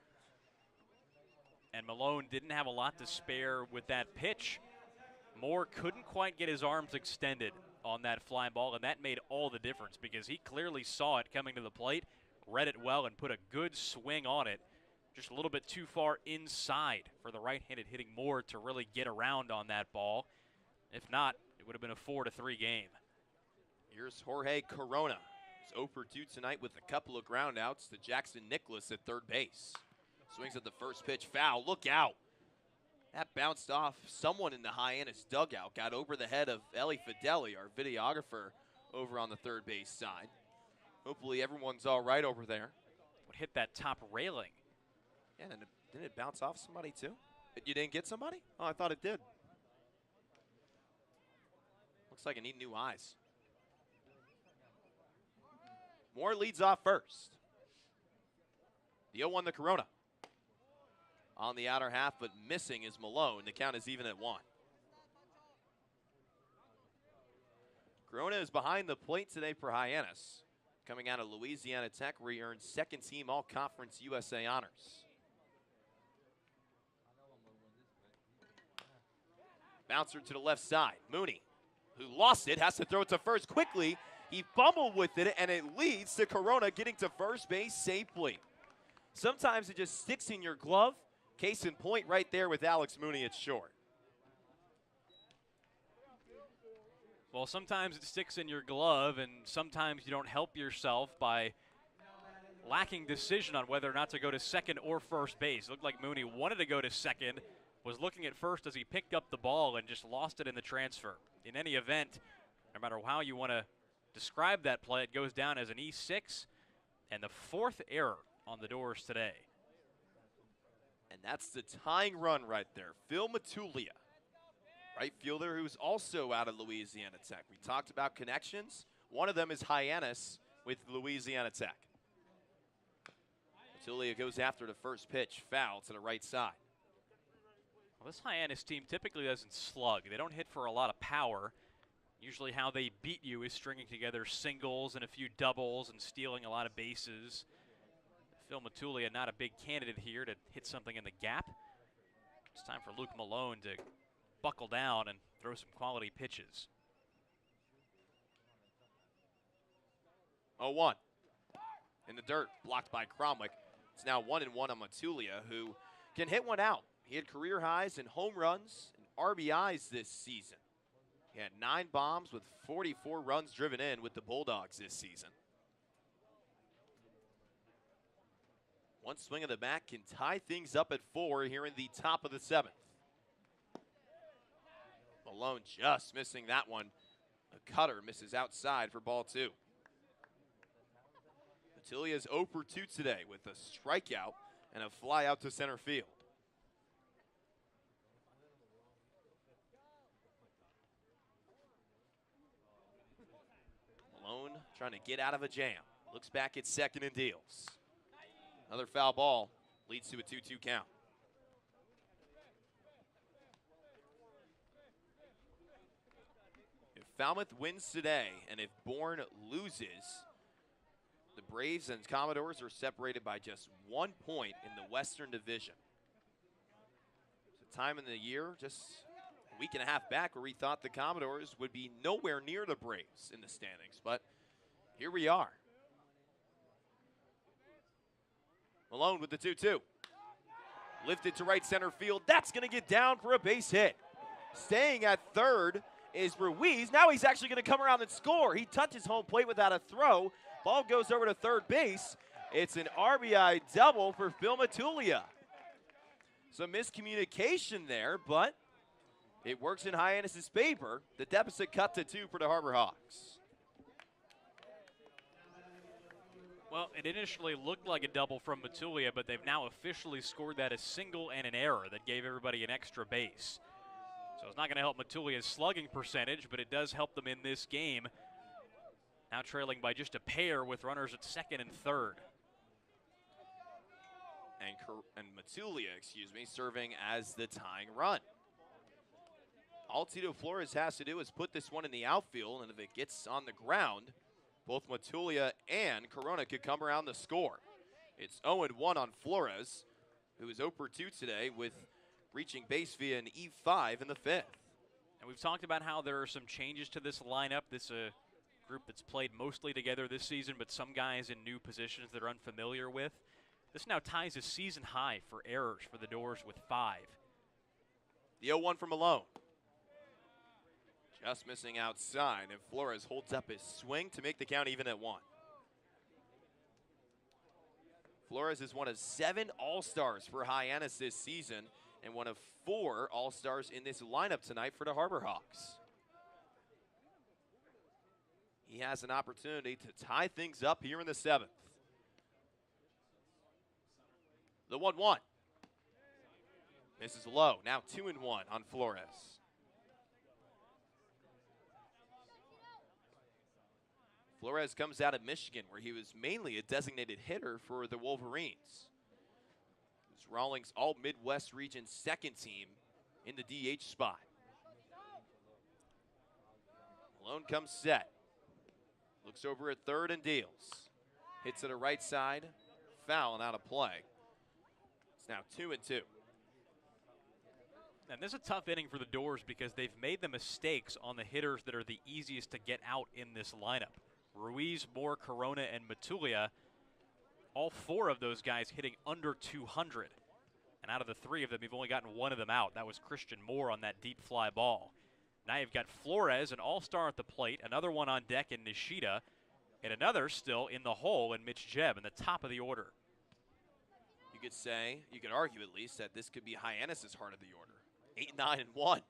Speaker 15: And Malone didn't have a lot to spare with that pitch. Moore couldn't quite get his arms extended on that fly ball, and that made all the difference because he clearly saw it coming to the plate, read it well, and put a good swing on it. Just a little bit too far inside for the right-handed hitting Moore to really get around on that ball. If not, it would have been a 4-3 game.
Speaker 6: Here's Jorge Corona. He's 0 for 2 tonight with a couple of groundouts to Jackson Nicholas at third base. Swings at the first pitch, foul, look out. That bounced off someone in the Hyannis dugout, got over the head of Ellie Fideli, our videographer, over on the third base side. Hopefully everyone's all right over there.
Speaker 15: Would hit that top railing.
Speaker 6: Yeah, and didn't it bounce off somebody too? You didn't get somebody? Oh, I thought it did. Looks like I need new eyes. Moore leads off first. The 0-1 to Corona. On the outer half, but missing is Malone. The count is even at 1. Corona is behind the plate today for Hyannis. Coming out of Louisiana Tech, where he earned second-team All-Conference USA honors. Bouncer to the left side. Mooney, who lost it, has to throw it to first quickly. He fumbled with it, and it leads to Corona getting to first base safely. Sometimes it just sticks in your glove. Case in point right there with Alex Mooney at short.
Speaker 15: Well, sometimes it sticks in your glove, and sometimes you don't help yourself by lacking decision on whether or not to go to second or first base. It looked like Mooney wanted to go to second, was looking at first as he picked up the ball and just lost it in the transfer. In any event, no matter how you want to describe that play, it goes down as an E6 and the 4th error on the Dores today.
Speaker 6: And that's the tying run right there. Phil Matulia, right fielder who's also out of Louisiana Tech. We talked about connections. One of them is Hyannis with Louisiana Tech. Matulia goes after the first pitch, foul to the right side.
Speaker 15: Well, this Hyannis team typically doesn't slug. They don't hit for a lot of power. Usually how they beat you is stringing together singles and a few doubles and stealing a lot of bases. Phil Matulia not a big candidate here to hit something in the gap. It's time for Luke Malone to buckle down and throw some quality pitches.
Speaker 6: 0-1 in the dirt, blocked by Cromwick. It's now 1-1 on Matulia, who can hit one out. He had career highs in home runs and RBIs this season. He had 9 bombs with 44 runs driven in with the Bulldogs this season. One swing of the bat can tie things up at 4 here in the top of the 7th. Malone just missing that one. A cutter misses outside for ball 2. Matulia is 0 for 2 today with a strikeout and a fly out to center field. Malone trying to get out of a jam. Looks back at second and deals. Another foul ball leads to a 2-2 count. If Falmouth wins today and if Bourne loses, the Braves and Commodores are separated by just 1 point in the Western Division. It's a time in the year, just a week and a half back, where we thought the Commodores would be nowhere near the Braves in the standings, but here we are. Malone with the 2-2. Lifted to right center field. That's going to get down for a base hit. Staying at third is Ruiz. Now he's actually going to come around and score. He touches home plate without a throw. Ball goes over to third base. It's an RBI double for Phil Matulia. Some miscommunication there, but it works in Hyannis' favor. The deficit cut to 2 for the Harbor Hawks.
Speaker 15: Well, it initially looked like a double from Matulia, but they've now officially scored that a single and an error that gave everybody an extra base. So it's not going to help Matulia's slugging percentage, but it does help them in this game. Now trailing by just a pair with runners at second and third.
Speaker 6: And Matulia, serving as the tying run. All Tito Flores has to do is put this one in the outfield, and if it gets on the ground, both Matulia and Corona could come around the score. It's 0-1 on Flores, who is 0 for 2 today with reaching base via an E5 in the 5th.
Speaker 15: And we've talked about how there are some changes to this lineup. This group that's played mostly together this season, but some guys in new positions that are unfamiliar with. This now ties a season high for errors for the Dores with 5.
Speaker 6: The 0-1 from Malone. Just missing outside, and Flores holds up his swing to make the count even at 1. Flores is one of 7 All-Stars for Hyannis this season and one of 4 All-Stars in this lineup tonight for the Harbor Hawks. He has an opportunity to tie things up here in the 7th. The 1-1. Misses low. Now 2-1 on Flores. Flores comes out of Michigan, where he was mainly a designated hitter for the Wolverines. It was Rawlings' All-Midwest Region 2nd team in the DH spot. Malone comes set. Looks over at third and deals. Hits to the right side. Foul and out of play. It's now 2-2.
Speaker 15: And this is a tough inning for the Dores because they've made the mistakes on the hitters that are the easiest to get out in this lineup. Ruiz, Moore, Corona, and Matulia, all 4 of those guys hitting under 200. And out of the 3 of them, you've only gotten 1 of them out. That was Christian Moore on that deep fly ball. Now you've got Flores, an all-star at the plate, another one on deck in Nishida, and another still in the hole in Mitch Jebb in the top of the order.
Speaker 6: You could say, you could argue at least, that this could be Hyannis' heart of the order. 8-9-1.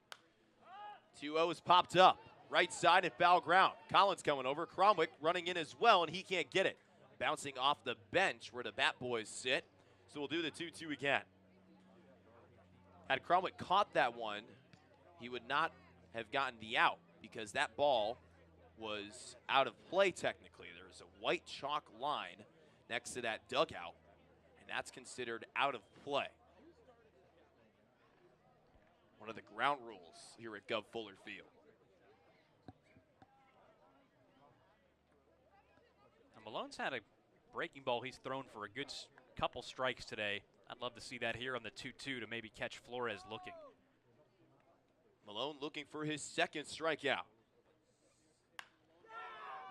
Speaker 6: 2-0's popped up. Right side and foul ground. Collins coming over. Cromwick running in as well, and he can't get it. Bouncing off the bench where the Bat Boys sit. So we'll do the 2-2 again. Had Cromwick caught that one, he would not have gotten the out because that ball was out of play technically. There's a white chalk line next to that dugout, and that's considered out of play. One of the ground rules here at Gov Fuller Field.
Speaker 15: Malone's had a breaking ball he's thrown for a good couple strikes today. I'd love to see that here on the 2-2 to maybe catch Flores looking.
Speaker 6: Malone looking for his 2nd strikeout.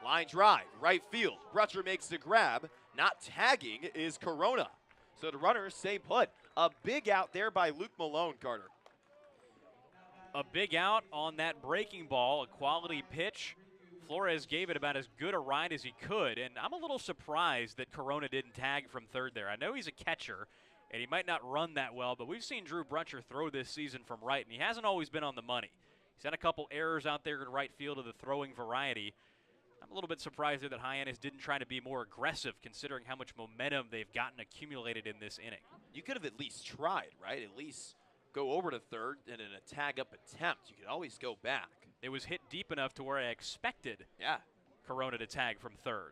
Speaker 6: Line drive, right field. Brutcher makes the grab. Not tagging is Corona. So the runners stay put. A big out there by Luke Malone, Carter.
Speaker 15: A big out on that breaking ball, a quality pitch. Flores gave it about as good a ride as he could, and I'm a little surprised that Corona didn't tag from third there. I know he's a catcher, and he might not run that well, but we've seen Drew Brutcher throw this season from right, and he hasn't always been on the money. He's had a couple errors out there in right field of the throwing variety. I'm a little bit surprised there that Hyannis didn't try to be more aggressive, considering how much momentum they've gotten accumulated in this inning.
Speaker 6: You could have at least tried, right? At least go over to third and in a tag-up attempt. You could always go back.
Speaker 15: It was hit deep enough to where I expected Corona to tag from third.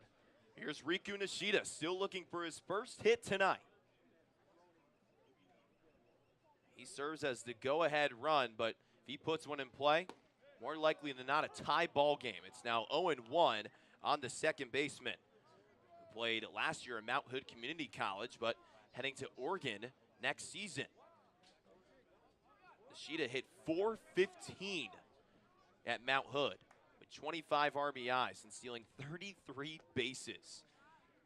Speaker 6: Here's Riku Nishida still looking for his first hit tonight. He serves as the go-ahead run, but if he puts one in play, more likely than not a tie ball game. It's now 0-1 on the second baseman. Who played last year at Mount Hood Community College, but heading to Oregon next season. Nishida hit .415 at Mount Hood with 25 RBIs and stealing 33 bases.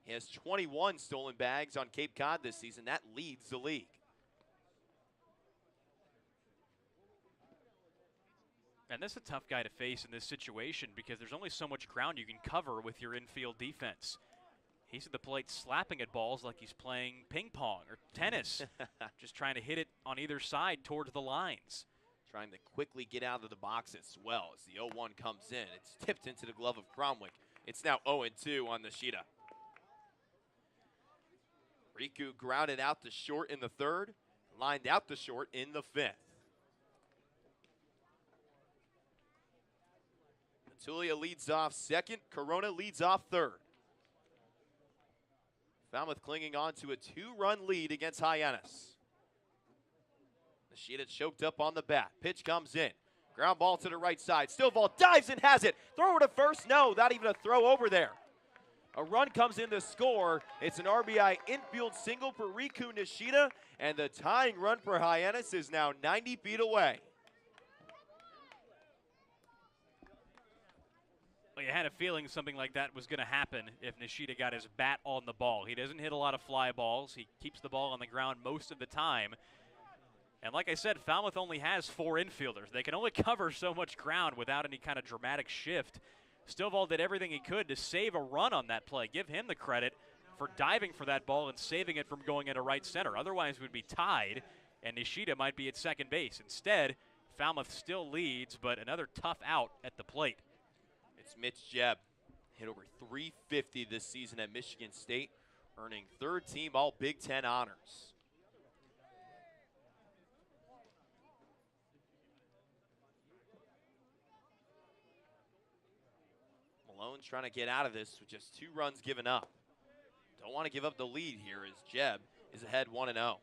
Speaker 6: He has 21 stolen bags on Cape Cod this season. That leads the league.
Speaker 15: And this is a tough guy to face in this situation because there's only so much ground you can cover with your infield defense. He's at the plate slapping at balls like he's playing ping pong or tennis, just trying to hit it on either side towards the lines.
Speaker 6: Trying to quickly get out of the box as well as the 0-1 comes in. It's tipped into the glove of Cromwick. It's now 0-2 on Nishida. Riku grounded out to short in the third, lined out to short in the fifth. Tulia leads off second. Corona leads off third. Falmouth clinging on to a 2-run lead against Hyannis. Nishida choked up on the bat. Pitch comes in. Ground ball to the right side. Stovall dives and has it. Throw it to first. No, not even a throw over there. A run comes in to score. It's an RBI infield single for Riku Nishida, and the tying run for Hyannis is now 90 feet away.
Speaker 3: Well, you had a feeling something like that was going to happen if Nishida got his bat on the ball. He doesn't hit a lot of fly balls. He keeps the ball on the ground most of the time. And like I said, Falmouth only has 4 infielders. They can only cover so much ground without any kind of dramatic shift. Stovall did everything he could to save a run on that play. Give him the credit for diving for that ball and saving it from going into right center. Otherwise, we'd be tied, and Nishida might be at second base. Instead, Falmouth still leads, but another tough out at the plate.
Speaker 6: It's Mitch Jebb. Hit over 350 this season at Michigan State, earning third-team All-Big Ten honors. Malone's trying to get out of this with just 2 runs given up. Don't want to give up the lead here as Jebb is ahead 1-0.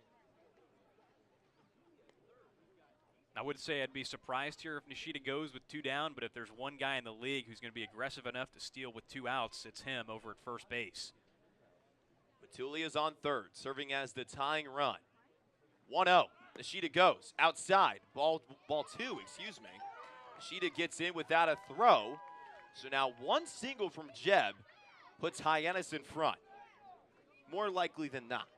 Speaker 3: I would say I'd be surprised here if Nishida goes with 2 down, but if there's one guy in the league who's going to be aggressive enough to steal with 2 outs, it's him over at first base.
Speaker 6: Matulia's on third, serving as the tying run. 1-0. Nishida goes outside. Ball 2, excuse me. Nishida gets in without a throw. So now one single from Jebb puts Hyannis in front. More likely than not.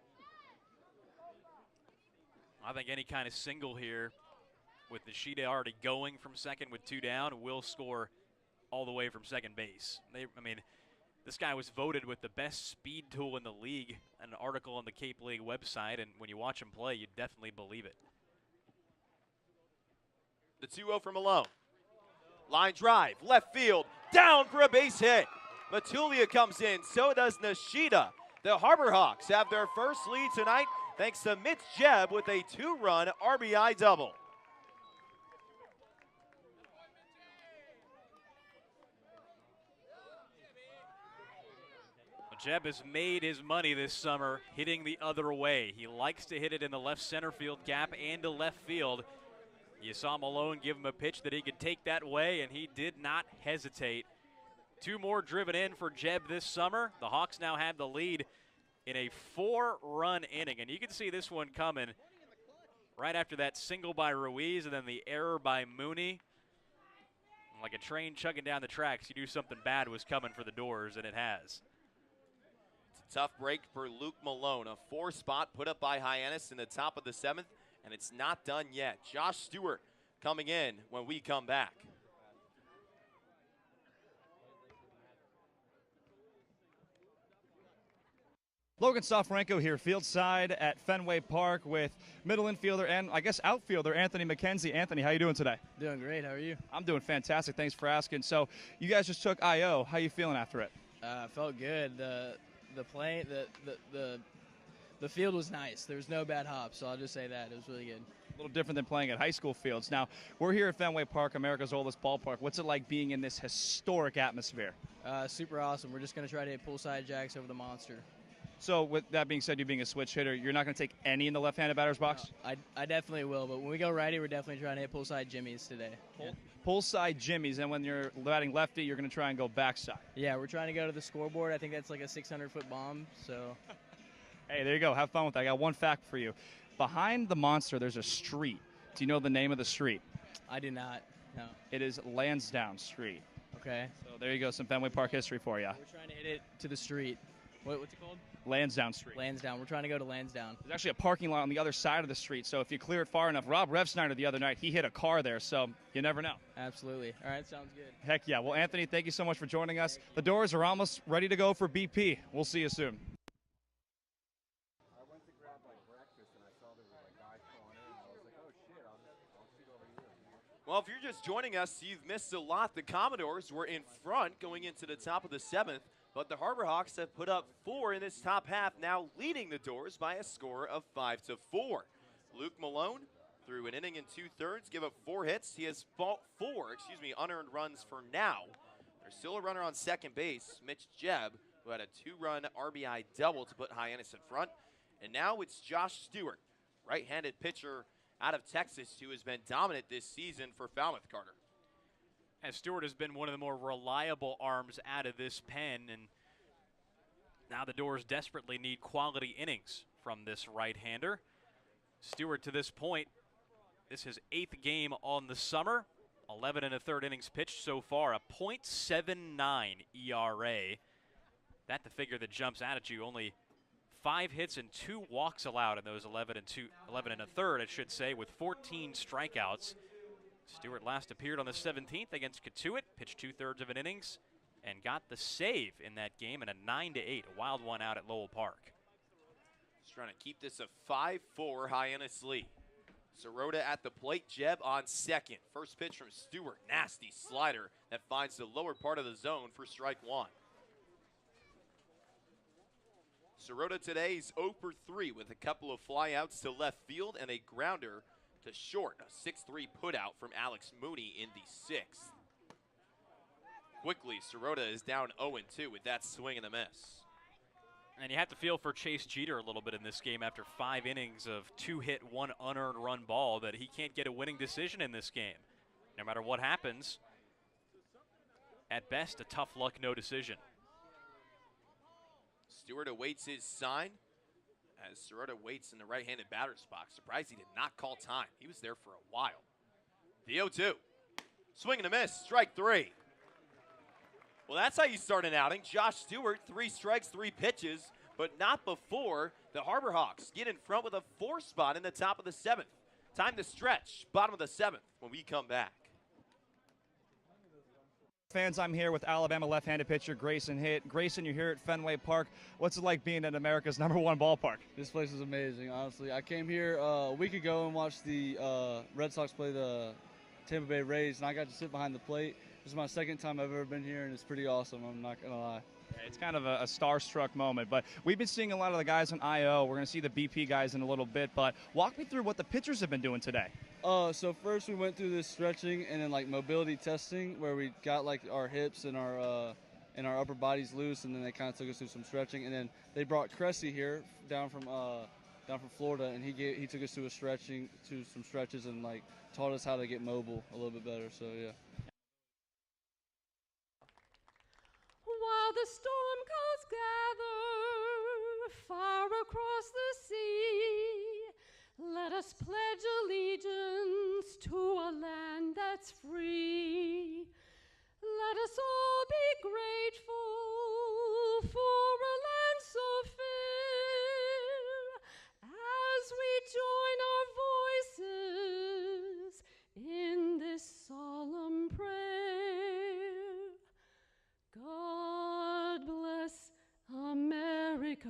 Speaker 3: I think any kind of single here with Nishida already going from second with 2 down will score all the way from second base. This guy was voted with the best speed tool in the league, an article on the Cape League website, and when you watch him play, you definitely believe it.
Speaker 6: The 2-0 from Malone. Line drive, left field, down for a base hit. Matulia comes in, so does Nishida. The Harbor Hawks have their first lead tonight thanks to Mitch Jebb with a 2-run RBI double.
Speaker 3: Jebb has made his money this summer hitting the other way. He likes to hit it in the left center field gap and to left field. You saw Malone give him a pitch that he could take that way, and he did not hesitate. 2 more driven in for Jebb this summer. The Hawks now have the lead in a 4-run inning, and you can see this one coming right after that single by Ruiz and then the error by Mooney. Like a train chugging down the tracks, you knew something bad was coming for the Dores, and it has.
Speaker 6: It's a tough break for Luke Malone. A 4 spot put up by Hyannis in the top of the 7th, and it's not done yet. Josh Stewart coming in when we come back.
Speaker 1: Logan Soforenko here, field side at Fenway Park with middle infielder and I guess outfielder Anthony McKenzie. Anthony, how you doing today?
Speaker 5: Doing great. How are you?
Speaker 1: I'm doing fantastic. Thanks for asking. So you guys just took IO. How you feeling after it?
Speaker 5: Felt good. The play, the field was nice. There was no bad hops, so I'll just say that. It was really good.
Speaker 1: A little different than playing at high school fields. Now, we're here at Fenway Park, America's oldest ballpark. What's it like being in this historic atmosphere?
Speaker 5: Super awesome. We're just going to try to hit poolside jacks over the monster.
Speaker 1: So with that being said, you being a switch hitter, you're not going to take any in the left-handed batter's box?
Speaker 5: No, I definitely will, but when we go righty, we're definitely trying to hit poolside jimmies today. Yeah.
Speaker 1: Poolside jimmies, and when you're batting lefty, you're going to try and go backside.
Speaker 5: Yeah, we're trying to go to the scoreboard. I think that's like a 600-foot bomb, so.
Speaker 1: Hey, there you go. Have fun with that. I got one fact for you. Behind the monster, there's a street. Do you know the name of the street?
Speaker 5: I do not, no.
Speaker 1: It is Lansdowne Street.
Speaker 5: Okay.
Speaker 1: So there you go, some Fenway Park history for you.
Speaker 5: We're trying to hit it to the street. What's it called?
Speaker 1: Lansdowne Street.
Speaker 5: Lansdowne. We're trying to go to Lansdowne.
Speaker 1: There's actually a parking lot on the other side of the street, so if you clear it far enough, Rob Revsnyder the other night, he hit a car there, so you never know.
Speaker 5: Absolutely. All right, sounds good.
Speaker 1: Heck yeah. Well, Anthony, thank you so much for joining us. The Dores are almost ready to go for BP. We'll see you soon.
Speaker 6: Well, if you're just joining us, you've missed a lot. The Commodores were in front going into the top of the 7th, But the Harbor Hawks have put up 4 in this top half, now leading the Dores by a score of 5-4. Luke Malone, through an inning and 2/3, give up 4 hits. He has four unearned runs for now. There's still a runner on second base, Mitch Jebb, who had a 2-run RBI double to put Hyannis in front. And now it's Josh Stewart, right-handed pitcher out of Texas, who has been dominant this season for Falmouth, Carter.
Speaker 3: As Stewart has been one of the more reliable arms out of this pen, and now the Dores desperately need quality innings from this right-hander. Stewart, to this point, this is his 8th game on the summer. 11 1/3 innings pitched so far, a .79 ERA. That's the figure that jumps out at you. Only 5 hits and 2 walks allowed in those 11 1/3, I should say, with 14 strikeouts. Stewart last appeared on the 17th against Catuit, pitched 2/3 of an innings, and got the save in that game in a 9-8, a wild one out at Lowell Park.
Speaker 6: Just trying to keep this a 5-4 Hyannis lead. Sirota at the plate, Jebb on second. First pitch from Stewart, nasty slider that finds the lower part of the zone for strike 1. Sirota today is 0 for 3 with a couple of flyouts to left field and a grounder to short, a 6-3 putout from Alex Mooney in the 6th. Quickly, Sirota is down 0-2 with that swing and a miss.
Speaker 3: And you have to feel for Chase Jeter a little bit in this game after 5 innings of 2-hit, 1 unearned run ball, that he can't get a winning decision in this game. No matter what happens, at best, a tough luck no decision.
Speaker 6: Stewart awaits his sign as Sirota waits in the right-handed batter's box. Surprised he did not call time. He was there for a while. The 0-2. Swing and a miss, strike 3. Well, that's how you start an outing. Josh Stewart, 3 strikes, 3 pitches, but not before the Harbor Hawks get in front with a 4 spot in the top of the 7th. Time to stretch, bottom of the 7th when we come back.
Speaker 1: Fans, I'm here with Alabama left-handed pitcher Grayson Hitt. Grayson, you're here at Fenway Park. What's it like being at America's #1 ballpark?
Speaker 4: This place is amazing, honestly. I came here a week ago and watched the Red Sox play the Tampa Bay Rays, and I got to sit behind the plate. This is my 2nd time I've ever been here, and it's pretty awesome, I'm not going to lie.
Speaker 1: It's kind of a starstruck moment, but we've been seeing a lot of the guys on IO. We're going to see the BP guys in a little bit, but walk me through what the pitchers have been doing today.
Speaker 4: So first we went through this stretching and then like mobility testing where we got like our hips and our upper bodies loose, and then they kind of took us through some stretching, and then they brought Cressy here down from Florida, and he took us through some stretches and like taught us how to get mobile a little bit better. So yeah.
Speaker 22: While the storm clouds gather far across the sea, let us pledge allegiance to a land that's free. Let us all be grateful for a land so fair as we join our voices in this solemn prayer. God bless America,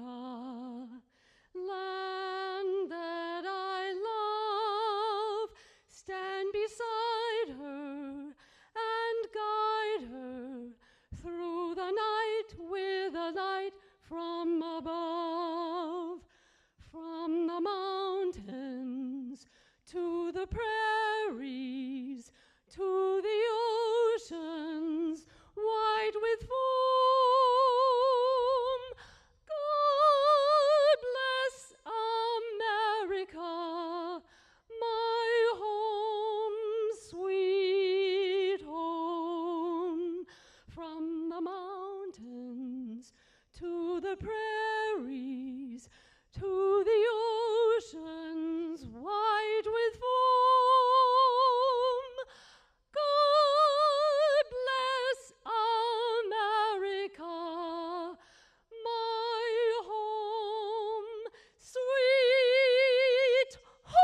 Speaker 22: land that I love. Stand beside her and guide her through the night with a light from above. From the mountains to the prairies to the oceans white with foam. God bless America, my home, sweet home. From the mountains to the prairies to the oceans white with foam. God bless America, my home, sweet home.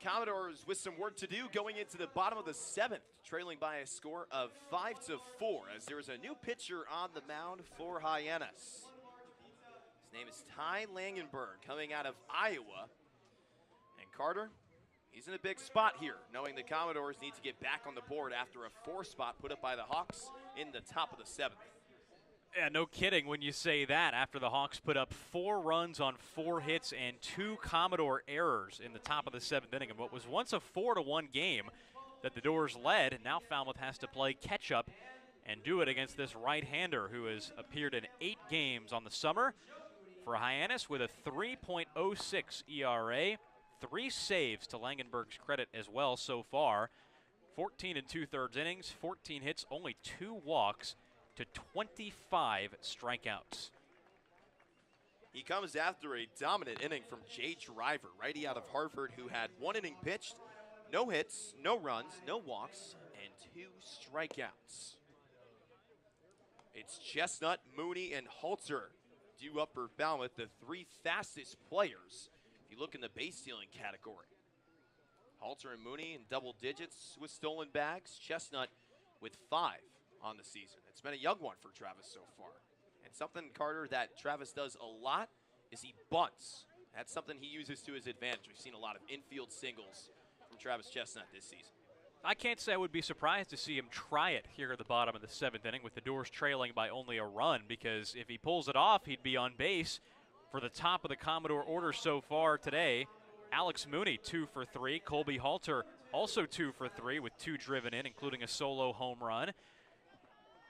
Speaker 6: Commodores with some work to do going into the bottom of the 7th, trailing by a score of 5-4 as there's a new pitcher on the mound for Hyannis. His name is Ty Langenberg, coming out of Iowa. And Carter, he's in a big spot here, knowing the Commodores need to get back on the board after a 4 spot put up by the Hawks in the top of the 7th.
Speaker 3: Yeah, no kidding when you say that after the Hawks put up 4 runs on 4 hits and 2 Commodore errors in the top of the 7th inning. And what was once a 4-1 game that the Dores led, and now Falmouth has to play catch-up and do it against this right-hander who has appeared in 8 games on the summer. For Hyannis with a 3.06 ERA, 3 saves to Langenberg's credit as well so far. 14 2/3 innings, 14 hits, only 2 walks to 25 strikeouts.
Speaker 6: He comes after a dominant inning from Jay Driver, righty out of Harvard, who had 1 inning pitched, no hits, no runs, no walks, and 2 strikeouts. It's Chestnut, Mooney, and Halter due up for Falmouth, the 3 fastest players if you look in the base stealing category. Halter and Mooney in double digits with stolen bags. Chestnut with 5 on the season. It's been a young one for Travis so far. And something, Carter, that Travis does a lot is he bunts. That's something he uses to his advantage. We've seen a lot of infield singles from Travis Chestnut this season.
Speaker 3: I can't say I would be surprised to see him try it here at the bottom of the 7th inning with the Dores trailing by only a run, because if he pulls it off, he'd be on base for the top of the Commodore order so far today. Alex Mooney 2 for 3. Colby Halter also 2 for 3 with 2 driven in, including a solo home run.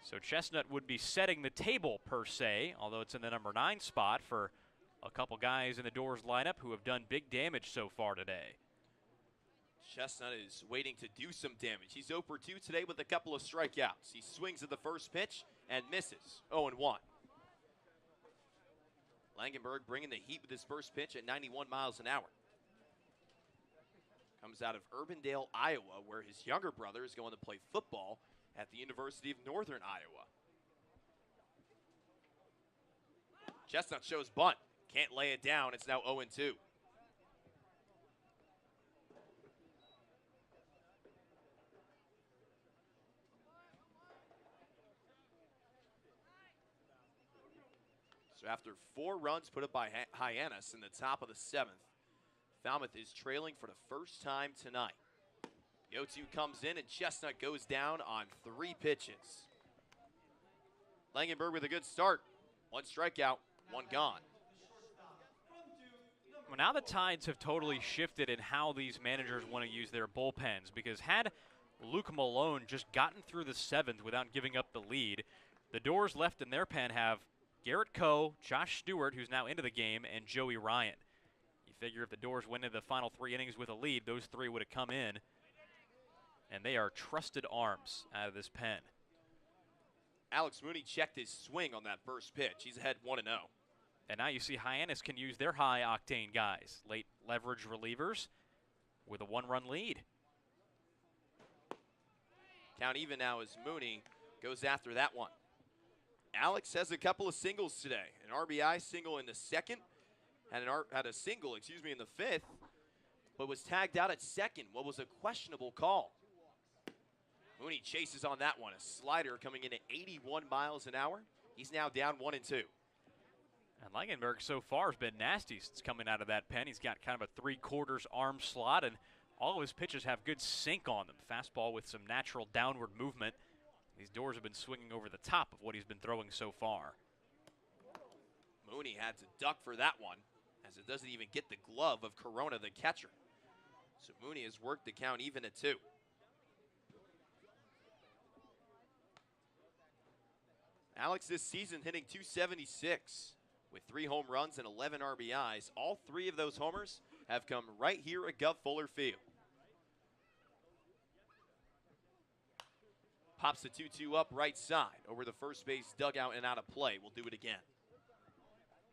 Speaker 3: So Chestnut would be setting the table per se, although it's in the number 9 spot for a couple guys in the Dores lineup who have done big damage so far today.
Speaker 6: Chestnut is waiting to do some damage. He's 0 for 2 today with a couple of strikeouts. He swings at the first pitch and misses. 0-1. Langenberg bringing the heat with his first pitch at 91 miles an hour. Comes out of Urbandale, Iowa, where his younger brother is going to play football at the University of Northern Iowa. Chestnut shows bunt. Can't lay it down. It's now 0-2. So after 4 runs put up by Hyannis in the top of the 7th, Falmouth is trailing for the first time tonight. The 0-2 comes in, and Chestnut goes down on 3 pitches. Langenberg with a good start. 1 strikeout, 1 gone.
Speaker 3: Well, now the tides have totally shifted in how these managers want to use their bullpens, because had Luke Malone just gotten through the 7th without giving up the lead, the Dores left in their pen have Garrett Coe, Josh Stewart, who's now into the game, and Joey Ryan. You figure if the Dores went into the final 3 innings with a lead, those 3 would have come in. And they are trusted arms out of this pen.
Speaker 6: Alex Mooney checked his swing on that first pitch. He's ahead 1-0.
Speaker 3: And now you see Hyannis can use their high-octane guys, late leverage relievers, with a 1-run lead.
Speaker 6: Count even now as Mooney goes after that one. Alex has a couple of singles today. An RBI single in the 2nd, had a single, in the 5th, but was tagged out at 2nd. What was a questionable call. Mooney chases on that one. A slider coming in at 81 miles an hour. He's now down 1-2.
Speaker 3: And Langenberg so far has been nasty since coming out of that pen. He's got kind of a 3/4 arm slot, and all of his pitches have good sink on them. Fastball with some natural downward movement. These Dores have been swinging over the top of what he's been throwing so far.
Speaker 6: Mooney had to duck for that one, as it doesn't even get the glove of Corona, the catcher. So Mooney has worked the count even at 2. Alex this season hitting .276 with 3 home runs and 11 RBIs. All 3 of those homers have come right here at Gov Fuller Field. Pops the 2-2 up right side over the first base dugout and out of play. We'll do it again.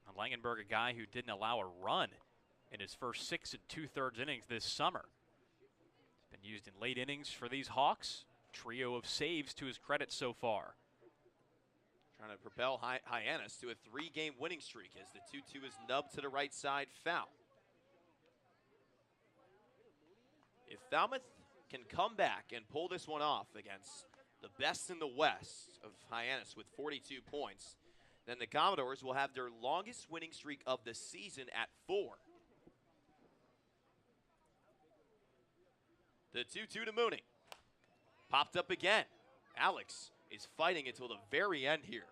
Speaker 3: And Langenberg, a guy who didn't allow a run in his first 6 2/3 innings this summer. He's been used in late innings for these Hawks. Trio of saves to his credit so far.
Speaker 6: Trying to propel Hyannis to a 3-game winning streak as the 2-2 is nubbed to the right side foul. If Falmouth can come back and pull this one off against the best in the West of Hyannis with 42 points, then the Commodores will have their longest winning streak of the season at 4. The 2-2 to Mooney. Popped up again. Alex is fighting until the very end here.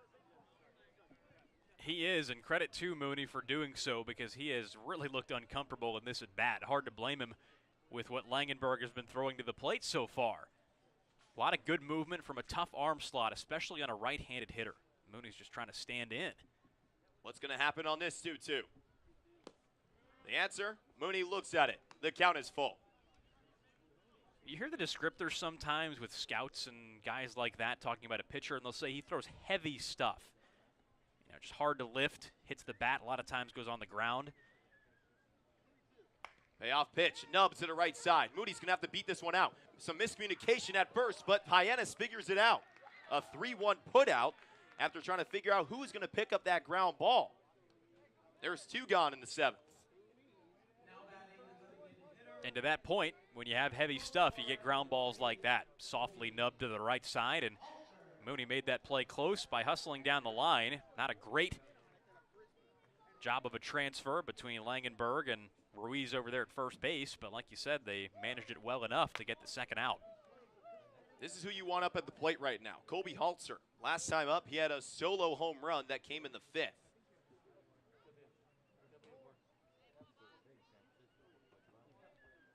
Speaker 3: He is, and credit to Mooney for doing so because he has really looked uncomfortable in this at bat. Hard to blame him with what Langenberg has been throwing to the plate so far. A lot of good movement from a tough arm slot, especially on a right-handed hitter. Mooney's just trying to stand in.
Speaker 6: What's going to happen on this 2-2? The answer, Mooney looks at it. The count is full.
Speaker 3: You hear the descriptors sometimes with scouts and guys like that talking about a pitcher, and they'll say he throws heavy stuff. You know, just hard to lift, hits the bat, a lot of times goes on the ground.
Speaker 6: Payoff pitch, nub to the right side. Mooney's going to have to beat this one out. Some miscommunication at first, but Hyannis figures it out. A 3-1 put out after trying to figure out who's going to pick up that ground ball. There's 2 gone in the 7th.
Speaker 3: And to that point, when you have heavy stuff, you get ground balls like that. Softly nubbed to the right side, and Mooney made that play close by hustling down the line. Not a great job of a transfer between Langenberg and Ruiz over there at first base, but like you said, they managed it well enough to get the second out.
Speaker 6: This is who you want up at the plate right now. Colby Haltzer. Last time up, he had a solo home run that came in the 5th.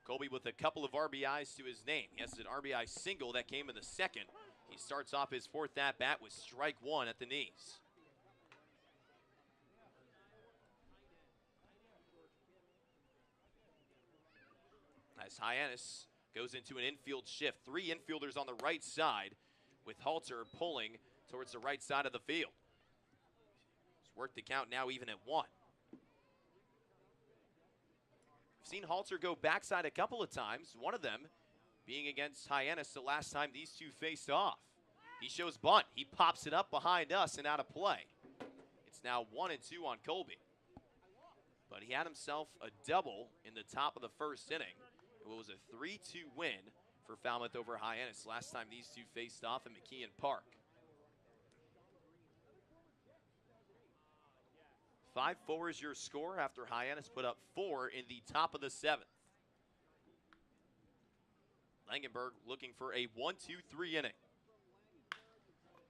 Speaker 6: Colby with a couple of RBIs to his name. He has an RBI single that came in the 2nd. He starts off his 4th at-bat with strike 1 at the knees. As Hyannis goes into an infield shift. 3 infielders on the right side with Halter pulling towards the right side of the field. He's worked the count now even at 1. We've seen Halter go backside a couple of times, one of them being against Hyannis the last time these two faced off. He shows bunt. He pops it up behind us and out of play. It's now 1-2 on Colby. But he had himself a double in the top of the 1st inning. It was a 3-2 win for Falmouth over Hyannis last time these two faced off in McKeon Park. 5-4 is your score after Hyannis put up 4 in the top of the 7th. Langenberg looking for a 1-2-3 inning.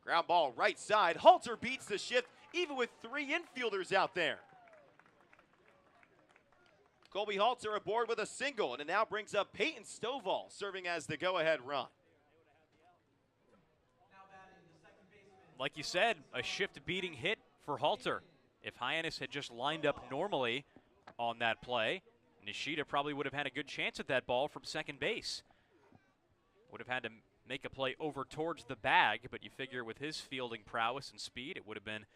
Speaker 6: Ground ball right side. Halter beats the shift even with 3 infielders out there. Colby Halter aboard with a single, and it now brings up Peyton Stovall serving as the go-ahead run.
Speaker 3: Like you said, a shift-beating hit for Halter. If Hyannis had just lined up normally on that play, Nishida probably would have had a good chance at that ball from second base. Would have had to make a play over towards the bag, but you figure with his fielding prowess and speed, it would have been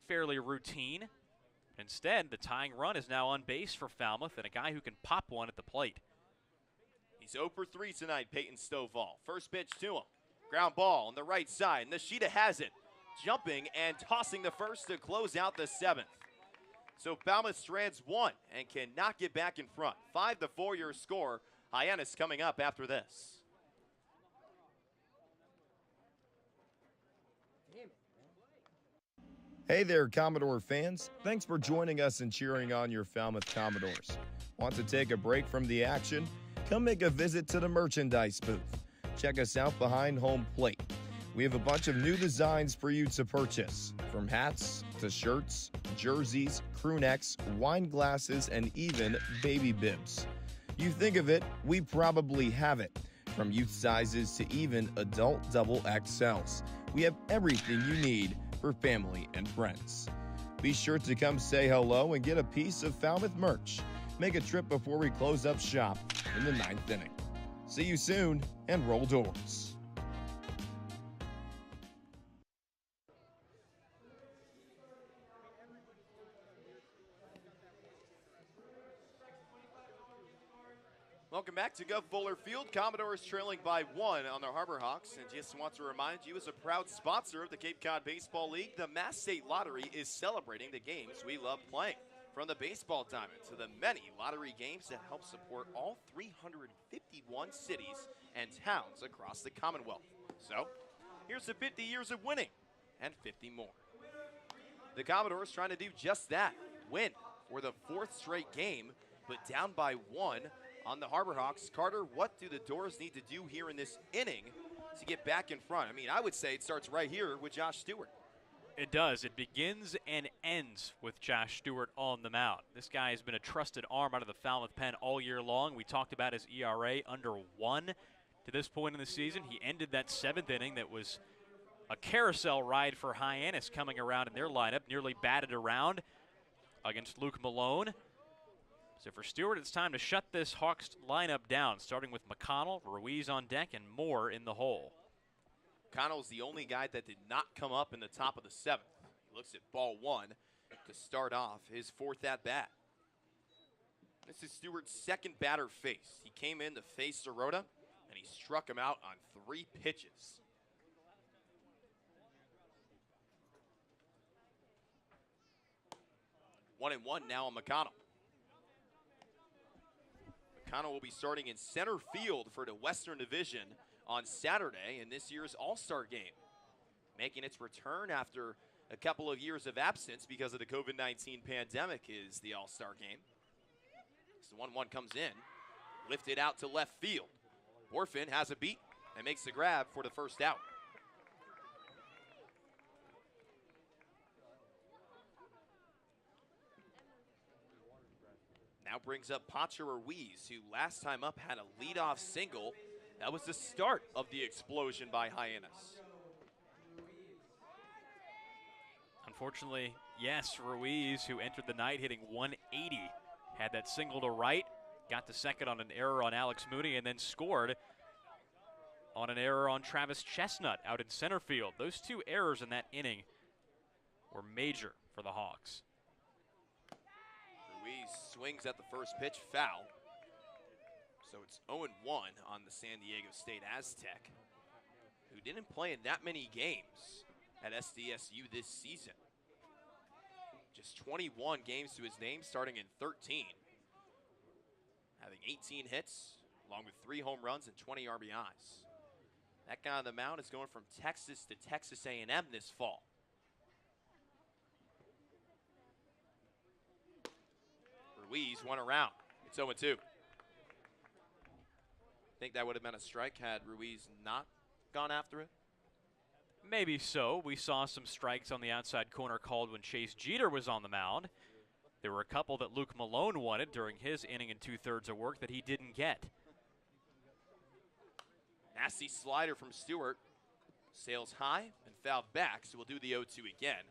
Speaker 3: fairly routine. Instead, the tying run is now on base for Falmouth and a guy who can pop one at the plate.
Speaker 6: He's 0 for 3 tonight, Peyton Stovall. First pitch to him. Ground ball on the right side. Nishida has it. Jumping and tossing the first to close out the 7th. So Falmouth strands 1 and cannot get back in front. 5-4 your score. Hyannis coming up after this.
Speaker 16: Hey there, Commodore fans. Thanks for joining us and cheering on your Falmouth Commodores. Want to take a break from the action? Come make a visit to the merchandise booth. Check us out behind home plate. We have a bunch of new designs for you to purchase, from hats to shirts, jerseys, crew necks, wine glasses, and even baby bibs. You think of it, we probably have it. From youth sizes to even adult double XLs. We have everything you need for family and friends. Be sure to come say hello and get a piece of Falmouth merch. Make a trip before we close up shop in the 9th inning. See you soon, and roll Dores.
Speaker 6: Welcome back to Gov Fuller Field. Commodores trailing by 1 on the Harbor Hawks. And just want to remind you, as a proud sponsor of the Cape Cod Baseball League, the Mass State Lottery is celebrating the games we love playing. From the baseball diamond to the many lottery games that help support all 351 cities and towns across the Commonwealth. So, here's to 50 years of winning and 50 more. The Commodores trying to do just that, win for the 4th straight game, but down by 1 on the Harbor Hawks. Carter, what do the Dores need to do here in this inning to get back in front? I mean, I would say it starts right here with Josh Stewart.
Speaker 3: It does. It begins and ends with Josh Stewart on the mound. This guy has been a trusted arm out of the Falmouth pen all year long. We talked about his ERA under 1 to this point in the season. He ended that 7th inning that was a carousel ride for Hyannis coming around in their lineup, nearly batted around against Luke Malone. So for Stewart, it's time to shut this Hawks lineup down, starting with McConnell, Ruiz on deck, and Moore in the hole.
Speaker 6: McConnell's the only guy that did not come up in the top of the 7th. He looks at ball 1 to start off his 4th at-bat. This is Stewart's 2nd batter faced. He came in to face Sirota, and he struck him out on 3 pitches. One and one now on McConnell. McConnell will be starting in center field for the Western Division on Saturday in this year's All-Star game. Making its return after a couple of years of absence because of the COVID-19 pandemic is the All-Star game. So 1-1 comes in, lifted out to left field. Orphan has a beat and makes the grab for the first out. Now brings up Pacha Ruiz, who last time up had a leadoff single. That was the start of the explosion by Hyannis.
Speaker 3: Unfortunately, yes, Ruiz, who entered the night hitting 180, had that single to right, got to second on an error on Alex Mooney, and then scored on an error on Travis Chestnut out in center field. Those 2 errors in that inning were major for the Hawks.
Speaker 6: Ruiz swings at the first pitch, foul. So it's 0-1 on the San Diego State Aztec, who didn't play in that many games at SDSU this season. Just 21 games to his name, starting in 13. Having 18 hits, along with 3 home runs and 20 RBIs. That guy on the mound is going from Texas to Texas A&M this fall. Ruiz won around. It's 0-2. Think that would have been a strike had Ruiz not gone after it?
Speaker 3: Maybe so. We saw some strikes on the outside corner called when Chase Jeter was on the mound. There were a couple that Luke Malone wanted during his inning and 2/3 of work that he didn't get.
Speaker 6: Nasty slider from Stewart. Sails high and fouled back, so we'll do the 0-2 again.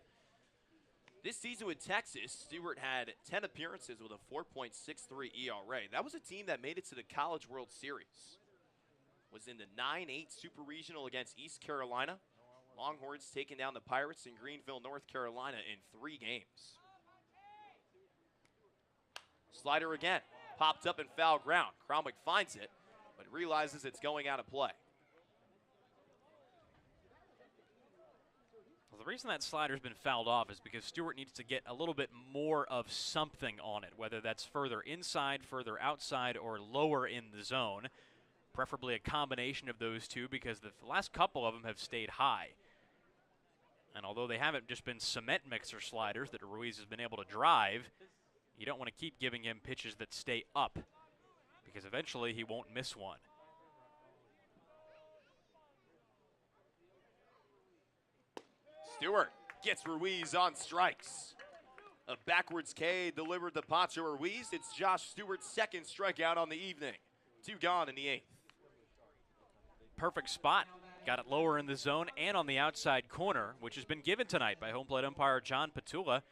Speaker 6: This season with Texas, Stewart had 10 appearances with a 4.63 ERA. That was a team that made it to the College World Series. Was in the 9-8 Super Regional against East Carolina. Longhorns taking down the Pirates in Greenville, North Carolina in 3 games. Slider again, popped up in foul ground. Cromwell finds it, but realizes it's going out of play.
Speaker 3: Well, the reason that slider's been fouled off is because Stewart needs to get a little bit more of something on it, whether that's further inside, further outside, or lower in the zone. Preferably a combination of those two, because the last couple of them have stayed high. And although they haven't just been cement mixer sliders that Ruiz has been able to drive, you don't want to keep giving him pitches that stay up, because eventually he won't miss one.
Speaker 6: Stewart gets Ruiz on strikes. A backwards K delivered to Pacha Ruiz. It's Josh Stewart's 2nd strikeout on the evening. 2 gone in the 8th.
Speaker 3: Perfect spot. Got it lower in the zone and on the outside corner, which has been given tonight by home plate umpire John Petula.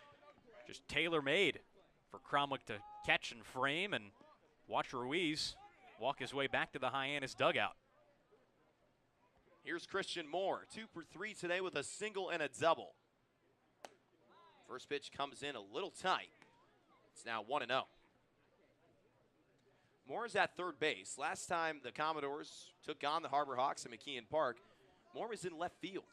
Speaker 3: Just tailor-made for Cromwell to catch and frame and watch Ruiz walk his way back to the Hyannis dugout.
Speaker 6: Here's Christian Moore, 2 for 3 today with a single and a double. First pitch comes in a little tight. It's now 1-0. Moore is at third base. Last time the Commodores took on the Harbor Hawks in McKeon Park, Moore was in left field.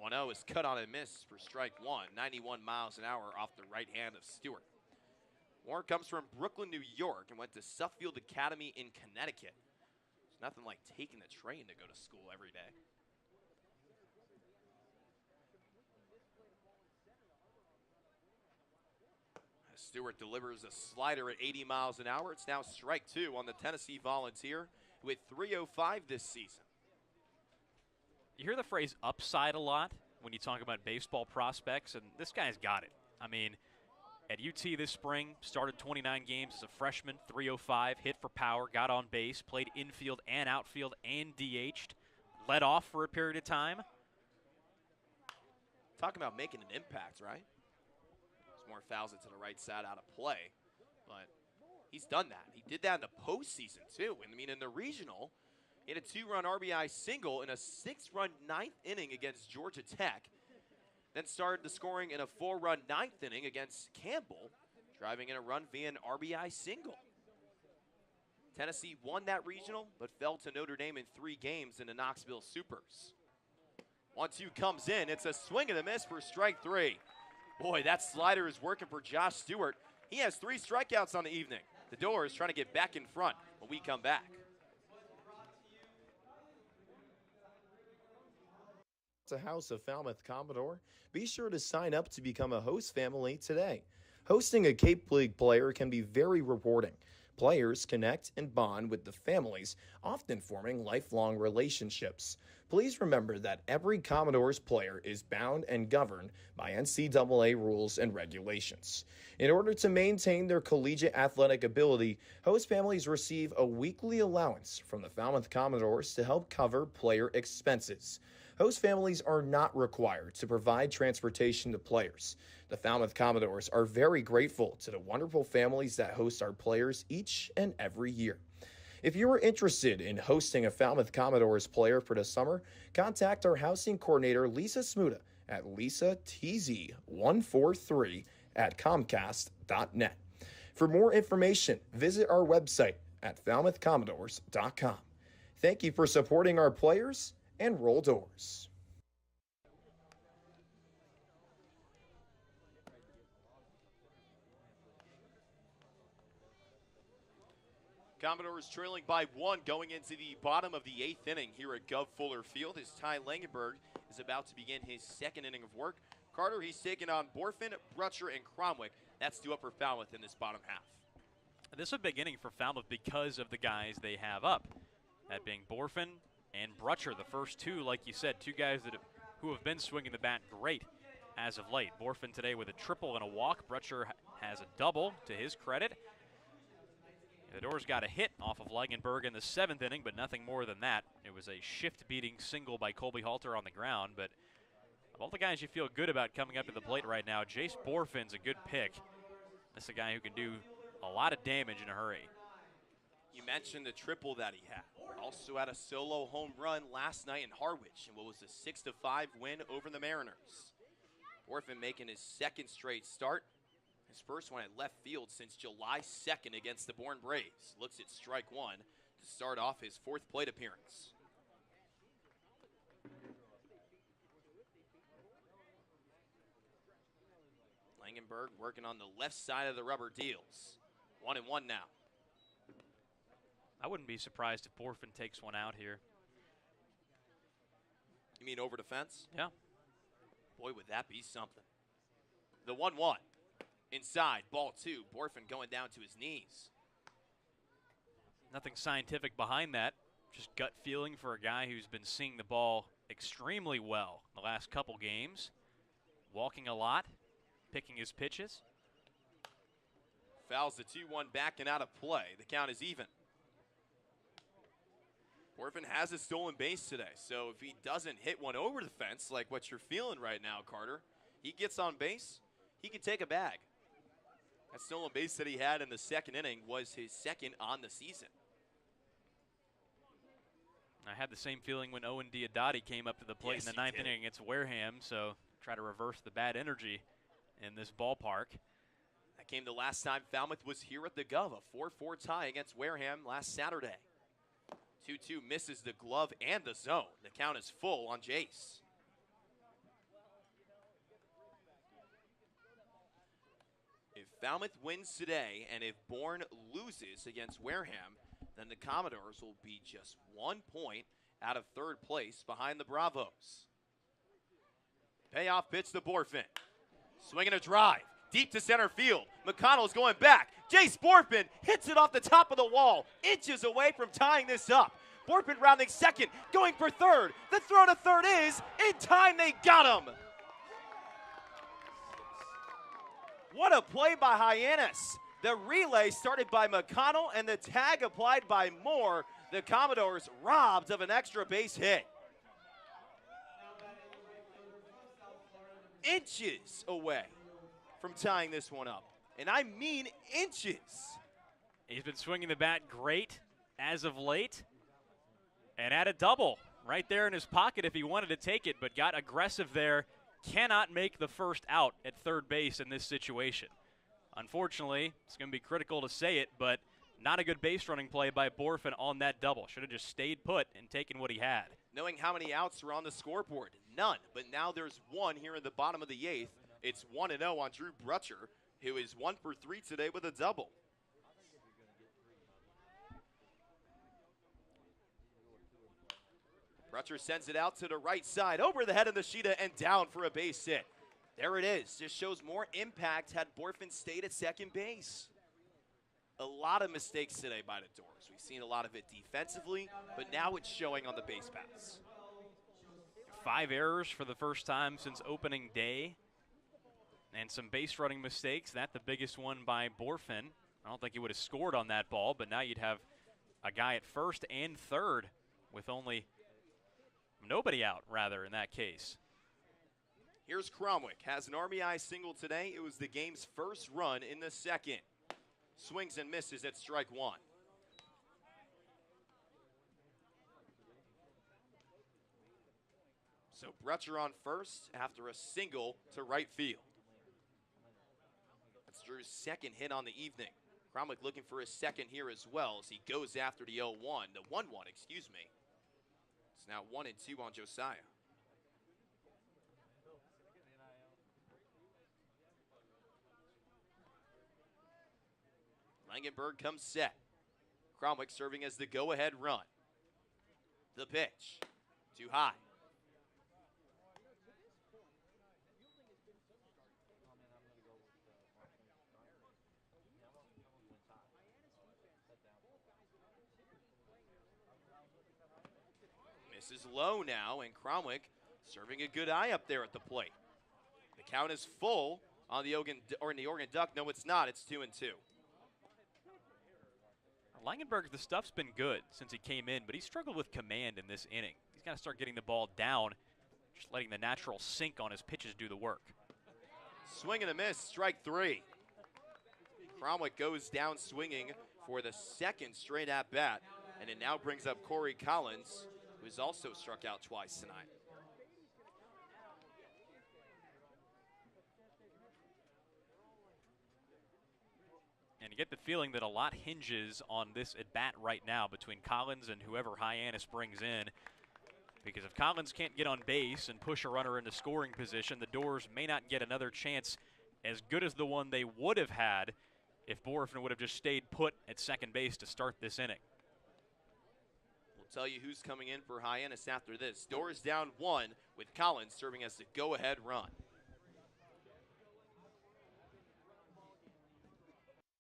Speaker 6: 1-0 is cut on a miss for strike one. 91 miles an hour off the right hand of Stewart. Warren comes from Brooklyn, New York, and went to Suffield Academy in Connecticut. It's nothing like taking the train to go to school every day. As Stewart delivers a slider at 80 miles an hour, it's now strike two on the Tennessee Volunteer with 3:05 this season.
Speaker 3: You hear the phrase upside a lot when you talk about baseball prospects, and this guy's got it. I mean, at UT this spring, started 29 games as a freshman, 305, hit for power, got on base, played infield and outfield and DH'd, led off for a period of time.
Speaker 6: Talking about making an impact, right? There's more fouls to the right side out of play, but he's done that. He did that in the postseason, too. I mean, in the regional, he had a 2-run RBI single in a 6-run ninth inning against Georgia Tech. Then started the scoring in a 4-run ninth inning against Campbell, driving in a run via an RBI single. Tennessee won that regional, but fell to Notre Dame in 3 games in the Knoxville Supers. 1-2 comes in. It's a swing and a miss for strike 3. Boy, that slider is working for Josh Stewart. He has 3 strikeouts on the evening. The Dores trying to get back in front when we come back.
Speaker 16: To House of Falmouth Commodore, be sure to sign up to become a host family today. Hosting a Cape League player can be very rewarding. Players connect and bond with the families, often forming lifelong relationships. Please remember that every Commodores player is bound and governed by NCAA rules and regulations. In order to maintain their collegiate athletic ability, host families receive a weekly allowance from the Falmouth Commodores to help cover player expenses. Host families are not required to provide transportation to players. The Falmouth Commodores are very grateful to the wonderful families that host our players each and every year. If you are interested in hosting a Falmouth Commodores player for the summer, contact our housing coordinator, Lisa Smuda, at lisatz143@comcast.net. For more information, visit our website at falmouthcommodores.com. Thank you for supporting our players, and roll Dores.
Speaker 6: Commodores trailing by 1 going into the bottom of the 8th inning here at Gov Fuller Field as Ty Langenberg is about to begin his 2nd inning of work. Carter, he's taking on Borfin, Brutcher, and Cromwick. That's due up for Falmouth in this bottom half.
Speaker 3: This is a big inning for Falmouth because of the guys they have up. That being Borfin and Brutcher, the first 2, like you said, 2 guys who have been swinging the bat great as of late. Borfin today with a triple and a walk. Brutcher has a double to his credit. The Dores got a hit off of Langenberg in the 7th inning, but nothing more than that. It was a shift-beating single by Colby Halter on the ground, but of all the guys you feel good about coming up to the plate right now, Jace Borfin's a good pick. This is a guy who can do a lot of damage in a hurry.
Speaker 6: You mentioned the triple that he had. Also had a solo home run last night in Harwich in what was a 6-5 win over the Mariners. Borfin making his 2nd straight start. His first one at left field since July 2nd against the Bourne Braves. Looks at strike 1 to start off his 4th plate appearance. Langenberg working on the left side of the rubber deals. 1-1 now.
Speaker 3: I wouldn't be surprised if Borfin takes one out here.
Speaker 6: You mean over the fence?
Speaker 3: Yeah.
Speaker 6: Boy, would that be something. The 1-1. Inside, ball 2. Borfin going down to his knees.
Speaker 3: Nothing scientific behind that. Just gut feeling for a guy who's been seeing the ball extremely well the last couple games. Walking a lot, picking his pitches.
Speaker 6: Fouls the 2-1 back and out of play. The count is even. Borfin has a stolen base today, so if he doesn't hit one over the fence like what you're feeling right now, Carter, he gets on base, he can take a bag. That stolen base that he had in the 2nd inning was his 2nd on the season.
Speaker 3: I had the same feeling when Owen Diodati came up to the plate in the 9th inning against Wareham, so try to reverse the bad energy in this ballpark.
Speaker 6: That came the last time Falmouth was here at the Gov, a 4-4 tie against Wareham last Saturday. 2-2 misses the glove and the zone. The count is full on Jace. Falmouth wins today, and if Bourne loses against Wareham, then the Commodores will be just 1 point out of third place behind the Bravos. Payoff pitch to Borfin. Swinging a drive. Deep to center field. McConnell's going back. Jace Borfin hits it off the top of the wall. Inches away from tying this up. Borfin rounding second. Going for third. The throw to third is in time. They got him. What a play by Hyannis. The relay started by McConnell and the tag applied by Moore. The Commodores robbed of an extra base hit. Inches away from tying this one up. And I mean inches.
Speaker 3: He's been swinging the bat great as of late. And had a double right there in his pocket if he wanted to take it, but got aggressive there. Cannot make the first out at third base in this situation. Unfortunately, it's going to be critical to say it, but not a good base running play by Borfin on that double. Should have just stayed put and taken what he had.
Speaker 6: Knowing how many outs were on the scoreboard, none. But now there's one here in the bottom of the eighth. It's 1-0 on Drew Brutcher, who is 1 for 3 today with a double. Brutcher sends it out to the right side, over the head of Nishida and down for a base hit. There it is. Just shows more impact had Borfin stayed at second base. A lot of mistakes today by the Dores. We've seen a lot of it defensively, but now it's showing on the base paths.
Speaker 3: 5 errors for the first time since opening day. And some base running mistakes. That the biggest one by Borfin. I don't think he would have scored on that ball, but now you'd have a guy at first and third with only nobody out, rather, in that case.
Speaker 6: Here's Cromwick. Has an RBI single today. It was the game's first run in the second. Swings and misses at strike one. So Brutcher on first after a single to right field. That's Drew's second hit on the evening. Cromwick looking for his second here as well as he goes after the 0-1, the 1-1, excuse me. It's now 1-2 on Josiah. Langenberg comes set. Cromwick serving as the go-ahead run. The pitch. Too high. Misses low now, and Cromwick serving a good eye up there at the plate. The count is full on the Oregon Duck. No, it's not. It's 2-2.
Speaker 3: Langenberg, the stuff's been good since he came in, but he struggled with command in this inning. He's got to start getting the ball down, just letting the natural sink on his pitches do the work.
Speaker 6: Swing and a miss, strike three. Cromwick goes down swinging for the second straight at bat, and it now brings up Corey Collins, who's also struck out twice tonight.
Speaker 3: And you get the feeling that a lot hinges on this at-bat right now between Collins and whoever Hyannis brings in. Because if Collins can't get on base and push a runner into scoring position, the Dores may not get another chance as good as the one they would have had if Borfin would have just stayed put at second base to start this inning.
Speaker 6: We'll tell you who's coming in for Hyannis after this. Dores down 1 with Collins serving as the go-ahead run.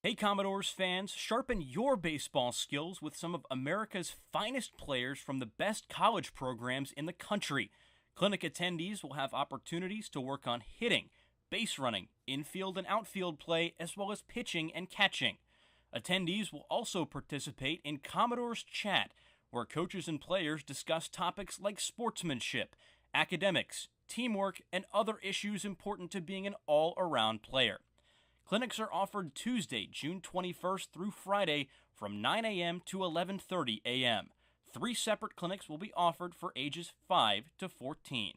Speaker 15: Hey Commodores fans, sharpen your baseball skills with some of America's finest players from the best college programs in the country. Clinic attendees will have opportunities to work on hitting, base running, infield and outfield play, as well as pitching and catching. Attendees will also participate in Commodores Chat, where coaches and players discuss topics like sportsmanship, academics, teamwork, and other issues important to being an all-around player. Clinics are offered Tuesday, June 21st through Friday from 9 a.m. to 11:30 a.m. 3 separate clinics will be offered for ages 5 to 14.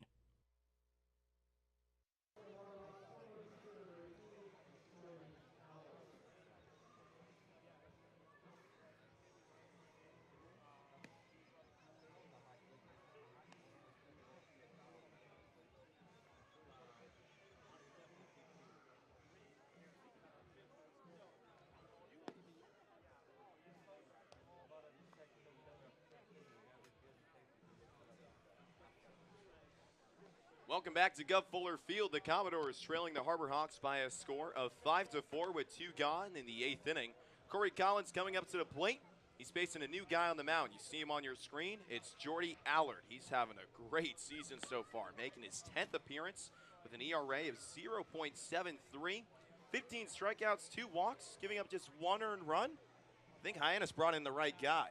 Speaker 6: Welcome back to Gov Fuller Field. The Commodores trailing the Harbor Hawks by a score of 5-4 with 2 gone in the 8th inning. Corey Collins coming up to the plate. He's facing a new guy on the mound. You see him on your screen. It's Jordy Allard. He's having a great season so far, making his 10th appearance with an ERA of 0.73, 15 strikeouts, 2 walks, giving up just 1 earned run. I think Hyannis brought in the right guy.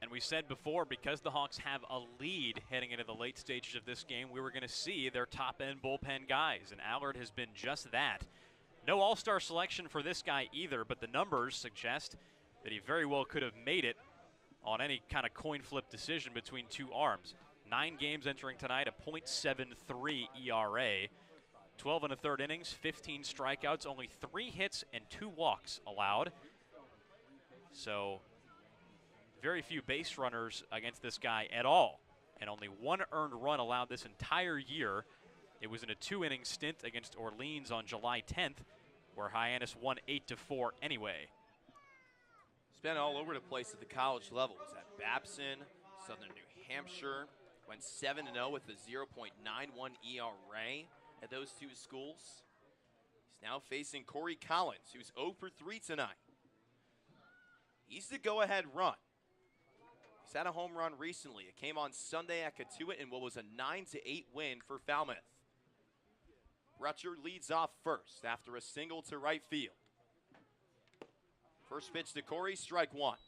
Speaker 3: And we said before, because the Hawks have a lead heading into the late stages of this game, we were going to see their top-end bullpen guys, and Allard has been just that. No all-star selection for this guy either, but the numbers suggest that he very well could have made it on any kind of coin flip decision between 2 arms. 9 games entering tonight, a .73 ERA, 12 1/3 innings, 15 strikeouts, only 3 hits and 2 walks allowed. So very few base runners against this guy at all, and only 1 earned run allowed this entire year. It was in a 2-inning stint against Orleans on July 10th, where Hyannis won 8-4 anyway.
Speaker 6: He's been all over the place at the college level. Was at Babson, Southern New Hampshire, went 7-0 with a 0.91 ERA at those 2 schools. He's now facing Corey Collins, who's 0 for 3 tonight. He's the go-ahead run. He's had a home run recently. It came on Sunday at Catuit in what was a 9-8 win for Falmouth. Rutger leads off first after a single to right field. First pitch to Corey, strike 1.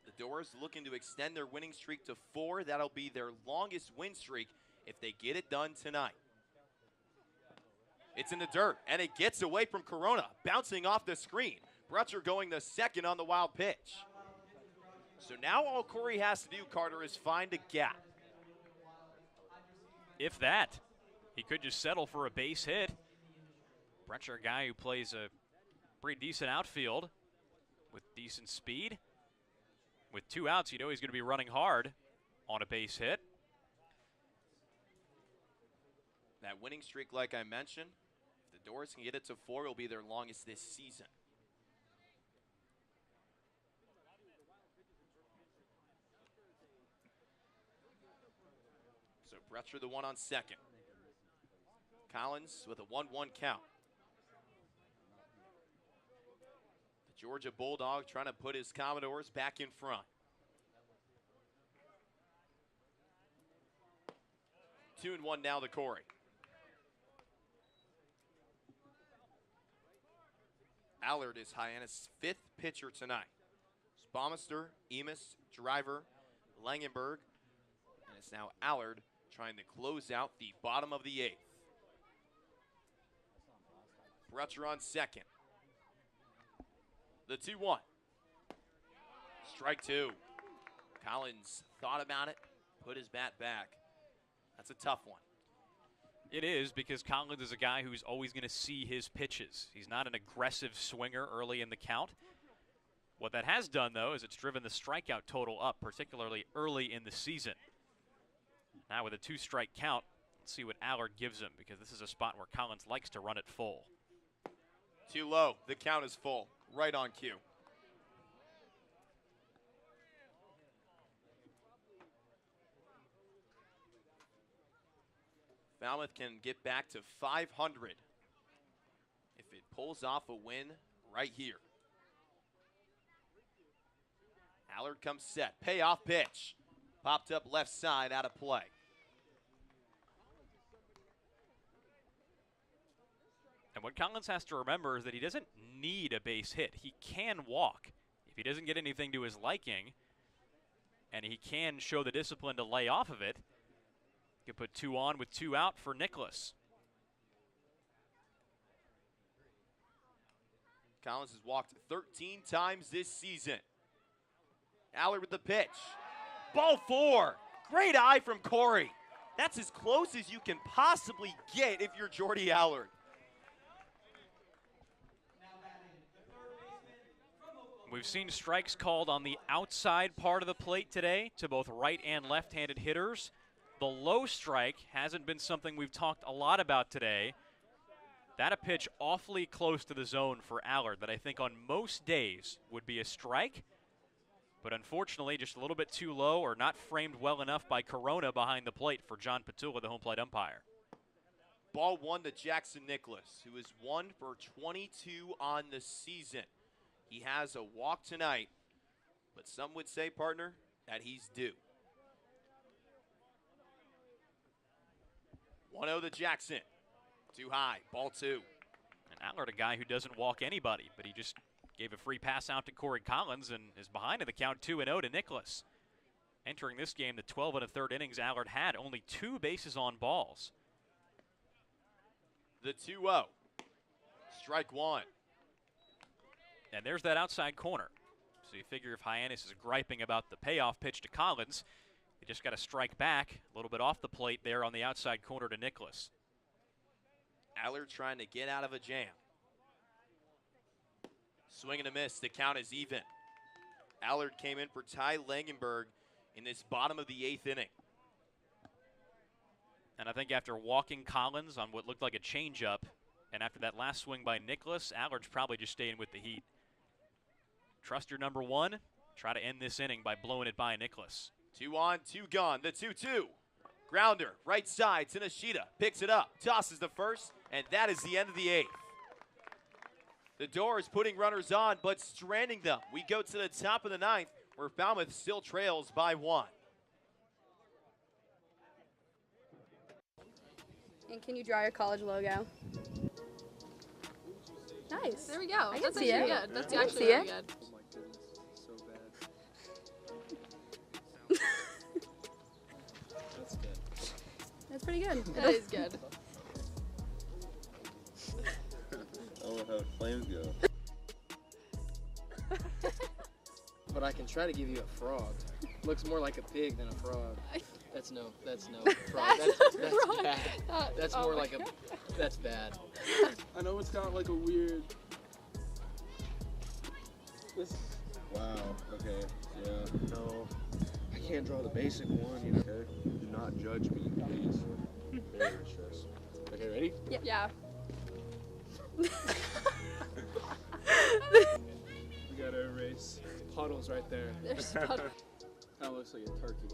Speaker 6: The Dores looking to extend their winning streak to 4. That'll be their longest win streak if they get it done tonight. It's in the dirt, and it gets away from Corona, bouncing off the screen. Brutcher going the second on the wild pitch. So now all Corey has to do, Carter, is find a gap.
Speaker 3: If that, he could just settle for a base hit. Brutcher, a guy who plays a pretty decent outfield with decent speed. With 2 outs, you know he's going to be running hard on a base hit.
Speaker 6: That winning streak, like I mentioned, if the Dores can get it to 4, it'll be their longest this season. So Brutcher the one on second. Collins with a 1-1 count. The Georgia Bulldog trying to put his Commodores back in front. 2-1 now to Corey. Allard is Hyannis' 5th pitcher tonight. Baumeister, Emus, Driver, Langenberg, and it's now Allard trying to close out the bottom of the 8th. Brutcher on second. The 2-1. Strike 2. Collins thought about it, put his bat back. That's a tough one.
Speaker 3: It is, because Collins is a guy who's always going to see his pitches. He's not an aggressive swinger early in the count. What that has done, though, is it's driven the strikeout total up, particularly early in the season. Now with a 2-strike count, let's see what Allard gives him, because this is a spot where Collins likes to run it full.
Speaker 6: Too low. The count is full. Right on cue. Falmouth can get back to 500 if it pulls off a win right here. Allard comes set. Payoff pitch. Popped up left side, out of play.
Speaker 3: And what Collins has to remember is that he doesn't need a base hit. He can walk. If he doesn't get anything to his liking, and he can show the discipline to lay off of it, he can put 2 on with 2 out for Nicholas.
Speaker 6: Collins has walked 13 times this season. Allard with the pitch. Ball 4. Great eye from Corey. That's as close as you can possibly get if you're Jordy Allard.
Speaker 3: We've seen strikes called on the outside part of the plate today to both right and left-handed hitters. The low strike hasn't been something we've talked a lot about today. That a pitch awfully close to the zone for Allard that I think on most days would be a strike.
Speaker 15: but unfortunately just a little bit too low or not framed well enough by Corona behind the plate for John Petula, the home plate umpire.
Speaker 6: Ball one to Jackson Nicholas, who is 1 for 22 on the season. He has a walk tonight, but some would say, partner, that he's due. 1-0 to Jackson. Too high, ball two.
Speaker 15: And Allard, a guy who doesn't walk anybody, but he just gave a free pass out to Corey Collins and is behind in the count 2-0 to Nicholas. Entering this game, the 12 1/3 innings, Allard had only 2 bases on balls.
Speaker 6: The 2-0. Strike one.
Speaker 15: And there's that outside corner. So you figure if Hyannis is griping about the payoff pitch to Collins, he just got to strike back a little bit off the plate there on the outside corner to Nicholas.
Speaker 6: Allard trying to get out of a jam. Swing and a miss. The count is even. Allard came in for Ty Langenberg in this bottom of the 8th inning.
Speaker 15: And I think after walking Collins on what looked like a changeup, and after that last swing by Nicholas, Allard's probably just staying with the heat. Trust your number one. Try to end this inning by blowing it by Nicholas.
Speaker 6: 2 on, 2 gone. The 2-2. Grounder, right side to Nishida. Picks it up, tosses the first, and that is the end of the 8th. The Dores putting runners on, but stranding them. We go to the top of the 9th, where Falmouth still trails by 1.
Speaker 7: And can you draw your college logo? Nice.
Speaker 22: There we go.
Speaker 7: I can
Speaker 22: That's
Speaker 7: see
Speaker 22: actually
Speaker 7: it.
Speaker 22: good. That's
Speaker 7: I can
Speaker 22: actually
Speaker 7: see
Speaker 22: really
Speaker 7: it.
Speaker 22: good.
Speaker 9: Oh my goodness, so bad. That's good.
Speaker 7: That's pretty good.
Speaker 22: That is good.
Speaker 9: I love how flames go.
Speaker 10: But I can try to give you a frog. Looks more like a pig than a frog. That's no frog. That's
Speaker 22: wrong.
Speaker 10: bad. That's
Speaker 22: oh
Speaker 10: more
Speaker 22: my
Speaker 10: like a. That's bad.
Speaker 9: I know it's got like a weird. Wow. Okay. Yeah. No. I can't draw the basic one. You know. Okay. Do not judge me, please. Very stress. Okay. Ready?
Speaker 22: Yep. Yeah.
Speaker 9: We gotta erase puddles right there.
Speaker 22: There's puddles.
Speaker 9: That looks like a turkey.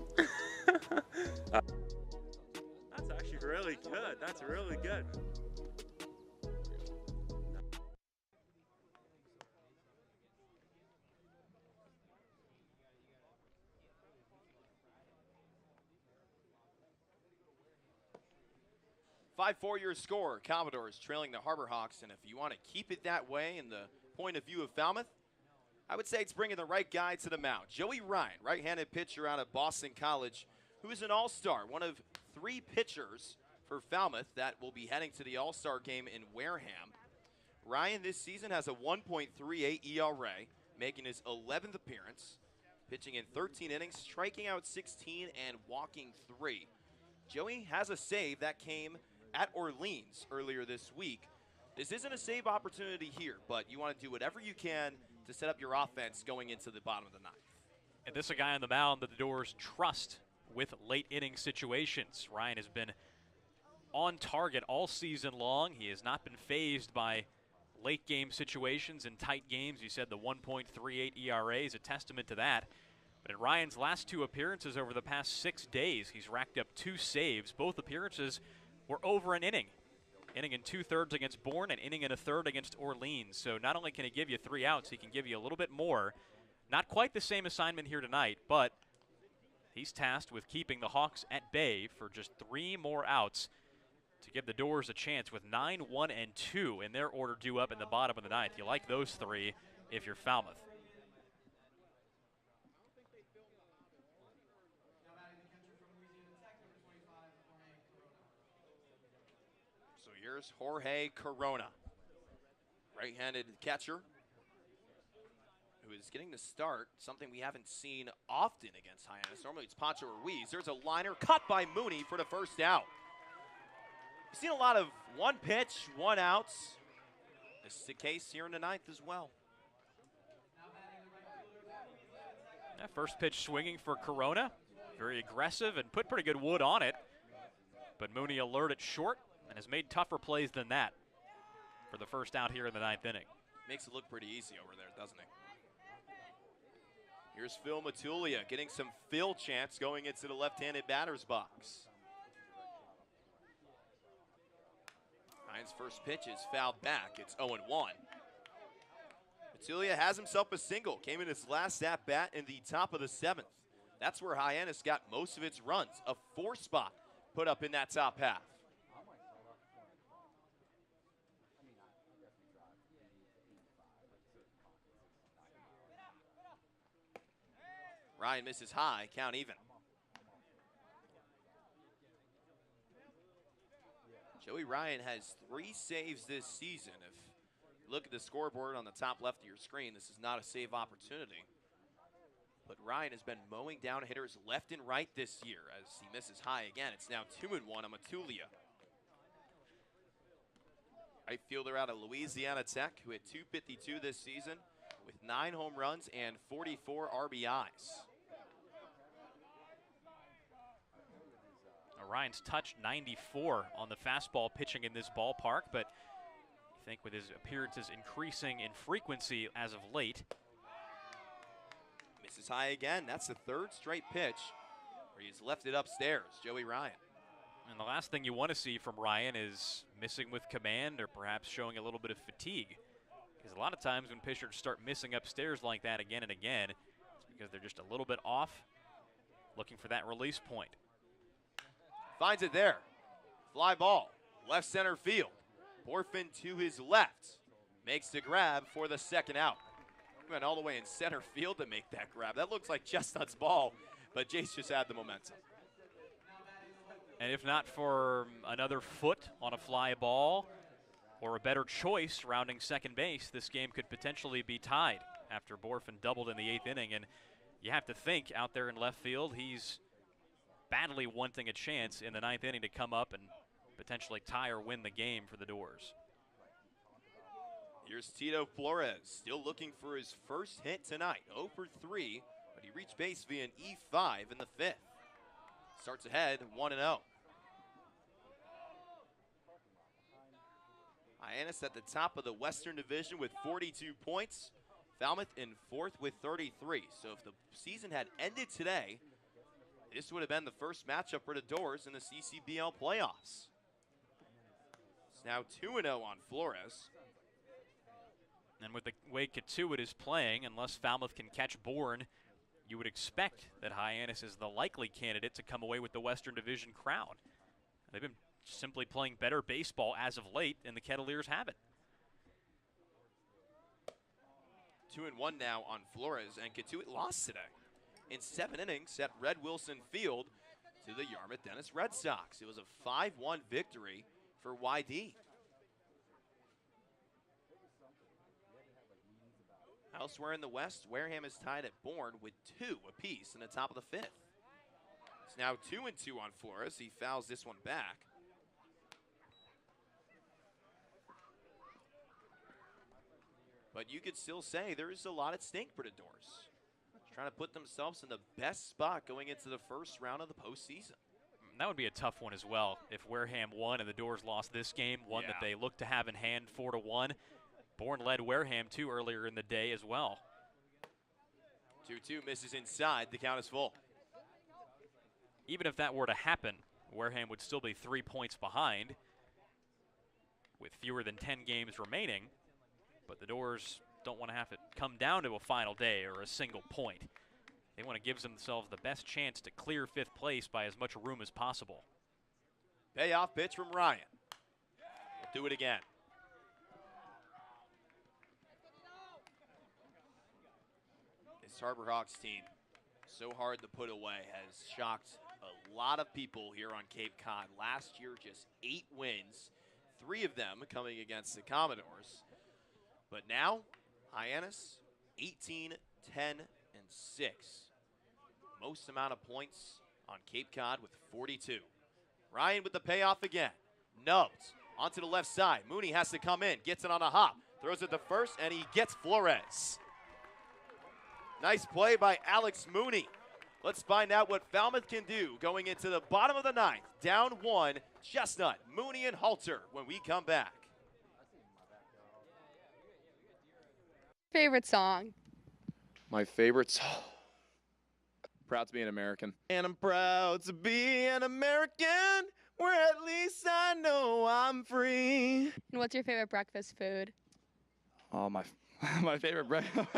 Speaker 11: That's actually really good. That's really good.
Speaker 6: Your score. Commodores trailing the Harbor Hawks, and if you want to keep it that way in the point of view of Falmouth, I would say it's bringing the right guy to the mound. Joey Ryan, right-handed pitcher out of Boston College, who is an all-star, one of 3 pitchers for Falmouth that will be heading to the all-star game in Wareham. Ryan this season has a 1.38 ERA, making his 11th appearance, pitching in 13 innings, striking out 16 and walking 3. Joey has a save that came at Orleans earlier this week. This isn't a save opportunity here, but you want to do whatever you can to set up your offense going into the bottom of the 9th.
Speaker 15: And this is a guy on the mound that the Dores trust with late inning situations. Ryan has been on target all season long. He has not been fazed by late game situations in tight games. You said the 1.38 ERA is a testament to that. But in Ryan's last 2 appearances over the past 6 days, he's racked up 2 saves. Both appearances were over an inning. Inning in 2/3 against Bourne and inning in a third against Orleans. So not only can he give you 3 outs, he can give you a little bit more. Not quite the same assignment here tonight, but he's tasked with keeping the Hawks at bay for just 3 more outs to give the Dores a chance with 9, 1, and 2 in their order due up in the bottom of the 9th. You like those 3 if you're Falmouth.
Speaker 6: Here's Jorge Corona, right-handed catcher, who is getting the start, something we haven't seen often against Hyannis. Normally it's Pancho Ruiz. There's a liner cut by Mooney for the first out. We've seen a lot of 1 pitch, 1 outs. This is the case here in the 9th as well.
Speaker 15: That first pitch swinging for Corona. Very aggressive and put pretty good wood on it. But Mooney alerted short and has made tougher plays than that for the first out here in the 9th inning.
Speaker 6: Makes it look pretty easy over there, doesn't it? Here's Phil Matulia getting some fill chance going into the left-handed batter's box. Ryan's first pitch is fouled back. It's 0-1. Matulia has himself a single. Came in his last at-bat in the top of the 7th. That's where Hyannis got most of its runs. A 4 spot put up in that top half. Ryan misses high, count even. Joey Ryan has 3 saves this season. If you look at the scoreboard on the top left of your screen, this is not a save opportunity. But Ryan has been mowing down hitters left and right this year as he misses high again. It's now 2-1 on Matulia. Right fielder out of Louisiana Tech, who hit .252 this season with 9 home runs and 44 RBIs.
Speaker 15: Ryan's touched 94 on the fastball pitching in this ballpark, but I think with his appearances increasing in frequency as of late.
Speaker 6: Misses high again. That's the 3rd straight pitch where he's left it upstairs. Joey Ryan.
Speaker 15: And the last thing you want to see from Ryan is missing with command or perhaps showing a little bit of fatigue. Because a lot of times when pitchers start missing upstairs like that again and again, it's because they're just a little bit off, looking for that release point.
Speaker 6: Finds it there. Fly ball. Left center field. Borfin to his left. Makes the grab for the 2nd out. Went all the way in center field to make that grab. That looks like Chestnut's ball, but Jace just had the momentum.
Speaker 15: And if not for another foot on a fly ball or a better choice rounding second base, this game could potentially be tied after Borfin doubled in the 8th inning. And you have to think out there in left field, he's badly wanting a chance in the 9th inning to come up and potentially tie or win the game for the Dores.
Speaker 6: Here's Tito Flores, still looking for his first hit tonight. 0 for 3, but he reached base via an E5 in the 5th. Starts ahead 1-0. Hyannis at the top of the Western Division with 42 points. Falmouth in 4th with 33. So if the season had ended today, this would have been the first matchup for the Dores in the CCBL playoffs. It's now 2-0 on Flores.
Speaker 15: And with the way Katuitt is playing, unless Falmouth can catch Bourne, you would expect that Hyannis is the likely candidate to come away with the Western Division crown. They've been simply playing better baseball as of late, and the Kettleers have it.
Speaker 6: 2-1 now on Flores, and Katuitt lost today in 7 innings at Red Wilson Field to the Yarmouth Dennis Red Sox. It was a 5-1 victory for YD. Elsewhere in the West, Wareham is tied at Bourne with 2 apiece in the top of the 5th. It's now 2-2 on Flores. He fouls this one back. But you could still say there is a lot at stake for the Dores. Trying to put themselves in the best spot going into the first round of the postseason.
Speaker 15: That would be a tough one as well. If Wareham won and the Dores lost this game, one that they look to have in hand 4-1. Bourne led Wareham too earlier in the day as well.
Speaker 6: 2-2 misses inside. The count is full.
Speaker 15: Even if that were to happen, Wareham would still be 3 points behind with fewer than 10 games remaining. But the Dores don't want to have it come down to a final day or a single point. They want to give themselves the best chance to clear 5th place by as much room as possible.
Speaker 6: Payoff pitch from Ryan. We'll do it again. This Harbor Hawks team, so hard to put away, has shocked a lot of people here on Cape Cod. Last year, just 8 wins, 3 of them coming against the Commodores. But now, Hyannis, 18, 10, and 6. Most amount of points on Cape Cod with 42. Ryan with the payoff again. Nubbs onto the left side. Mooney has to come in, gets it on a hop, throws it to first, and he gets Flores. Nice play by Alex Mooney. Let's find out what Falmouth can do going into the bottom of the 9th. Down 1, Chestnut, Mooney, and Halter when we come back.
Speaker 7: Favorite song?
Speaker 9: My favorite song.
Speaker 14: Proud to be an American.
Speaker 2: And I'm proud to be an American, where at least I know I'm free.
Speaker 7: And what's your favorite breakfast food?
Speaker 14: Oh, my favorite breakfast.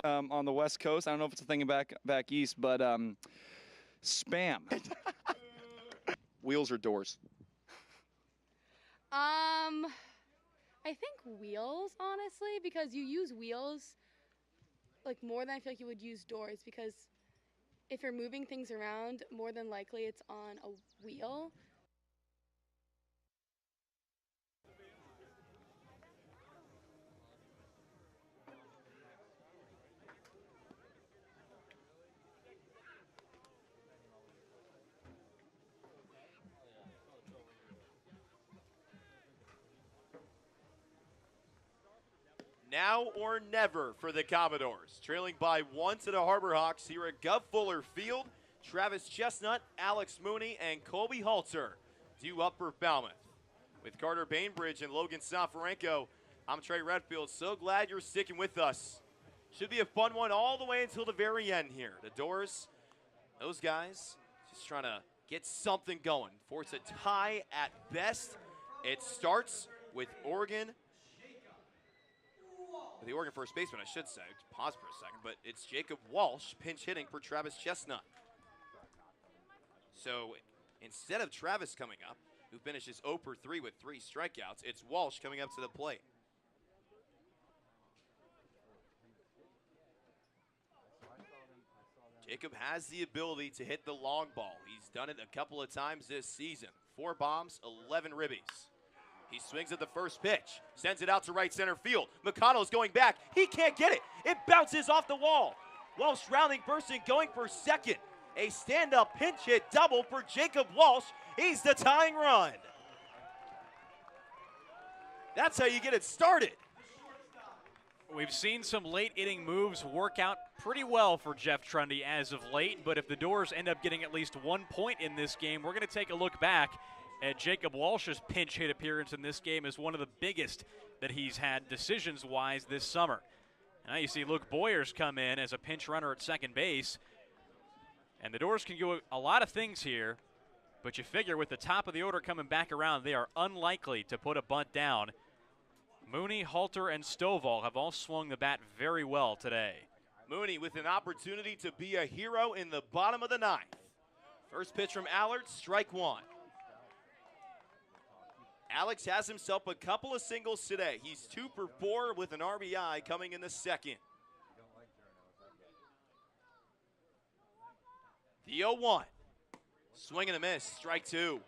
Speaker 14: On the West Coast, I don't know if it's a thing back east, but Spam. Wheels or Dores?
Speaker 7: I think wheels, honestly, because you use wheels like more than I feel like you would use Dores, because if you're moving things around, more than likely it's on a wheel.
Speaker 6: Now or never for the Commodores. Trailing by 1 to the Harbor Hawks here at Gov Fuller Field. Travis Chestnut, Alex Mooney, and Colby Halter due up for Falmouth. With Carter Bainbridge and Logan Soforenko, I'm Trey Redfield. So glad you're sticking with us. Should be a fun one all the way until the very end here. The Dores, those guys, just trying to get something going. Force a tie at best. It starts with Oregon. The Oregon first baseman, I should say. Pause for a second, but it's Jacob Walsh pinch hitting for Travis Chestnut. So instead of Travis coming up, who finishes 0 for 3 with 3 strikeouts, it's Walsh coming up to the plate. Jacob has the ability to hit the long ball. He's done it a couple of times this season. 4 bombs, 11 ribbies. He swings at the first pitch, sends it out to right center field. McConnell's going back. He can't get it. It bounces off the wall. Walsh rounding first and going for second. A stand-up pinch hit double for Jacob Walsh. He's the tying run. That's how you get it started.
Speaker 3: We've seen some late inning moves work out pretty well for Jeff Trundy as of late, but if the Dores end up getting at least 1 point in this game, we're going to take a look back at Jacob Walsh's pinch hit appearance in this game as one of the biggest that he's had decisions-wise this summer. Now you see Luke Boyers come in as a pinch runner at second base, and the Dores can do a lot of things here, but you figure with the top of the order coming back around, they are unlikely to put a bunt down. Mooney, Halter, and Stovall have all swung the bat very well today.
Speaker 6: Mooney with an opportunity to be a hero in the bottom of the 9th. First pitch from Allard, strike 1. Alex has himself a couple of singles today. He's 2 for 4 with an RBI coming in the second. The 0-1. Swing and a miss, strike 2.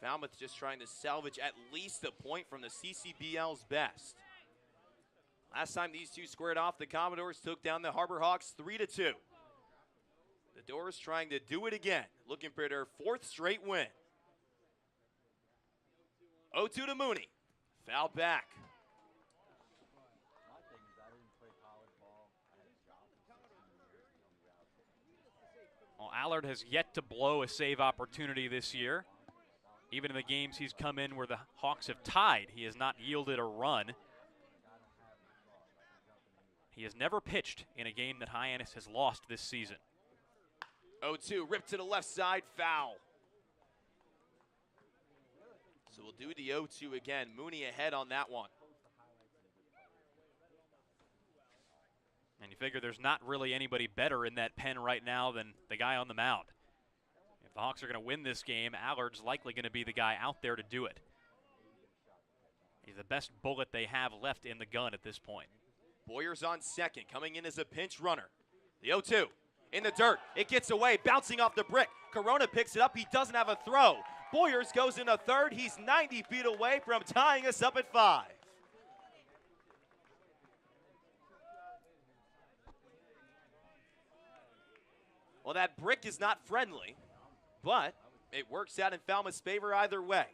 Speaker 6: Falmouth just trying to salvage at least a point from the CCBL's best. Last time these two squared off, the Commodores took down the Harbor Hawks 3-2. The Dores trying to do it again, looking for their 4th straight win. 0-2 to Mooney. Foul back.
Speaker 3: Well, Allard has yet to blow a save opportunity this year. Even in the games he's come in where the Hawks have tied, he has not yielded a run. He has never pitched in a game that Hyannis has lost this season.
Speaker 6: 0-2, ripped to the left side, foul. So we'll do the 0-2 again. Mooney ahead on that one.
Speaker 3: And you figure there's not really anybody better in that pen right now than the guy on the mound. If the Hawks are going to win this game, Allard's likely going to be the guy out there to do it. He's the best bullet they have left in the gun at this point.
Speaker 6: Boyers on second, coming in as a pinch runner. The 0-2. In the dirt, it gets away, bouncing off the brick. Corona picks it up, he doesn't have a throw. Boyers goes into third, he's 90 feet away from tying us up at 5. Well, that brick is not friendly, but it works out in Falmouth's favor either way.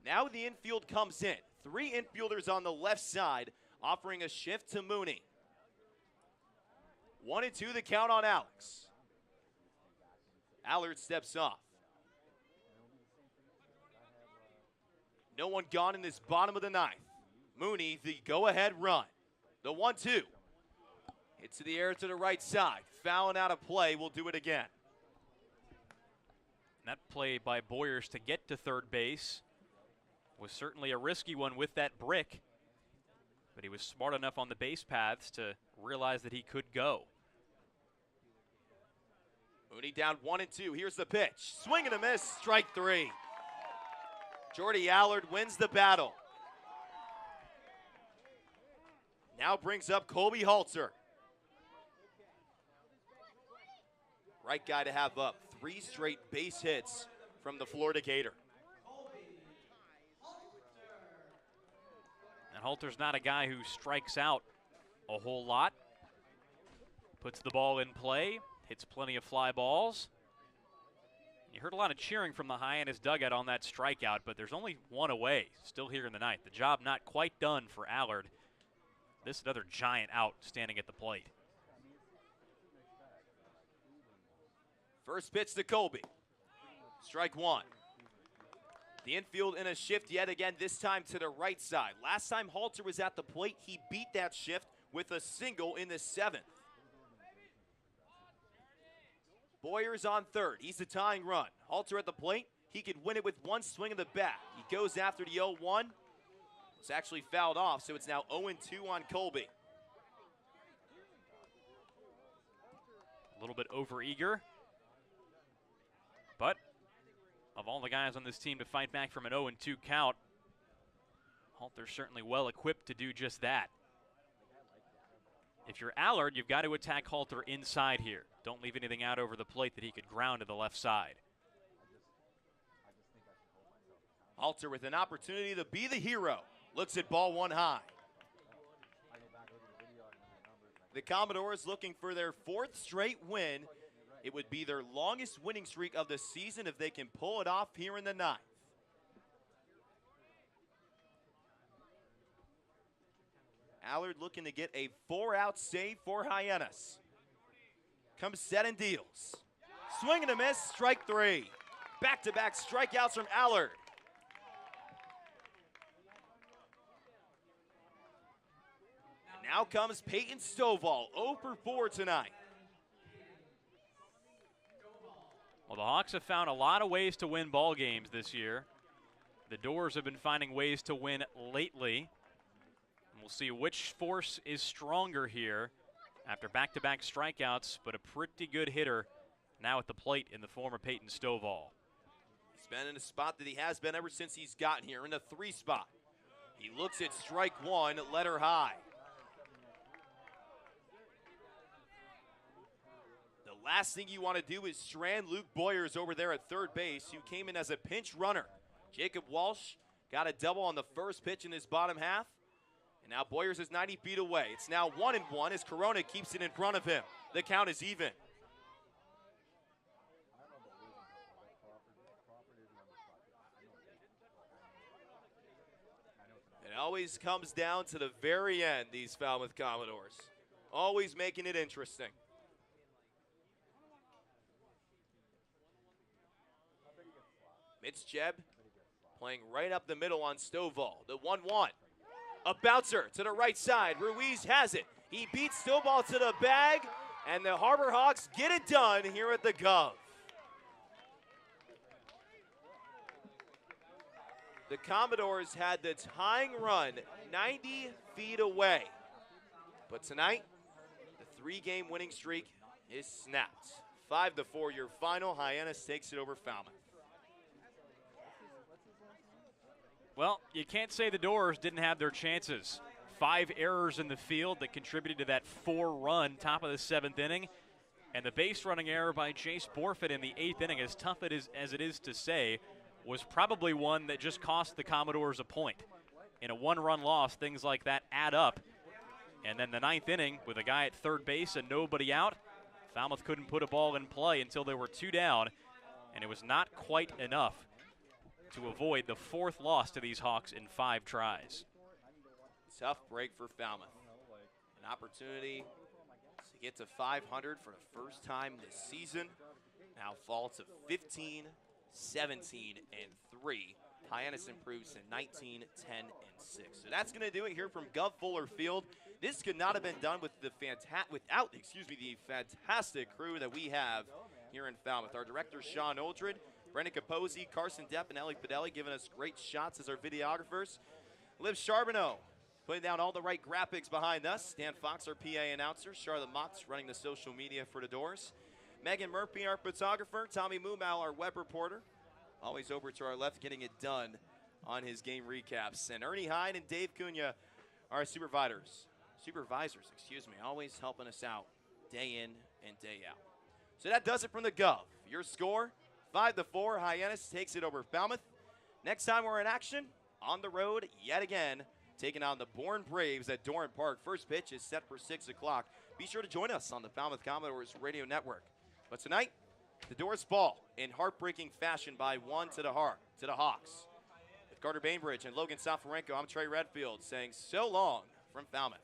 Speaker 6: Now the infield comes in. 3 infielders on the left side, offering a shift to Mooney. 1-2 the count on Alex. Allard steps off. No one gone in this bottom of the 9th. Mooney, the go-ahead run. The 1-2. Hits to the air to the right side. Fouling out of play. We'll do it again.
Speaker 15: That play by Boyers to get to third base was certainly a risky one with that brick, but he was smart enough on the base paths to realize that he could go.
Speaker 6: Mooney down 1-2. Here's the pitch. Swing and a miss. Strike 3. Jordy Allard wins the battle. Now brings up Colby Halter. Right guy to have up. 3 straight base hits from the Florida Gator.
Speaker 15: And Halter's not a guy who strikes out a whole lot. Puts the ball in play, hits plenty of fly balls. You heard a lot of cheering from the Hyannis dugout on that strikeout, but there's only one away still here in the ninth. The job not quite done for Allard. This another giant out standing at the plate.
Speaker 6: First pitch to Colby. Strike 1. The infield in a shift yet again, this time to the right side. Last time Halter was at the plate, he beat that shift with a single in the 7th. Boyers on third. He's the tying run. Halter at the plate. He could win it with one swing of the bat. He goes after the 0-1. It's actually fouled off, so it's now 0-2 on Colby.
Speaker 15: A little bit overeager. But of all the guys on this team to fight back from an 0-2 count, Halter's certainly well equipped to do just that. If you're Allard, you've got to attack Halter inside here. Don't leave anything out over the plate that he could ground to the left side.
Speaker 6: Halter with an opportunity to be the hero. Looks at ball 1 high. The Commodores looking for their 4th straight win. It would be their longest winning streak of the season if they can pull it off here in the 9th. Allard looking to get a 4-out save for Hyannis. Comes set and deals. Swing and a miss, strike 3. Back-to-back strikeouts from Allard. And now comes Peyton Stovall, 0 for 4 tonight.
Speaker 15: Well, the Hawks have found a lot of ways to win ball games this year. The Dores have been finding ways to win lately. And we'll see which force is stronger here after back-to-back strikeouts, but a pretty good hitter now at the plate in the form of Peyton Stovall.
Speaker 6: He's been in a spot that he has been ever since he's gotten here, in the 3 spot. He looks at strike 1, letter high. Last thing you want to do is strand Luke Boyers over there at third base, who came in as a pinch runner. Jacob Walsh got a double on the first pitch in his bottom half. And now Boyers is 90 feet away. It's now 1-1 as Corona keeps it in front of him. The count is even. It always comes down to the very end, these Falmouth Commodores. Always making it interesting. Mitch Jebb playing right up the middle on Stovall. The 1-1. A bouncer to the right side. Ruiz has it. He beats Stovall to the bag, and the Harbor Hawks get it done here at the Gov. The Commodores had the tying run 90 feet away. But tonight, the 3-game winning streak is snapped. 5-4 your final. Hyannis takes it over Falmouth.
Speaker 15: Well, you can't say the Dores didn't have their chances. 5 errors in the field that contributed to that 4-run top of the 7th inning. And the base running error by Chase Borfit in the 8th inning, as tough as it is to say, was probably one that just cost the Commodores a point. In a 1-run loss, things like that add up. And then the 9th inning, with a guy at third base and nobody out, Falmouth couldn't put a ball in play until there were 2 down, and it was not quite enough to avoid the 4th loss to these Hawks in 5 tries.
Speaker 6: Tough break for Falmouth. An opportunity to get to 500 for the first time this season. Now fall to 15, 17, and 3 Hyannis improves to 19, 10, and 6. So that's going to do it here from Gov Fuller Field. This could not have been done with the without the fantastic crew that we have here in Falmouth. Our director, Sean Oldred, Brendan Capozzi, Carson Depp, and Ellie Fidelli giving us great shots as our videographers. Liv Charbonneau putting down all the right graphics behind us. Dan Fox, our PA announcer. Charlotte Motz running the social media for the Dores. Megan Murphy, our photographer. Tommy Mumal, our web reporter. Always over to our left, getting it done on his game recaps. And Ernie Hyde and Dave Cunha, our supervisors, always helping us out day in and day out. So that does it from the Gov. Your score, 5-4. Hyannis takes it over Falmouth. Next time we're in action, on the road yet again, taking on the Bourne Braves at Doran Park. First pitch is set for 6 o'clock. Be sure to join us on the Falmouth Commodores radio network. But tonight, the Dores fall in heartbreaking fashion by 1 to the Hawks. With Carter Bainbridge and Logan Soforenko, I'm Trey Redfield saying so long from Falmouth.